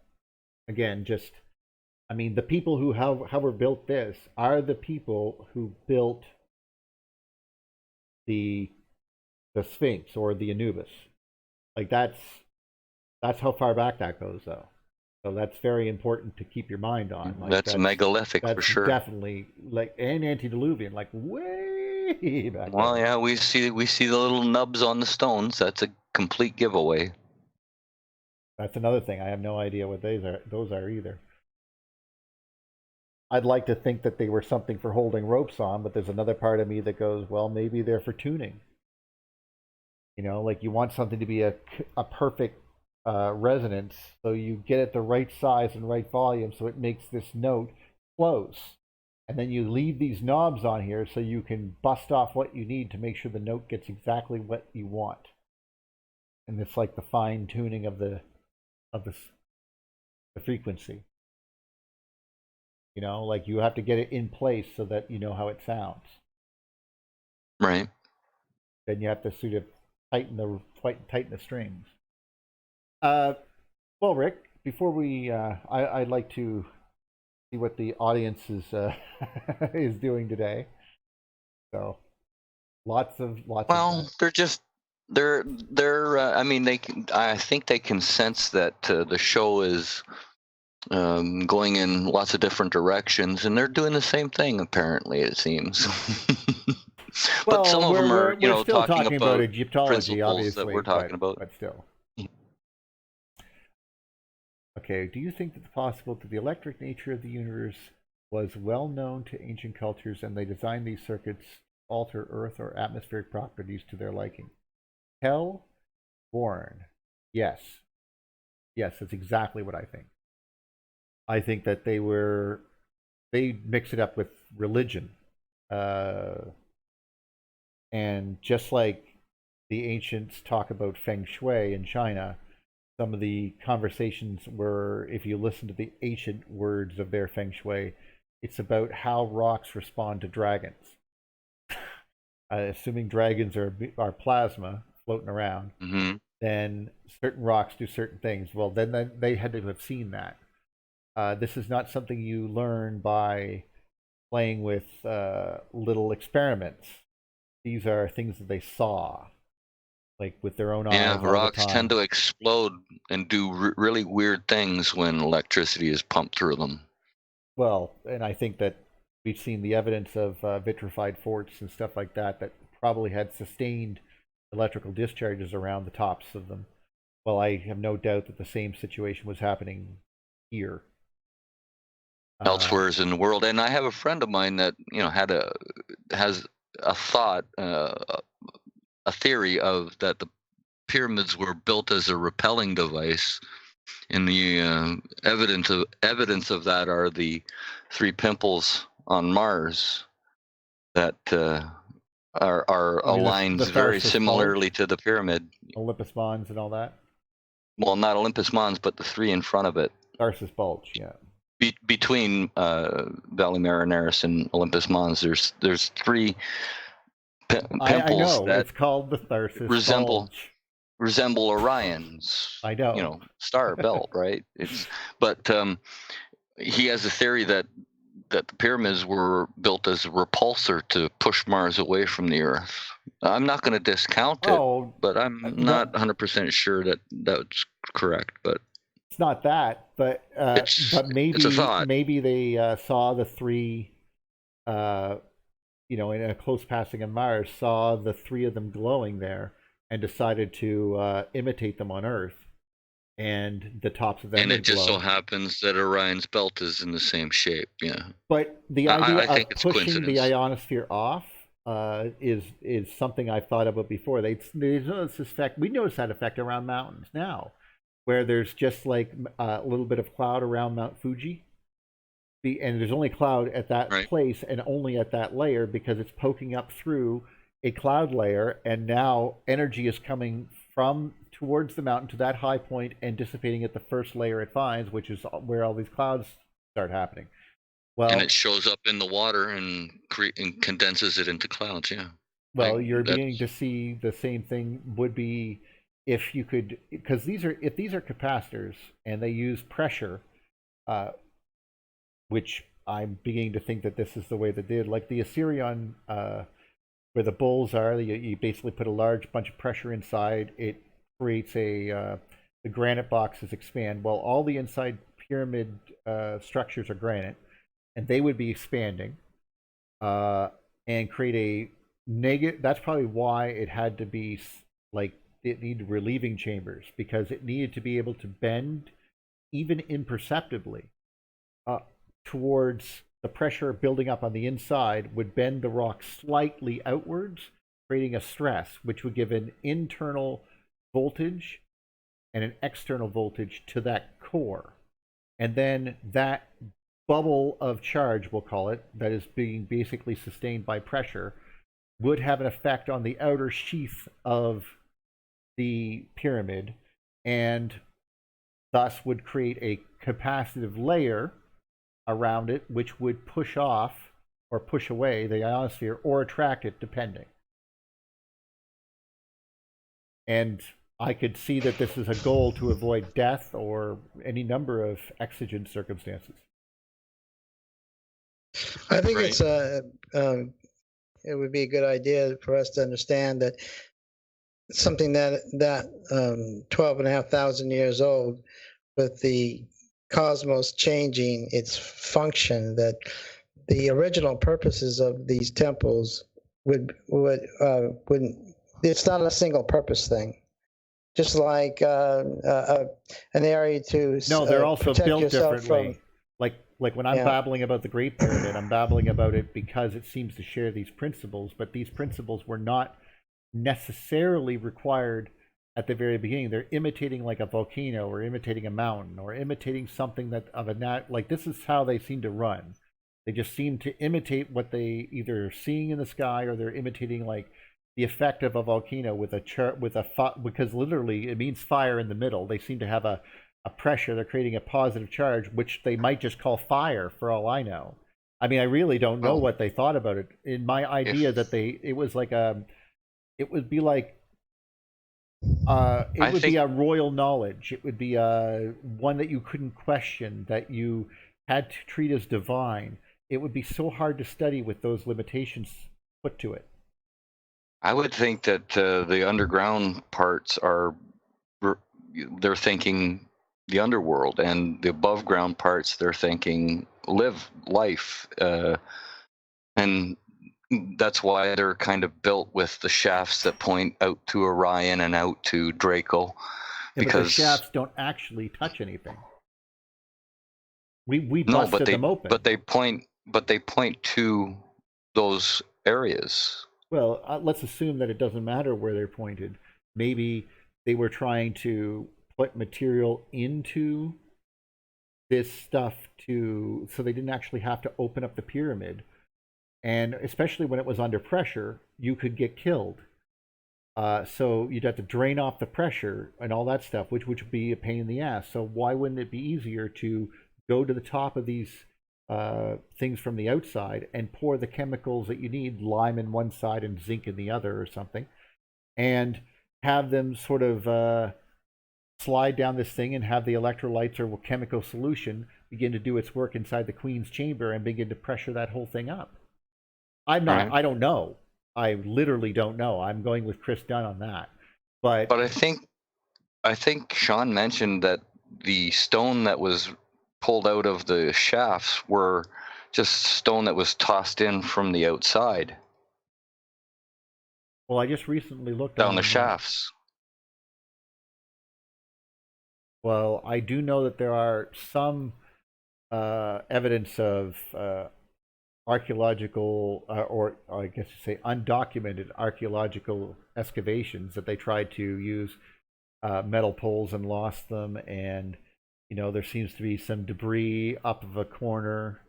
again, the people who however built this are the people who built the Sphinx or the Anubis. Like that's how far back that goes, though. So that's very important to keep your mind on. Like that's megalithic for sure. Definitely, like, and antediluvian, like way back. Well, there. yeah, we see the little nubs on the stones. That's a complete giveaway. That's another thing. I have no idea what those are either. I'd like to think that they were something for holding ropes on, but there's another part of me that goes, well, maybe they're for tuning. Like you want something to be a perfect resonance, so you get it the right size and right volume, so it makes this note close. And then you leave these knobs on here so you can bust off what you need to make sure the note gets exactly what you want. And it's like the fine tuning of the frequency. Like you have to get it in place so that you know how it sounds. Right. Then you have to sort of tighten the strings. Well, Rick, before we, I'd like to see what the audience is doing today. So, lots of. Well, they're. I mean, I think they can sense that the show is going in lots of different directions, and they're doing the same thing. Apparently, it seems. But some of them are, we're still talking about Egyptology, obviously, that we're talking about. But still. Okay, do you think that the possibility that the electric nature of the universe was well known to ancient cultures and they designed these circuits to alter Earth or atmospheric properties to their liking? Hell, born. Yes. Yes, that's exactly what I think. I think that they mix it up with religion. And just like the ancients talk about feng shui in China, some of the conversations were, if you listen to the ancient words of their feng shui, it's about how rocks respond to dragons. Assuming dragons are plasma floating around, then certain rocks do certain things. Well, then they had to have seen that. This is not something you learn by playing with little experiments. These are things that they saw, like with their own eyes. Yeah, rocks tend to explode and do really weird things when electricity is pumped through them. Well, and I think that we've seen the evidence of vitrified forts and stuff like that probably had sustained electrical discharges around the tops of them. Well, I have no doubt that the same situation was happening here. Elsewhere in the world. And I have a friend of mine that, has a thought, a theory of that the pyramids were built as a repelling device, and the evidence of that are the 3 pimples on Mars that are aligned very similarly to the pyramid. Olympus Mons and all that. Well, not Olympus Mons, but the 3 in front of it. Tharsis Bulge, yeah. Between Valley Marineris and Olympus Mons, there's 3 pimples I know. that It's called the Tharsis Bulge. Resemble Orion's, I know. star belt, right? But he has a theory that the pyramids were built as a repulsor to push Mars away from the Earth. I'm not going to discount it, but I'm not 100% sure that that's correct. But it's not that, but maybe it's a thought. Maybe they saw the 3, in a close passing of Mars, saw the 3 of them glowing there, and decided to imitate them on Earth, and the tops of them. And it just so happens that Orion's belt is in the same shape. Yeah. But the idea of pushing the ionosphere off is something I've thought about before. They notice this effect. We notice that effect around mountains now, where there's just like a little bit of cloud around Mount Fuji. And there's only cloud at that place and only at that layer because it's poking up through a cloud layer, and now energy is coming from towards the mountain to that high point and dissipating at the first layer it finds, which is where all these clouds start happening. Well, and it shows up in the water and condenses it into clouds. Yeah. Well, you're beginning to see the same thing would be if you could, because if these are capacitors and they use pressure, which I'm beginning to think that this is the way they did, like the Assyrian. Where the bowls are, you basically put a large bunch of pressure inside. It creates the granite boxes expand. Well, all the inside pyramid structures are granite, and they would be expanding and create a negative. That's probably why it had to be like it needed relieving chambers, because it needed to be able to bend even imperceptibly towards the pressure building up on the inside would bend the rock slightly outwards, creating a stress, which would give an internal voltage and an external voltage to that core. And then that bubble of charge, we'll call it, that is being basically sustained by pressure, would have an effect on the outer sheath of the pyramid, and thus would create a capacitive layer around it, which would push off or push away the ionosphere or attract it, depending. And I could see that this is a goal to avoid death or any number of exigent circumstances. I think it would be a good idea for us to understand that something that 12,500 years old, with the cosmos changing its function, that the original purposes of these temples wouldn't. It's not a single purpose thing. Just like an area to no, they're also built differently. From, like when I'm babbling about the Great Pyramid, I'm babbling about it because it seems to share these principles, but these principles were not necessarily required at the very beginning. They're imitating like a volcano or imitating a mountain or imitating something that of a like this is how they seem to run. They just seem to imitate what they either are seeing in the sky, or they're imitating like the effect of a volcano with because literally it means fire in the middle. They seem to have a pressure. They're creating a positive charge, which they might just call fire for all I know. I mean, I really don't know what they thought about it. In my idea that it would be like it would be a royal knowledge. It would be one that you couldn't question, that you had to treat as divine. It would be so hard to study with those limitations put to it. I would think that the underground parts they're thinking the underworld, and the above ground parts they're thinking life, and that's why they're kind of built with the shafts that point out to Orion and out to Draco, because the shafts don't actually touch anything. We busted them open, but they point to those areas. Well, let's assume that it doesn't matter where they're pointed. Maybe they were trying to put material into this stuff so they didn't actually have to open up the pyramid. And especially when it was under pressure, you could get killed. So you'd have to drain off the pressure and all that stuff, which would be a pain in the ass. So why wouldn't it be easier to go to the top of these things from the outside and pour the chemicals that you need, lime in one side and zinc in the other or something, and have them sort of slide down this thing and have the electrolytes or chemical solution begin to do its work inside the Queen's chamber and begin to pressure that whole thing up? I don't know. I literally don't know. I'm going with Chris Dunn on that. But I think Sean mentioned that the stone that was pulled out of the shafts were just stone that was tossed in from the outside. Well, I just recently looked down the shafts. Well, I do know that there are some evidence of archaeological, or I guess you say undocumented archaeological excavations that they tried to use metal poles and lost them, and there seems to be some debris up of a corner,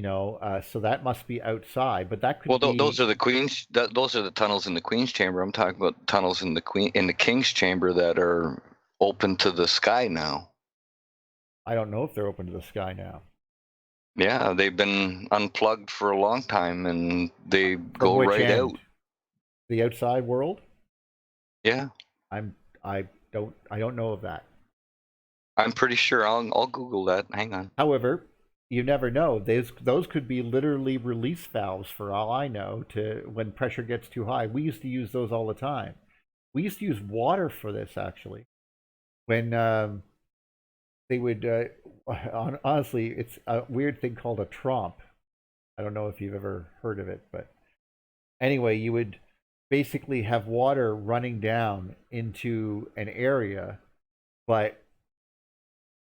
so that must be outside, but that could be. Those are the Queen's. Those are the tunnels in the Queen's chamber. I'm talking about tunnels in the King's chamber that are open to the sky now. I don't know if they're open to the sky now. Yeah, they've been unplugged for a long time, and they go right out. The outside world? Yeah. I don't know of that. I'm pretty sure. I'll Google that. Hang on. However, you never know. Those could be literally release valves, for all I know, to when pressure gets too high. We used to use those all the time. We used to use water for this, actually. When they would, honestly, it's a weird thing called a trompe. I don't know if you've ever heard of it, but anyway, you would basically have water running down into an area, but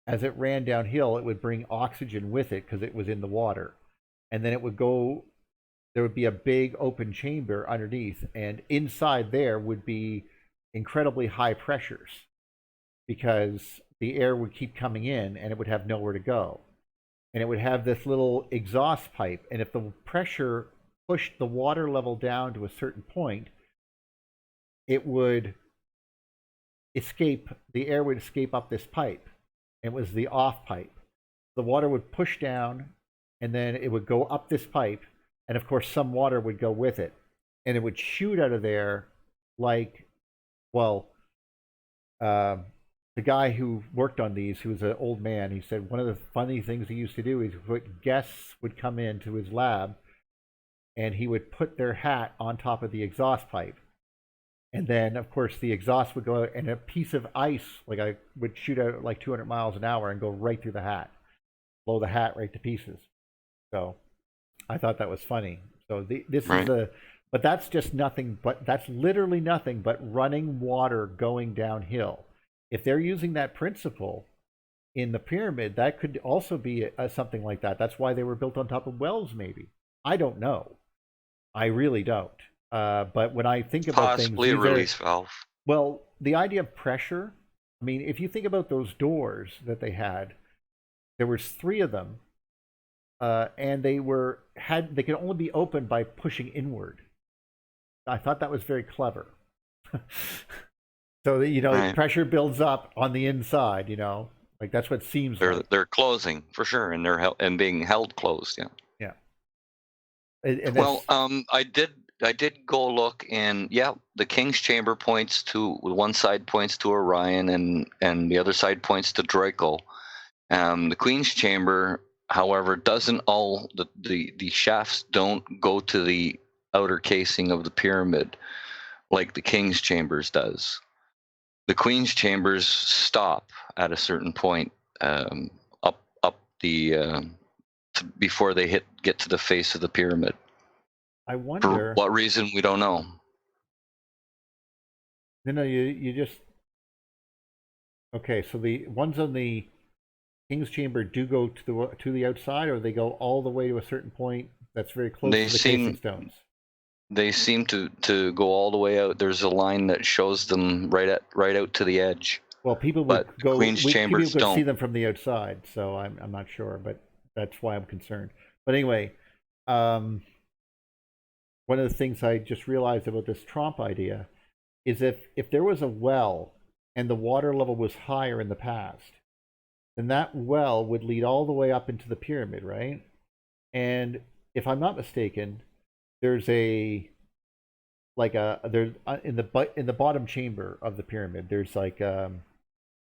as it ran downhill, it would bring oxygen with it because it was in the water. And then it would go, there would be a big open chamber underneath, and inside there would be incredibly high pressures because the air would keep coming in and it would have nowhere to go. And it would have this little exhaust pipe, and if the pressure pushed the water level down to a certain point, it would escape, the air would escape up this pipe. It was the off pipe. The water would push down, and then it would go up this pipe, and of course some water would go with it, and it would shoot out of there like, well, the guy who worked on these, who was an old man, he said one of the funny things he used to do is guests would come into his lab, and he would put their hat on top of the exhaust pipe. And then, of course, the exhaust would go out, and a piece of ice, would shoot out at like 200 miles an hour and go right through the hat, blow the hat right to pieces. So I thought that was funny. So this right. But that's just nothing, but that's literally nothing but running water going downhill. If they're using that principle in the pyramid, that could also be something like that. That's why they were built on top of wells, maybe. I don't know. I really don't. But when I think about possibly things, a release valve. Well, the idea of pressure. I mean, if you think about those doors that they had, there was 3 of them, and they could only be opened by pushing inward. I thought that was very clever. So that right. Pressure builds up on the inside. Like that's what it seems. They're closing for sure, and they're being held closed. Yeah. Yeah. And well, I did go look, and yeah, the King's chamber points to one side points to Orion, and the other side points to Draco. The Queen's chamber, however, doesn't all the shafts don't go to the outer casing of the pyramid like the King's chambers does. The Queen's chambers stop at a certain point up the before they get to the face of the pyramid. I wonder for what reason, we don't know. No, you just okay. So the ones on the King's chamber do go to the outside, or they go all the way to a certain point that's very close to the casing stones. They seem to go all the way out. There's a line that shows them right out to the edge. Well, people would But go. Queen's People chambers could see don't. them from the outside, so I'm not sure, but that's why I'm concerned. But anyway, one of the things I just realized about this Trump idea is if there was a well and the water level was higher in the past, then that well would lead all the way up into the pyramid, right? And if I'm not mistaken, there's in the bottom chamber of the pyramid, there's like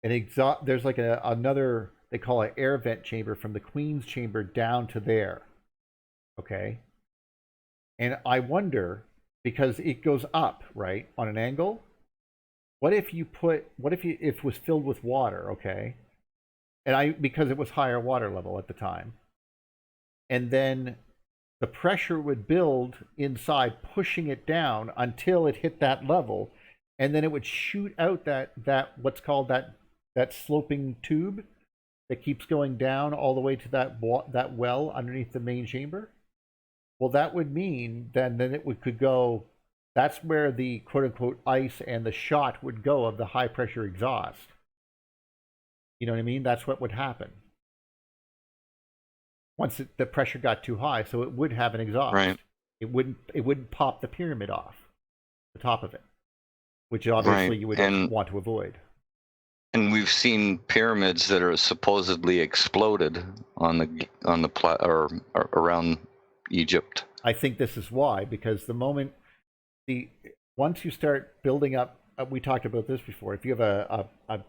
there's like another, they call it air vent chamber from the Queen's chamber down to there. Okay. And I wonder, because it goes up, right, on an angle. What if it was filled with water, okay? And because it was higher water level at the time. And then the pressure would build inside, pushing it down until it hit that level, and then it would shoot out that what's called that sloping tube that keeps going down all the way to that well underneath the main chamber. Well, that would mean then could go. That's where the quote unquote ice and the shot would go of the high pressure exhaust. You know what I mean? That's what would happen once the pressure got too high, so it would have an exhaust. Right. It wouldn't pop the pyramid off the top of it, which obviously you would want to avoid. And we've seen pyramids that are supposedly exploded on the or around Egypt. I think this is why, because once you start building up, we talked about this before. If you have a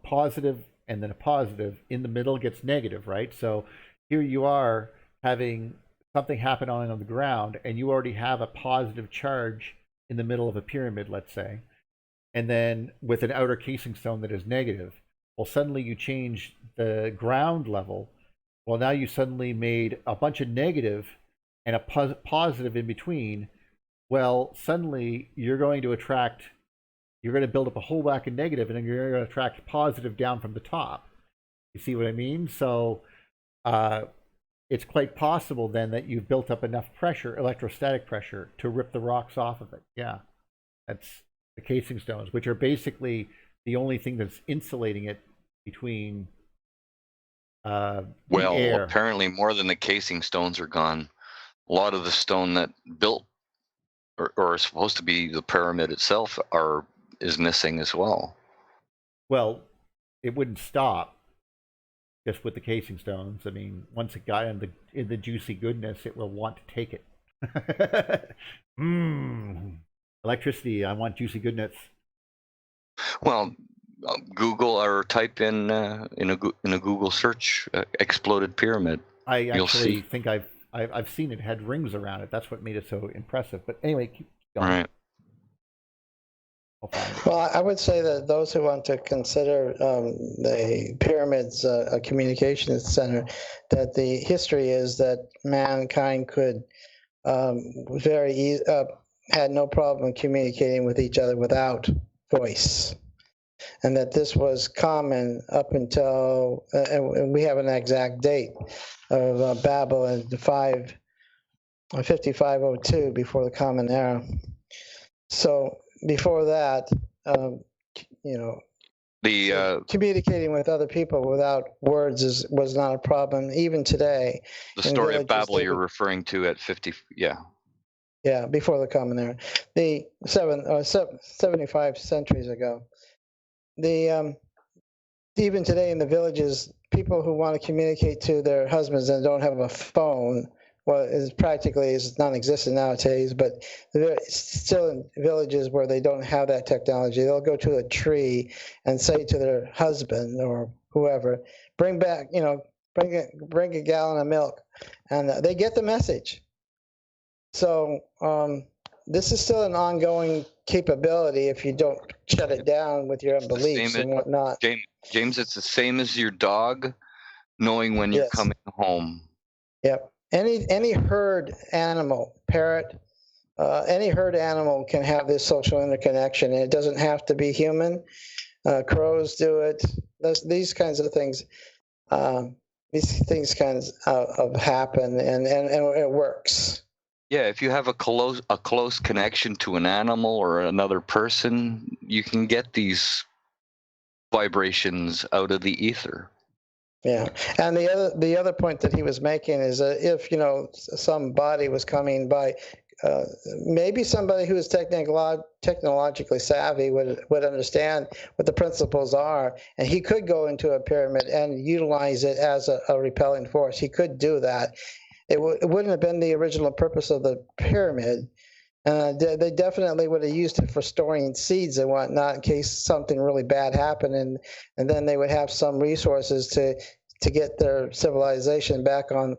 positive and then a positive, in the middle gets negative, right? So here you are having something happen on the ground, and you already have a positive charge in the middle of a pyramid, let's say, and then with an outer casing stone that is negative. Well, suddenly you change the ground level. Well, now you suddenly made a bunch of negative and a positive in between. Well, suddenly you're going to build up a whole whack of negative, and then you're going to attract positive down from the top. You see what I mean? So it's quite possible then that you've built up enough pressure, electrostatic pressure, to rip the rocks off of it. Yeah, that's the casing stones, which are basically the only thing that's insulating it between Well, air. Apparently more than the casing stones are gone. A lot of the stone that built or is supposed to be the pyramid itself is missing as well. Well, it wouldn't stop just with the casing stones. I mean, once it got in the juicy goodness, it will want to take it. Electricity, I want juicy goodness. Well, Google or type in a Google search exploded pyramid. I actually think I've seen it had rings around it. That's what made it so impressive. But anyway, keep going. Right. Well, I would say that those who want to consider the pyramids a communication center, that the history is that mankind could had no problem communicating with each other without voice, and that this was common up until, and we have an exact date of Babel in 5502 before the Common Era. So before that, communicating with other people without words was not a problem, even today. The story of Babel you're referring to at 50, yeah. Yeah, before the Common Era, the 75 centuries ago. Even today in the villages, people who want to communicate to their husbands and don't have a phone, well, it's non-existent nowadays, but they're still in villages where they don't have that technology. They'll go to a tree and say to their husband or whoever, bring a gallon of milk, and they get the message. So this is still an ongoing capability if you don't shut it down with your beliefs and whatnot. James, it's the same as your dog knowing when you're coming home. Yep. Any herd animal, parrot, any herd animal can have this social interconnection, and it doesn't have to be human. Crows do it. These kinds of things. These things kinds of happen, and it works. Yeah, if you have a close connection to an animal or another person, you can get these vibrations out of the ether. Yeah, and the other point that he was making is that if some body was coming by, maybe somebody who is technologically savvy would understand what the principles are, and he could go into a pyramid and utilize it as a repelling force. He could do that. It wouldn't have been the original purpose of the pyramid. They definitely would have used it for storing seeds and whatnot in case something really bad happened, and then they would have some resources to get their civilization back on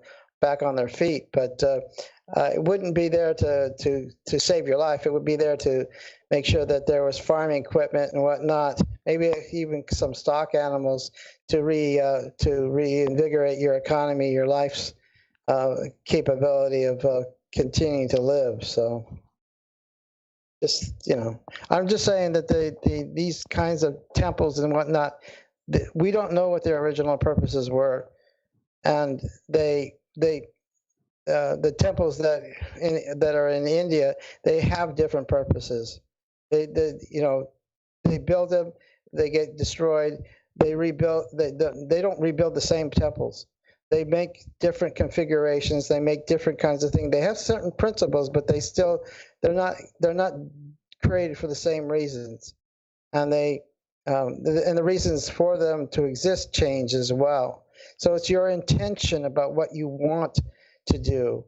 their feet. But it wouldn't be there to save your life. It would be there to make sure that there was farming equipment and whatnot, maybe even some stock animals to reinvigorate your economy, your life's capability of continuing to live. So just, I'm just saying that these kinds of temples and whatnot, we don't know what their original purposes were, and the temples that are in India, they have different purposes. They build them, they get destroyed, they rebuild. They don't rebuild the same temples. They make different configurations. They make different kinds of things. They have certain principles, but they're not created for the same reasons, and the reasons for them to exist change as well. So it's your intention about what you want to do.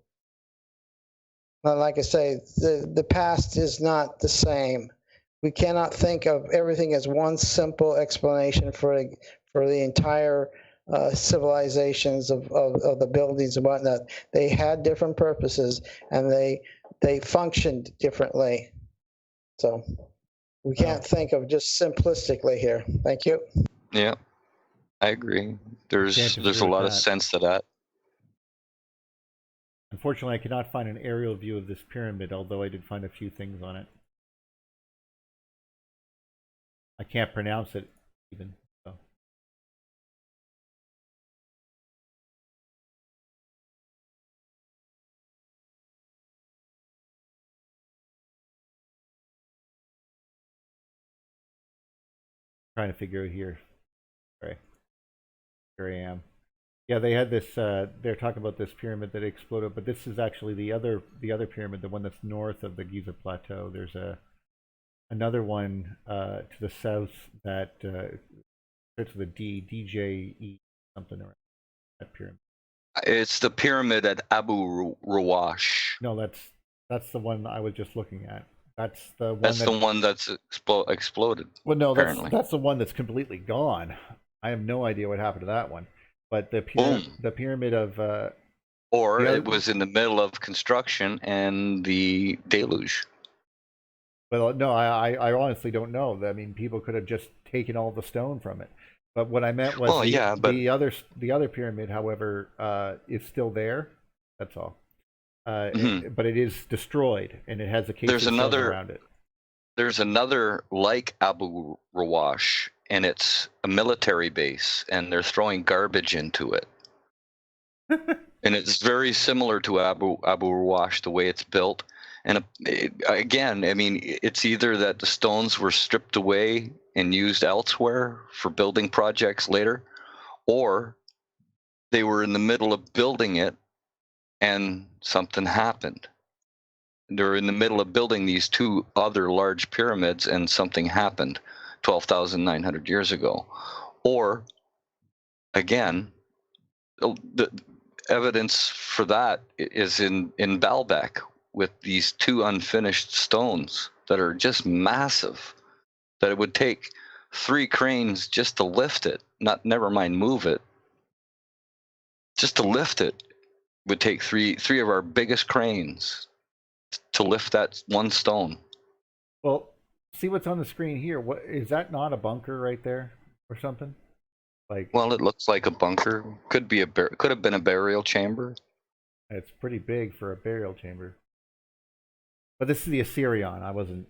Like I say, the past is not the same. We cannot think of everything as one simple explanation for the entire civilizations of the buildings and whatnot. They had different purposes, and they functioned differently. So we can't think of just simplistically here. Thank you. Yeah, I agree. There's a lot of sense to that. Unfortunately, I cannot find an aerial view of this pyramid, although I did find a few things on it. I can't pronounce it even. So. Trying to figure it here. Sorry. Here I am. Yeah, they had this. They're talking about this pyramid that exploded, but this is actually the other pyramid, the one that's north of the Giza Plateau. There's another one to the south that starts with a D, DJE something around that pyramid. It's the pyramid at Abu Rawash. No, that's the one I was just looking at. That's the one. That's the one that's exploded. Well, no, apparently. that's the one that's completely gone. I have no idea what happened to that one. But the pyramid of it was in the middle of construction and the deluge. Well, no, I honestly don't know. I mean, people could have just taken all the stone from it. But what I meant was the other pyramid, however, is still there. That's all. But it is destroyed, and it has a case of stone around it. There's another like Abu Rawash, and it's a military base, and they're throwing garbage into it. And it's very similar to Abu Rawash, the way it's built. And again, I mean, it's either that the stones were stripped away and used elsewhere for building projects later, or they were in the middle of building it and something happened. They're in the middle of building these two other large pyramids and something happened 12,900 years ago. Or, again, the evidence for that is in Baalbek with these two unfinished stones that are just massive, that it would take 3 cranes just to lift it, never mind move it. Just to lift it would take three of our biggest cranes to lift that one stone. Well, see what's on the screen here. What is that? Not a bunker right there or something? Well, it looks like a bunker. Could have been a burial chamber. It's pretty big for a burial chamber. But this is the Assyrian. I wasn't.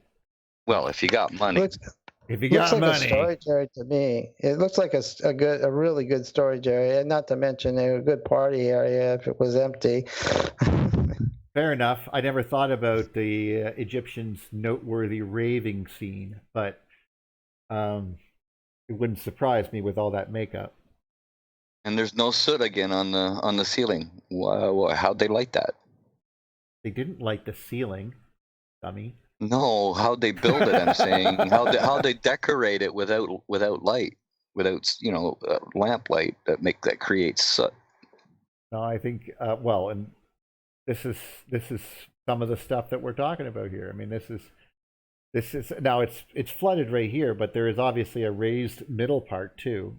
Well, if you got money. If you got money. Looks like a storage area to me. It looks like a really good storage area, and not to mention a good party area if it was empty. Fair enough. I never thought about the Egyptians' noteworthy raving scene, but it wouldn't surprise me with all that makeup. And there's no soot again on the ceiling. How'd they light that? They didn't light the ceiling, dummy. No, how'd they build it? I'm saying how'd they decorate it without light, without lamp light that creates soot. No, I think well, and this is some of the stuff that we're talking about here. I mean, this is now it's flooded right here, but there is obviously a raised middle part too.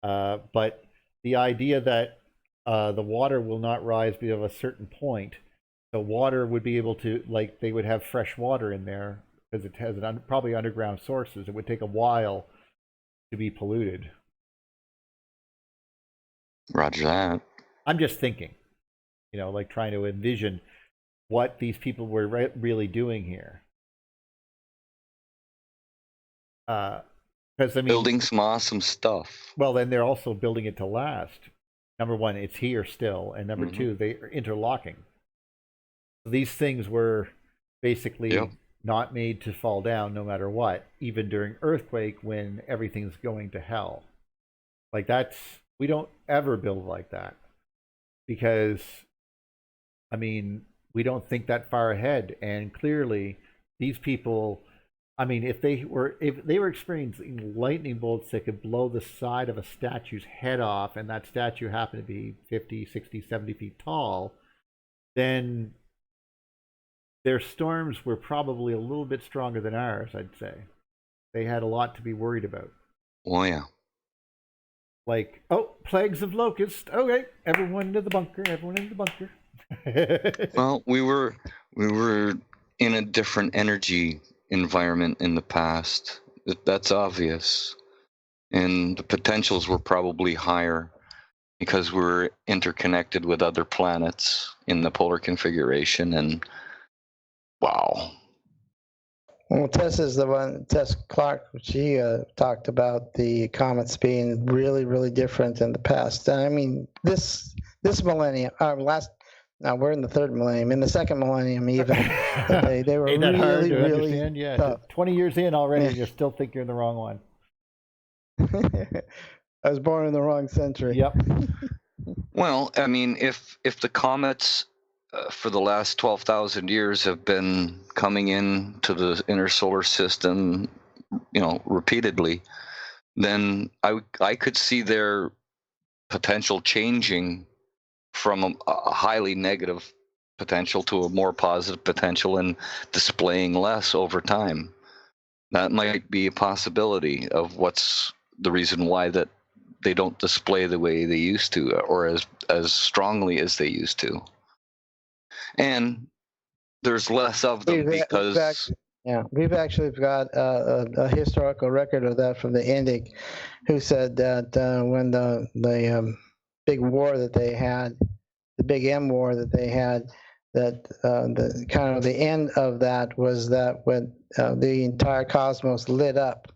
But the idea that the water will not rise beyond a certain point, the water would be able to, like, they would have fresh water in there because it has probably underground sources. It would take a while to be polluted. Roger that. I'm just thinking, like trying to envision what these people were really doing here. Because I mean, building some awesome stuff. Well, then they're also building it to last. Number one, it's here still, and number two, they are interlocking. These things were basically not made to fall down no matter what, even during earthquake when everything's going to hell. Like we don't ever build like that because, I mean, we don't think that far ahead, and clearly these people, I mean, if they were experiencing lightning bolts that could blow the side of a statue's head off, and that statue happened to be 50, 60, 70 feet tall, then their storms were probably a little bit stronger than ours, I'd say. They had a lot to be worried about. Oh, yeah. Like, plagues of locusts. Okay, everyone into the bunker, everyone into the bunker. Well, we were in a different energy environment in the past. That's obvious. And the potentials were probably higher because we're interconnected with other planets in the polar configuration. And wow. Well, Tess Clark, she talked about the comets being really, really different in the past. I mean, this millennium, we're in the third millennium. In the second millennium, even they were really, really understand? Yeah, tough. 20 years in already, and you still think you're in the wrong one. I was born in the wrong century. Yep. Well, I mean, if the comets for the last 12,000 years have been coming in to the inner solar system, repeatedly, then I could see their potential changing from a highly negative potential to a more positive potential and displaying less over time. That might be a possibility of what's the reason why that they don't display the way they used to, or as strongly as they used to. And there's less of them because we've actually got a historical record of that from the Indic, who said that when the big war that they had, the big M war that they had, that the kind of the end of that was that when the entire cosmos lit up,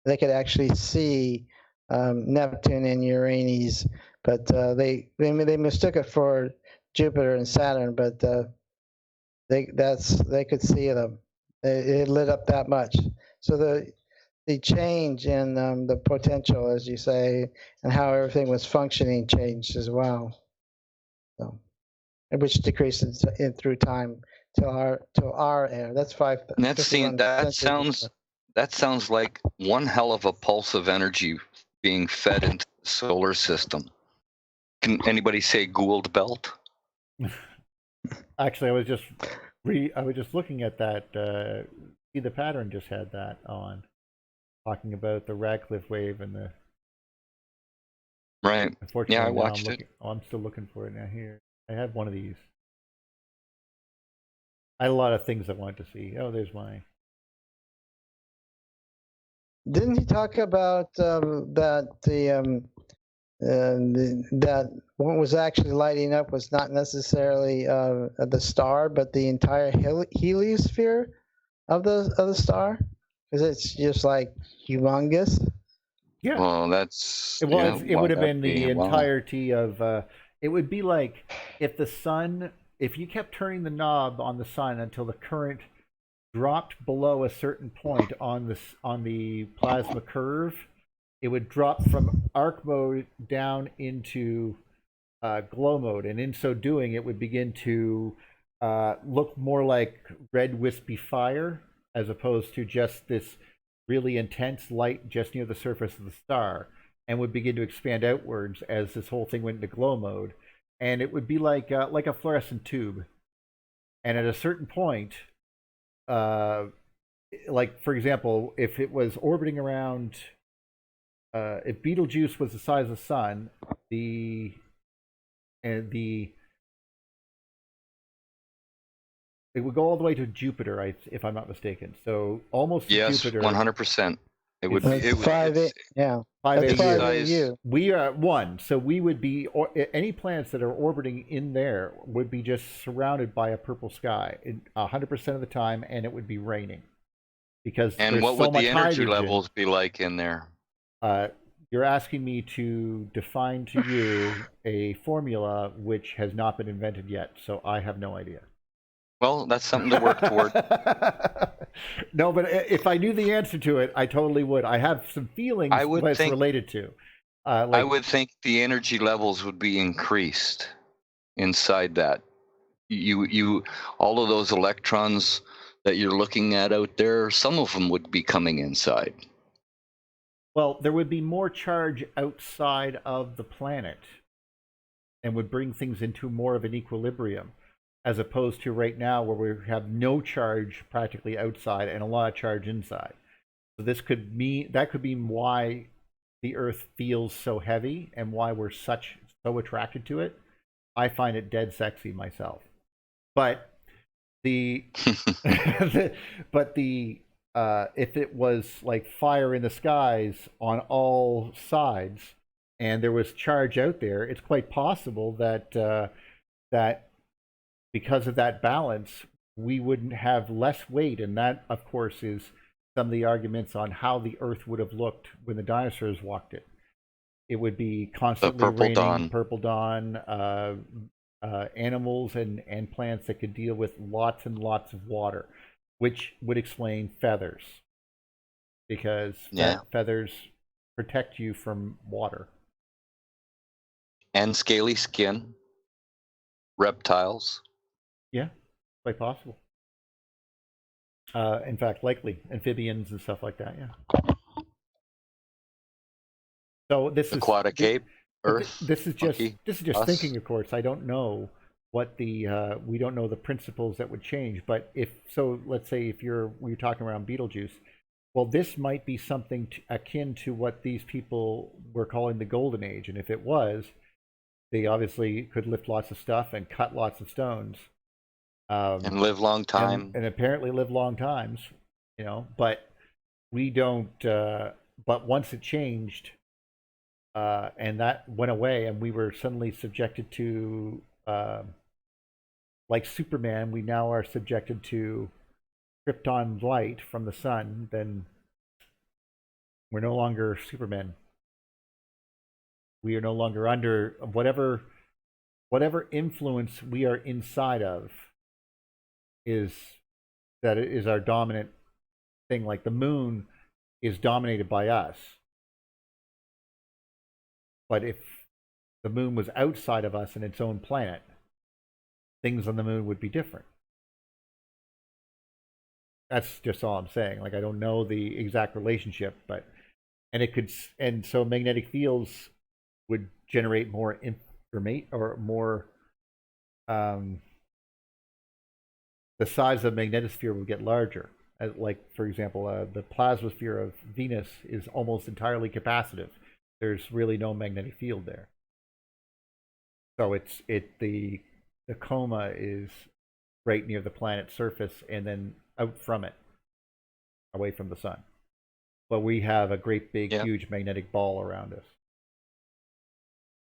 they could actually see Neptune and Uranus, but they mistook it for Jupiter and Saturn, but they could see them. It lit up that much. So the change in the potential, as you say, and how everything was functioning changed as well. So, which decreased through time till our era. That's five. And that sounds like one hell of a pulse of energy being fed into the solar system. Can anybody say Gould belt? Actually, I was just looking at that. See, the pattern just had that on, talking about the Radcliffe wave and the. Right. Unfortunately, yeah, I watched it. I'm still looking for it now. Here, I had one of these. I had a lot of things I wanted to see. Oh, there's my. Didn't he talk about that that what was actually lighting up was not necessarily the star, but the entire heliosphere of the star, because it's just like humongous. Yeah. Well, that's. It would have been the entirety of. It would be like if the sun if you kept turning the knob on the sun until the current dropped below a certain point on the plasma curve, it would drop from arc mode down into glow mode, and in so doing, it would begin to look more like red wispy fire as opposed to just this really intense light just near the surface of the star, and would begin to expand outwards as this whole thing went into glow mode, and it would be like a fluorescent tube. And at a certain point, like for example, if it was orbiting around, if Betelgeuse was the size of the sun, it would go all the way to Jupiter, if I'm not mistaken. So almost to Yes, Jupiter. 100%. It would. That's It would. 5 yeah. 5 That's AU. 5 AU. We are at 1, so we would be, or any planets that are orbiting in there would be just surrounded by a purple sky 100% of the time, and it would be raining because And there's what so would much the energy hydrogen. levels be like in there? You're asking me to define to you a formula which has not been invented yet, so I have no idea. Well, that's something to work toward. No, but if I knew the answer to it, I totally would. I have some feelings I would what it's think- related to. I would think the energy levels would be increased inside that. You all of those electrons that you're looking at out there, some of them would be coming inside. Well, there would be more charge outside of the planet and would bring things into more of an equilibrium, as opposed to right now where we have no charge practically outside and a lot of charge inside. So that could mean why the Earth feels so heavy and why we're so attracted to it. I find it dead sexy myself. But if it was like fire in the skies on all sides and there was charge out there, it's quite possible that that because of that balance, we wouldn't have less weight. And that, of course, is some of the arguments on how the Earth would have looked when the dinosaurs walked it. It would be constantly raining, purple dawn, animals and plants that could deal with lots and lots of water, which would explain feathers, because feathers protect you from water. And scaly skin, reptiles. Yeah, quite possible. In fact, likely amphibians and stuff like that. Yeah. So this is aquatic ape, Earth. This is just us. thinking, of course. I don't know what we don't know the principles that would change. But let's say if we're talking around Betelgeuse, well, this might be something akin to what these people were calling the Golden Age, and if it was, they obviously could lift lots of stuff and cut lots of stones. And live long time. And apparently live long times, but we don't, but once it changed, and that went away and we were suddenly subjected to, like Superman, we now are subjected to Krypton light from the sun, then we're no longer Superman. We are no longer under whatever influence we are inside of is our dominant thing. Like the moon is dominated by us. But if the moon was outside of us and its own planet, things on the moon would be different. That's just all I'm saying. Like, I don't know the exact relationship, and so magnetic fields would generate more information or more, the size of the magnetosphere would get larger. Like, for example, the plasmasphere of Venus is almost entirely capacitive. There's really no magnetic field there. So the coma is right near the planet's surface and then out from it, away from the sun. But we have a great big, huge magnetic ball around us.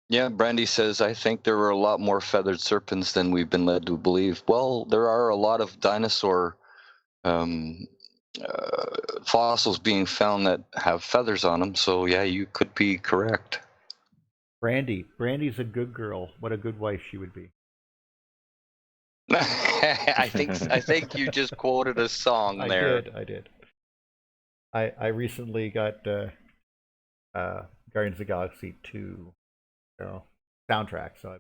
Yeah, Brandy says, I think there were a lot more feathered serpents than we've been led to believe. Well, there are a lot of dinosaur fossils being found that have feathers on them. So, yeah, you could be correct. Brandy's a good girl. What a good wife she would be. I think you just quoted a song there. I did. I recently got Guardians of the Galaxy 2 soundtrack, so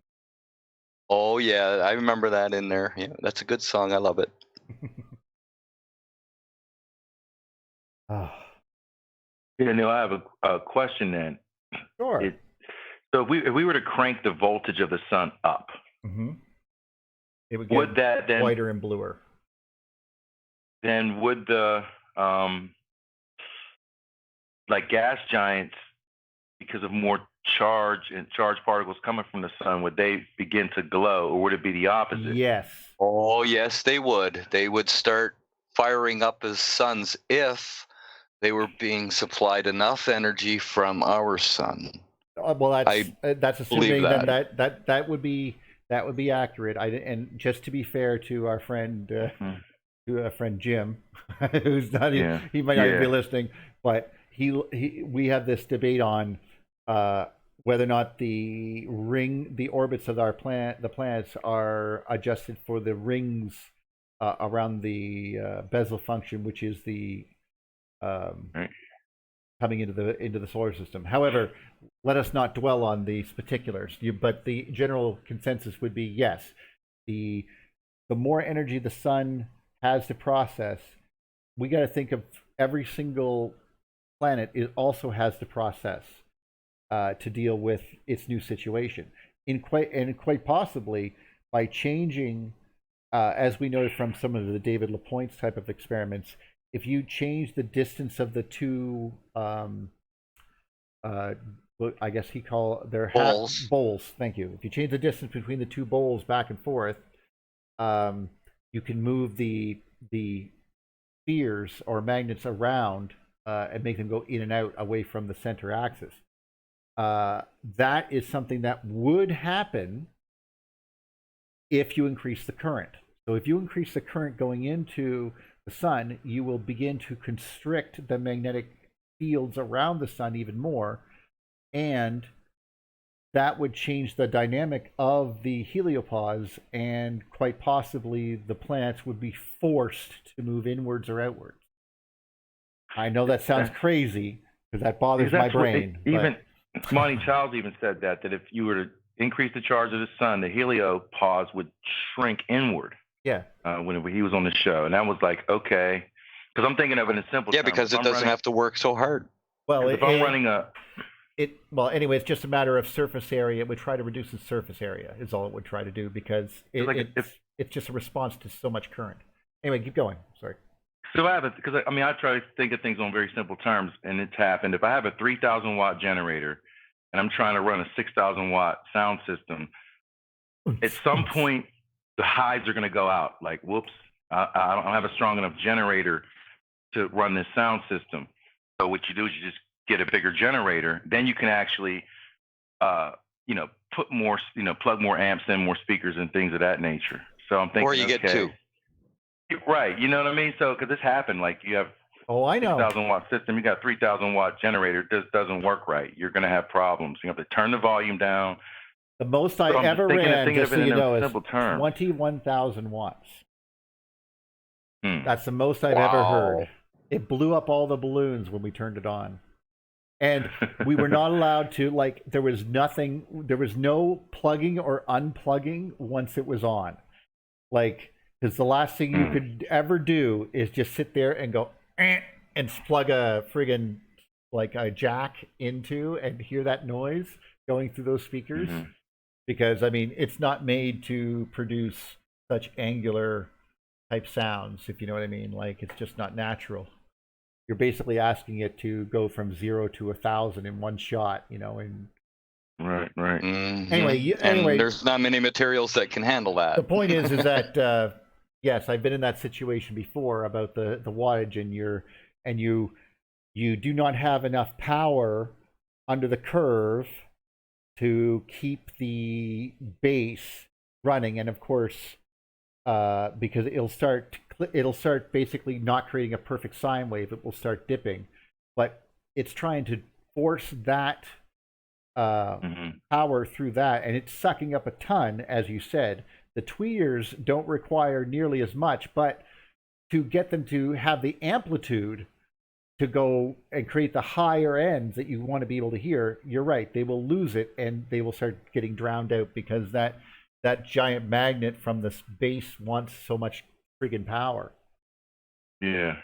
Oh yeah, I remember that in there. Yeah, that's a good song. I love it. oh, Yeah, Neil, I have a question then. sure. So if we were to crank the voltage of the sun up, Mm-hmm. It would would get that then whiter and bluer. then would the like gas giants, because of more charge and charged particles coming from the sun, would they begin to glow, or would it be the opposite? Yes. Oh yes, they would. They would start firing up as suns if they were being supplied enough energy from our sun. Well, that's assuming believe then that would be accurate. And just to be fair to our friend to a friend Jim, who's not he might not even be listening, but we have this debate on whether or not the orbits of the planets are adjusted for the rings around the Bessel function, which is the coming into the solar system. However, let us not dwell on these particulars. But the general consensus would be yes. The more energy the sun has to process, we got to think of every single planet. It also has to process to deal with its new situation. Quite possibly by changing, as we noted from some of the David LaPointe's type of experiments, if you change the distance of the two, I guess he called their bowls. Thank you. If you change the distance between the two bowls back and forth, you can move the spheres or magnets around and make them go in and out away from the center axis. That is something that would happen if you increase the current. So if you increase the current going into the sun, you will begin to constrict the magnetic fields around the sun even more, and that would change the dynamic of the heliopause, and quite possibly the planets would be forced to move inwards or outwards. I know that sounds crazy because that bothers my brain. Even Monty Childs even said that if you were to increase the charge of the sun, the heliopause would shrink inward. Yeah. When he was on the show, and that was like, okay, because I'm thinking of it in simple terms. Yeah, because it doesn't have to work so hard. Well, if I'm running anyway, it's just a matter of surface area. It would try to reduce the surface area is all it would try to do, because it's just a response to so much current. Anyway, keep going. Sorry. So I try to think of things on very simple terms, and it's happened. If I have a 3,000 watt generator and I'm trying to run a 6,000 watt sound system, at some point the highs are going to go out. Like, whoops, I don't have a strong enough generator to run this sound system. So what you do is you just get a bigger generator. Then you can actually, put more, plug more amps in, more speakers and things of that nature. So I'm thinking, or you get two. Right, you know what I mean? So, because this happened, like you have I know 6,000 watt system, you got 3,000 watt generator. This doesn't work right. You're going to have problems. You have to turn the volume down. The most I ever ran, just so you know, is 21,000 watts. That's the most I've ever heard. It blew up all the balloons when we turned it on. And we were not allowed to, there was no plugging or unplugging once it was on. Because the last thing you could ever do is just sit there and go, and plug a friggin' a jack into and hear that noise going through those speakers. Mm-hmm. Because, it's not made to produce such angular type sounds, if you know what I mean. It's just not natural. You're basically asking it to go from 0 to 1,000 in one shot, and Right. Mm-hmm. Anyway, there's not many materials that can handle that. The point is that yes, I've been in that situation before about the wattage, and you do not have enough power under the curve to keep the base running, and of course, because it'll start basically not creating a perfect sine wave. It will start dipping, but it's trying to force that power through that, and it's sucking up a ton, as you said. The tweeters don't require nearly as much, but to get them to have the amplitude to go and create the higher ends that you want to be able to hear, you're right, they will lose it and they will start getting drowned out because that giant magnet from the base wants so much friggin' power. Yeah.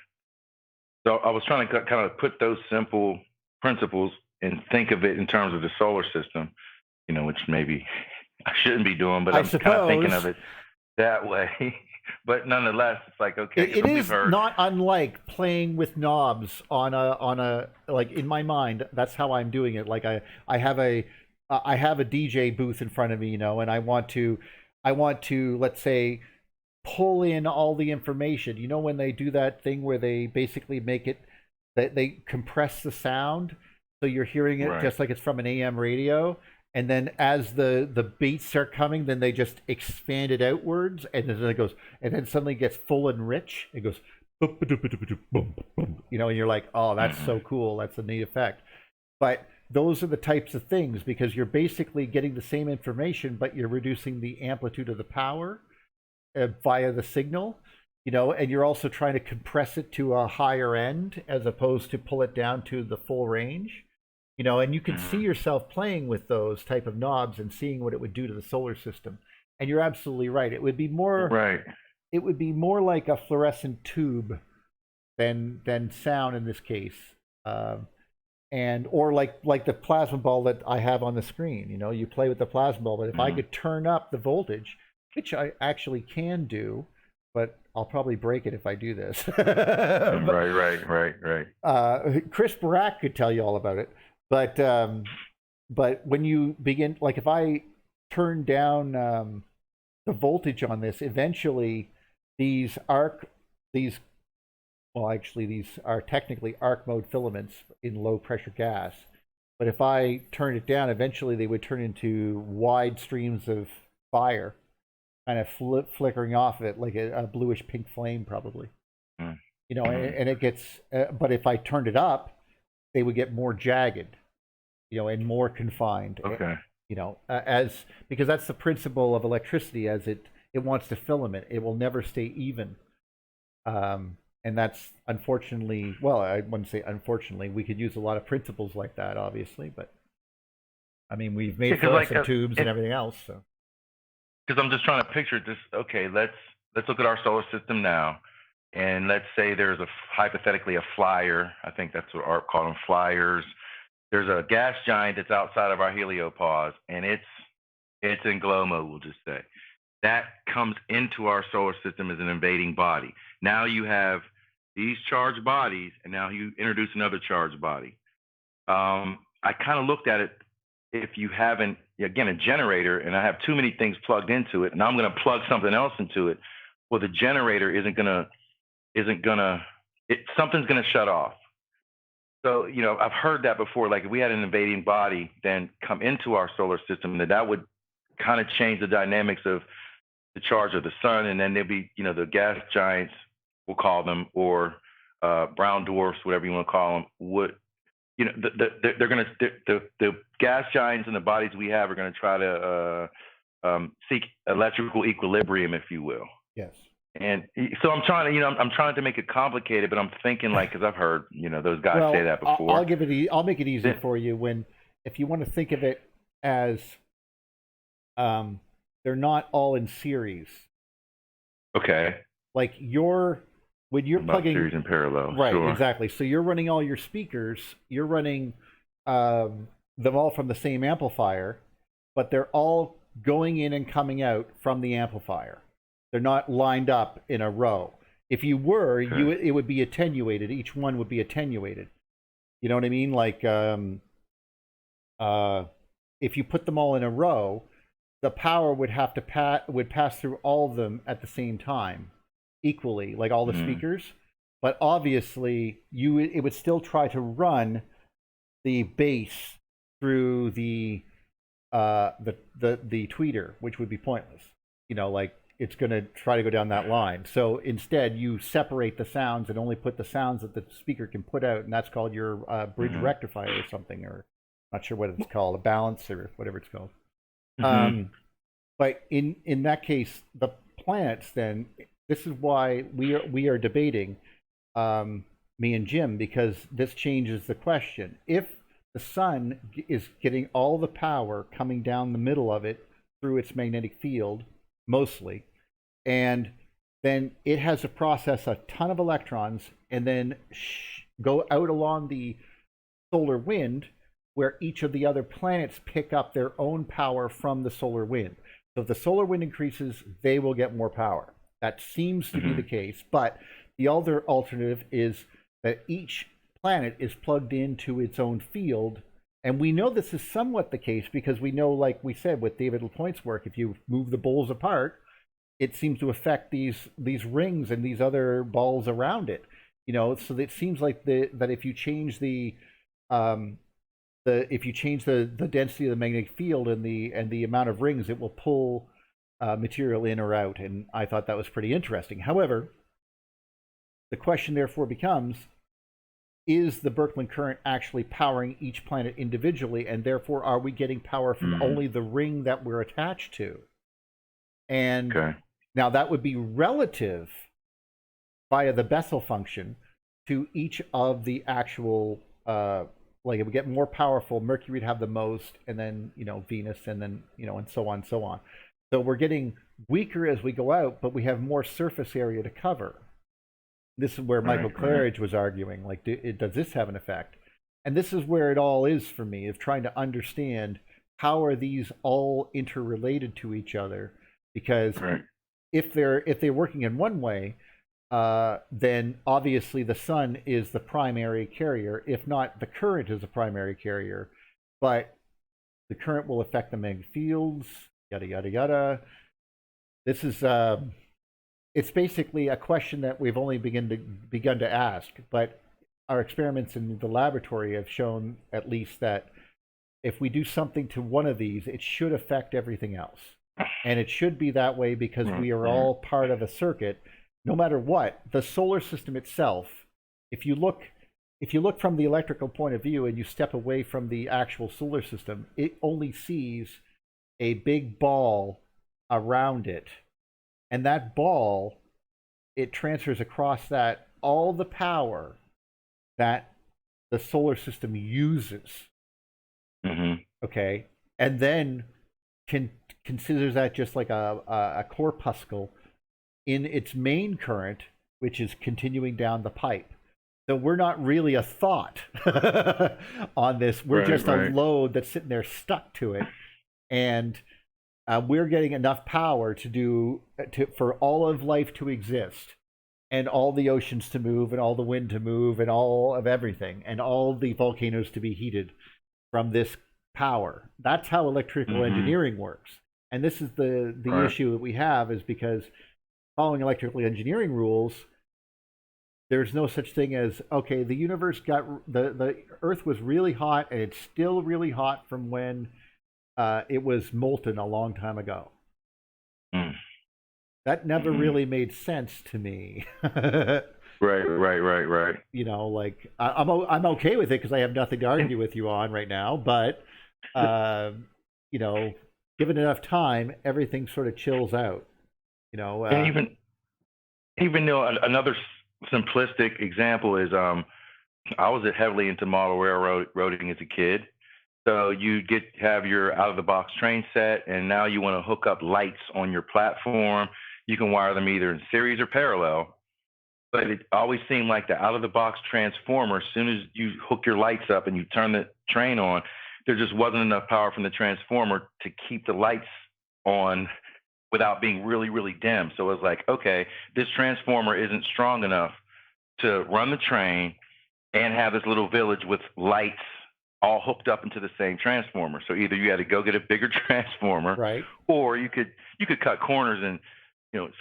So I was trying to kind of put those simple principles and think of it in terms of the solar system, which maybe I shouldn't be doing, but I'm kind of thinking of it that way. But nonetheless, it's like, okay, it is not unlike playing with knobs on a like, in my mind, that's how I'm doing it. Like I have a DJ booth in front of me, and I want to let's say pull in all the information. When they do that thing where they basically make it that they compress the sound so you're hearing it just like it's from an AM radio. And then as the beats start coming, then they just expand it outwards, and then it goes, and then suddenly it gets full and rich. It goes, boom, boom, boom, and you're like, oh, that's so cool. That's a neat effect. But those are the types of things, because you're basically getting the same information, but you're reducing the amplitude of the power via the signal, and you're also trying to compress it to a higher end as opposed to pull it down to the full range. And you can see yourself playing with those type of knobs and seeing what it would do to the solar system. And you're absolutely right. It would be more It would be more like a fluorescent tube than sound in this case, or like the plasma ball that I have on the screen. You play with the plasma ball, but if I could turn up the voltage, which I actually can do, but I'll probably break it if I do this. Right. Chris Barak could tell you all about it. But when you begin, like if I turn down the voltage on this, eventually these are technically arc mode filaments in low pressure gas. But if I turn it down, eventually they would turn into wide streams of fire, kind of flickering off of it like a bluish pink flame, probably. And it gets. But if I turned it up, they would get more jagged, and more confined. Okay. Because that's the principle of electricity. As it wants to filament, it will never stay even. And that's unfortunately, well, I wouldn't say unfortunately. We could use a lot of principles like that, obviously, but I mean, we've made fluorescent tubes and everything else. So. Because I'm just trying to picture this. Okay, let's look at our solar system now. And let's say there's hypothetically a flyer. I think that's what Art called them, flyers. There's a gas giant that's outside of our heliopause, and it's in glow mode, we'll just say. That comes into our solar system as an invading body. Now you have these charged bodies, and now you introduce another charged body. I kind of looked at it, if you have a generator, and I have too many things plugged into it, and I'm going to plug something else into it, well, the generator something's going to shut off. So, I've heard that before. Like if we had an invading body then come into our solar system, that would kind of change the dynamics of the charge of the sun. And then there'd be, the gas giants, we'll call them, or brown dwarfs, whatever you want to call them, would, the gas giants and the bodies we have are going to try to seek electrical equilibrium, if you will. Yes. And so I'm trying to make it complicated, but I'm thinking because I've heard, those guys say that before. I'll make it easy for you if you want to think of it as, they're not all in series. Okay. Like when you're plugging series in parallel. Right, sure. Exactly. So you're running all your speakers, you're running them all from the same amplifier, but they're all going in and coming out from the amplifier. They're not lined up in a row. If you were, it would be attenuated. Each one would be attenuated. You know what I mean? Like if you put them all in a row, the power would have to pass through all of them at the same time, equally, like all the speakers. But obviously, it would still try to run the bass through the tweeter, which would be pointless. Like it's going to try to go down that line. So instead, you separate the sounds and only put the sounds that the speaker can put out, and that's called your bridge rectifier or something, or not sure what it's called, a balance or whatever it's called. But in that case, the planets, then, this is why we are debating, me and Jim, because this changes the question. If the sun is getting all the power coming down the middle of it through its magnetic field, mostly, and then it has to process a ton of electrons and then go out along the solar wind, where each of the other planets pick up their own power from the solar wind. So if the solar wind increases, they will get more power. That seems to be the case, but the other alternative is that each planet is plugged into its own field. And we know this is somewhat the case because we know, like we said with David LaPointe's work, if you move the bulls apart, it seems to affect these rings and these other balls around it. So it seems like that if you change the density of the magnetic field and the amount of rings, it will pull material in or out. And I thought that was pretty interesting. However, the question therefore becomes, is the Birkeland current actually powering each planet individually, and therefore are we getting power from only the ring that we're attached to? And now that would be relative via the Bessel function to each of the actual, like it would get more powerful, Mercury would have the most, and then, Venus, and then, and so on and so on. So we're getting weaker as we go out, but we have more surface area to cover. This is where Michael Claridge was arguing, like, does this have an effect? And this is where it all is for me, of trying to understand how are these all interrelated to each other, because if they're working in one way, then obviously the sun is the primary carrier. If not, the current is the primary carrier, but the current will affect the magnetic fields, yada yada yada. This is it's basically a question that we've only begun to ask, but our experiments in the laboratory have shown at least that if we do something to one of these, it should affect everything else. And it should be that way because we are all part of a circuit. No matter what, the solar system itself, if you look from the electrical point of view and you step away from the actual solar system, it only sees a big ball around it. And that ball, it transfers across that all the power that the solar system uses. Okay? And then considers that just like a corpuscle in its main current, which is continuing down the pipe. So we're not really a thought on this. We're just a load that's sitting there stuck to it. And we're getting enough power for all of life to exist, and all the oceans to move, and all the wind to move, and all of everything, and all the volcanoes to be heated from this power. That's how electrical engineering works. And this is the issue that we have, is because following electrical engineering rules, there's no such thing as, okay, the universe the Earth was really hot, and it's still really hot from when it was molten a long time ago. That never really made sense to me. Right. Like I'm okay with it because I have nothing to argue with you on right now. But given enough time, everything sort of chills out. And even though another simplistic example is, I was heavily into model railroading as a kid. So you have your out-of-the-box train set, and now you want to hook up lights on your platform. You can wire them either in series or parallel. But it always seemed like the out-of-the-box transformer, as soon as you hook your lights up and you turn the train on, there just wasn't enough power from the transformer to keep the lights on without being really, really dim. So it was like, okay, this transformer isn't strong enough to run the train and have this little village with lights all hooked up into the same transformer. So either you had to go get a bigger transformer, or you could cut corners, and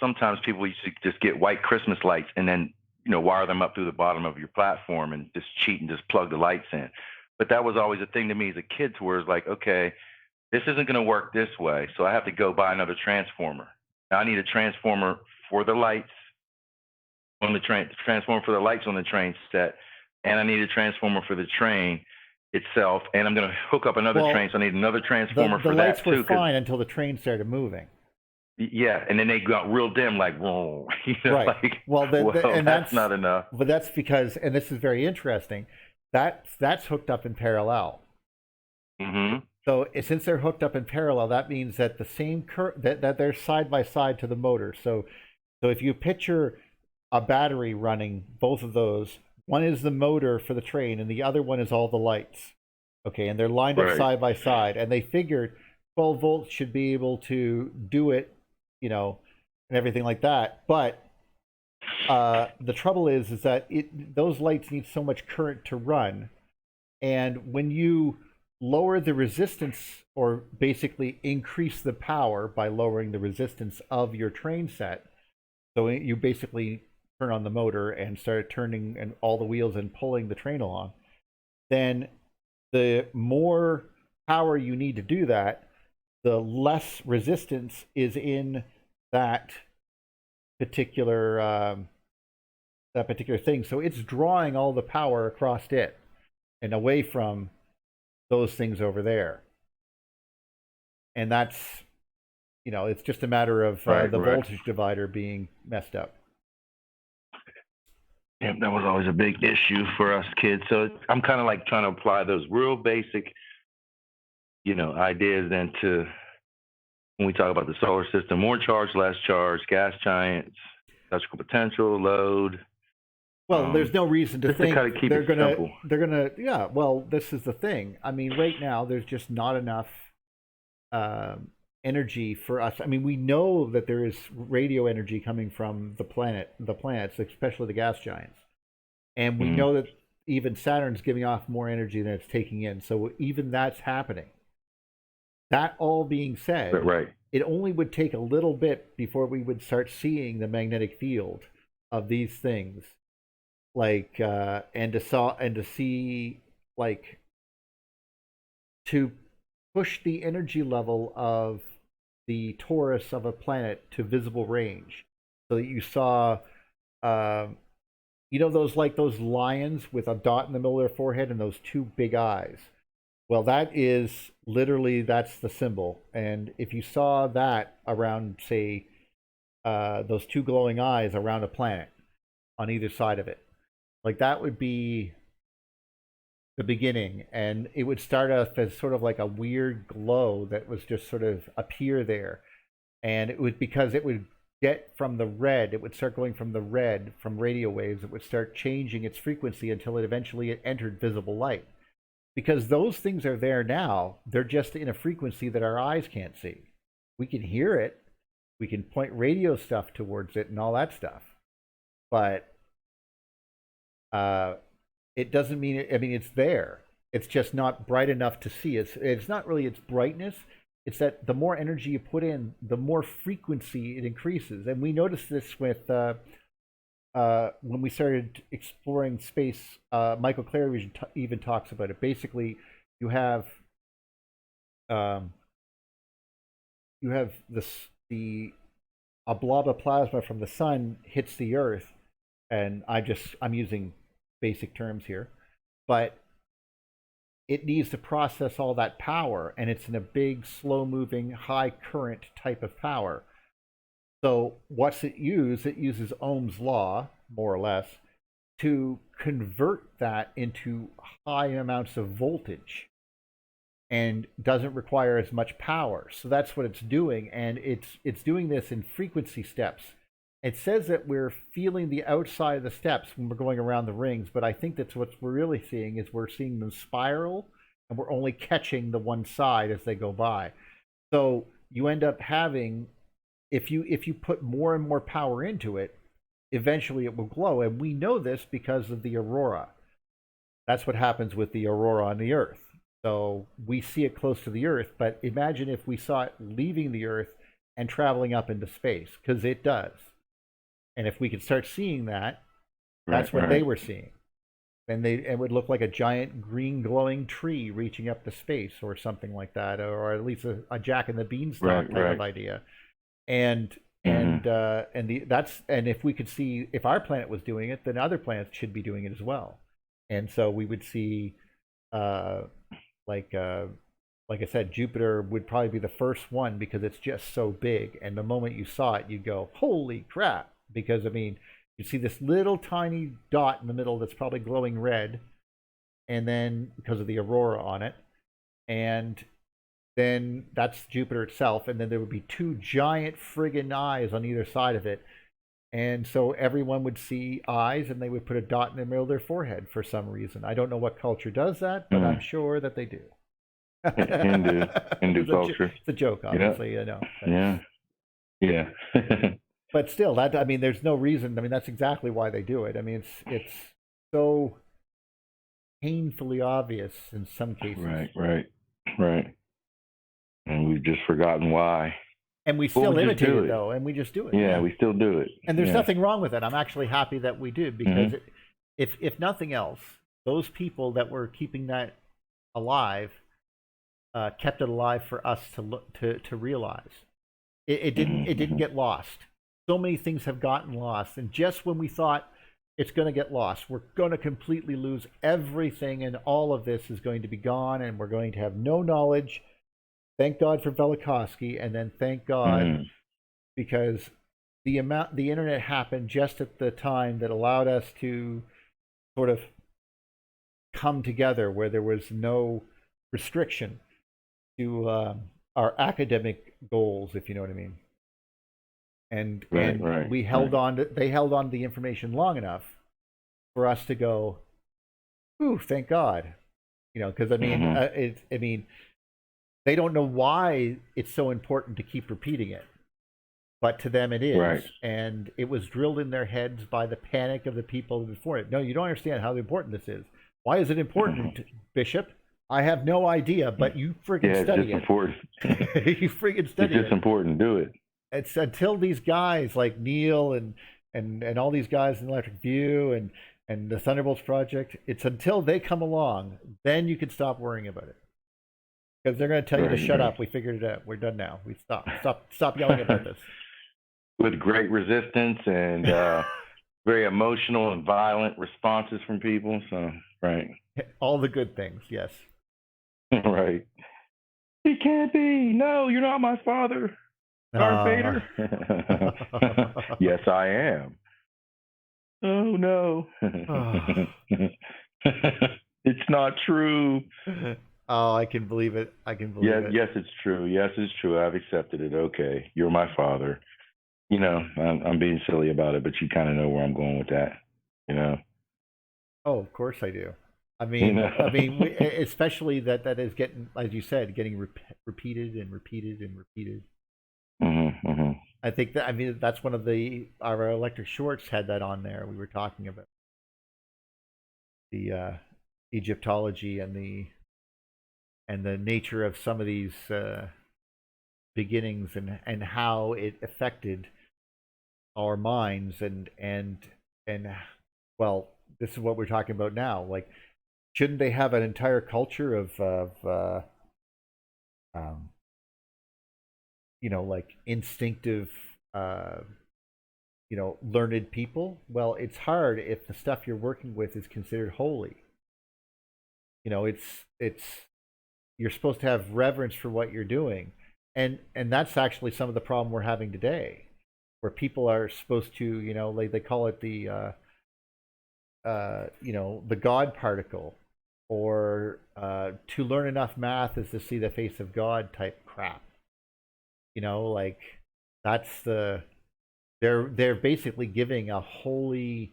sometimes people used to just get white Christmas lights and then wire them up through the bottom of your platform and just cheat and just plug the lights in. But that was always a thing to me as a kid, to where it's like, okay, this isn't going to work this way, so I have to go buy another transformer. Now I need a transformer for the lights on the train, transformer for the lights on the train set, and I need a transformer for the train. itself, and I'm going to hook up another train, so I need another transformer the for lights that too. were fine until the train started moving. Yeah, and then they got real dim, like, whoa, Right. like, well, and that's not enough. But that's because, and this is very interesting, that's hooked up in parallel. Mm-hmm. So since they're hooked up in parallel, that means that the same that they're side by side to the motor. So if you picture a battery running both of those, one is the motor for the train, and the other one is all the lights. Okay, and they're lined up side by side, and they figured 12 volts should be able to do it, and everything like that. But the trouble is that those lights need so much current to run, and when you lower the resistance, or basically increase the power by lowering the resistance of your train set, so you basically turn on the motor and start turning and all the wheels and pulling the train along, then the more power you need to do that, the less resistance is in that particular thing. So it's drawing all the power across it and away from those things over there. And that's, it's just a matter of the voltage divider being messed up. Yeah, that was always a big issue for us kids. So I'm kind of like trying to apply those real basic, ideas into when we talk about the solar system: more charge, less charge, gas giants, electrical potential, load. Well, there's no reason to think they're gonna. Yeah. Well, this is the thing. I mean, right now there's just not enough energy for us. I mean, we know that there is radio energy coming from the planets, especially the gas giants, and we know that even Saturn's giving off more energy than it's taking in. So even that's happening. That all being said, it only would take a little bit before we would start seeing the magnetic field of these things, like and to see like to push the energy level of the torus of a planet to visible range, so that you saw those lions with a dot in the middle of their forehead and those two big eyes. Well, that's the symbol. And if you saw that around, say, those two glowing eyes around a planet on either side of it, like, that would be the beginning, and it would start off as sort of like a weird glow that was just sort of appear there, and it would, because it would get from the red, it would start going from the red from radio waves, it would start changing its frequency until it eventually entered visible light. Because those things are there now, they're just in a frequency that our eyes can't see. We can hear it, we can point radio stuff towards it and all that stuff, but it doesn't mean it's there. It's just not bright enough to see. It's not really its brightness. It's that the more energy you put in, the more frequency it increases. And we noticed this with when we started exploring space. Michael Clary even talks about it. Basically, you have a blob of plasma from the sun hits the Earth, and I'm using basic terms here, but it needs to process all that power, and it's in a big, slow-moving, high current type of power. So what's it use? It uses Ohm's law, more or less, to convert that into high amounts of voltage, and doesn't require as much power. So that's what it's doing, and it's doing this in frequency steps. It says that we're feeling the outside of the steps when we're going around the rings, but I think that's what we're really seeing is we're seeing them spiral, and we're only catching the one side as they go by. So you end up having, if you put more and more power into it, eventually it will glow. And we know this because of the aurora. That's what happens with the aurora on the Earth. So we see it close to the Earth, but imagine if we saw it leaving the Earth and traveling up into space, because it does. And if we could start seeing that, that's what they were seeing. And it would look like a giant green glowing tree reaching up to space, or something like that, or at least a Jack and the Beanstalk type of idea. And if we could see, if our planet was doing it, then other planets should be doing it as well. And so we would see like I said, Jupiter would probably be the first one because it's just so big. And the moment you saw it, you'd go, holy crap. Because, I mean, you see this little tiny dot in the middle that's probably glowing red. And then because of the aurora on it. And then that's Jupiter itself. And then there would be two giant friggin' eyes on either side of it. And so everyone would see eyes and they would put a dot in the middle of their forehead for some reason. I don't know what culture does that, but I'm sure that they do. Hindu culture. It's a joke, obviously, you know. Yeah. But still, that, I mean, there's no reason. I mean, that's exactly why they do it. I mean, it's so painfully obvious in some cases. Right. And we've just forgotten why. And we still imitate it, though, and we just do it. Yeah, we still do it. And there's nothing wrong with it. I'm actually happy that we do, because if nothing else, those people that were keeping that alive kept it alive for us to look to realize. It didn't get lost. So many things have gotten lost, and just when we thought it's going to get lost, we're going to completely lose everything, and all of this is going to be gone, and we're going to have no knowledge. Thank God for Velikovsky, and then thank God because the internet happened just at the time that allowed us to sort of come together, where there was no restriction to our academic goals, if you know what I mean. And we held on to, they held on to the information long enough for us to go, ooh, thank God, you know, because I mean, they don't know why it's so important to keep repeating it, but to them it is, and it was drilled in their heads by the panic of the people before it. No, you don't understand how important this is. Why is it important, Bishop? I have no idea, but you friggin' study it. Important. You friggin' study it. It's just important. Do it. It's until these guys like Neil and all these guys in Electric View and the Thunderbolts Project, it's until they come along, then you can stop worrying about it. Because they're going to tell you to shut up. We figured it out. We're done now. We stop yelling about this. With great resistance and very emotional and violent responses from people. So all the good things, yes. Right. He can't be. No, you're not my father. Darth Vader. Yes, I am. Oh no. It's not true. Oh, I can believe it. I can believe it. Yes, it's true. Yes, it's true. I've accepted it. Okay, you're my father. You know, I'm being silly about it, but you kind of know where I'm going with that. You know. Oh, of course I do. I mean, especially that is getting, as you said, getting repeated and repeated and repeated. I think that, I mean, that's one of our electric shorts had that on there. We were talking about the Egyptology and the nature of some of these beginnings and how it affected our minds and well, this is what we're talking about now. Like, shouldn't they have an entire culture of you know, like instinctive, you know, learned people? Well, it's hard if the stuff you're working with is considered holy. You know, it's you're supposed to have reverence for what you're doing, and that's actually some of the problem we're having today, where people are supposed to, you know, like they call it the you know, the God particle, or to learn enough math is to see the face of God type crap. You know, like that's they're basically giving a holy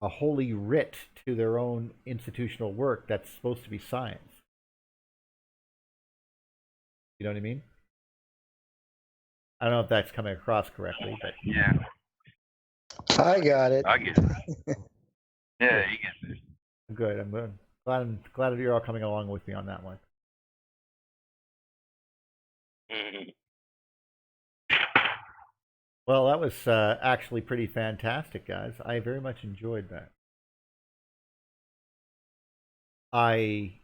writ to their own institutional work that's supposed to be science. You know what I mean? I don't know if that's coming across correctly, but yeah, I got it. I get it. Yeah, you get it. Good. I'm glad you're all coming along with me on that one. Well, that was actually pretty fantastic, guys. I very much enjoyed that. I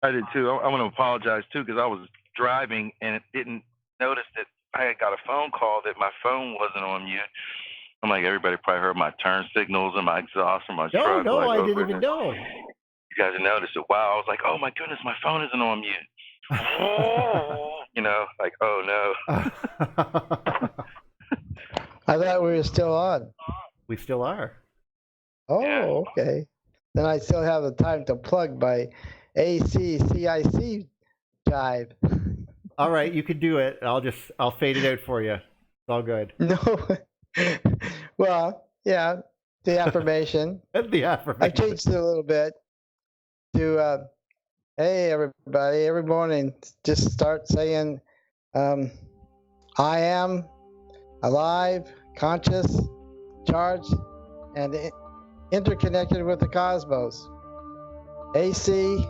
did too. I want to apologize too, because I was driving and it didn't notice that I had got a phone call that my phone wasn't on mute. I'm like, everybody probably heard my turn signals and my exhaust from my truck. No, like, I oh, didn't even goodness. know. You guys noticed it. Wow. I was like, oh my goodness, my phone isn't on mute. Like, oh no. I thought we were still on. We still are. Oh, Yeah. okay. Then I still have the time to plug my ACCIC jive. All right, you can do it. I'll fade it out for you. It's all good. No. Well, yeah, the affirmation. The I affirmation. changed it a little bit to, hey, everybody, every morning, just start saying, I am alive, conscious, charged, and interconnected with the cosmos. ACCIC.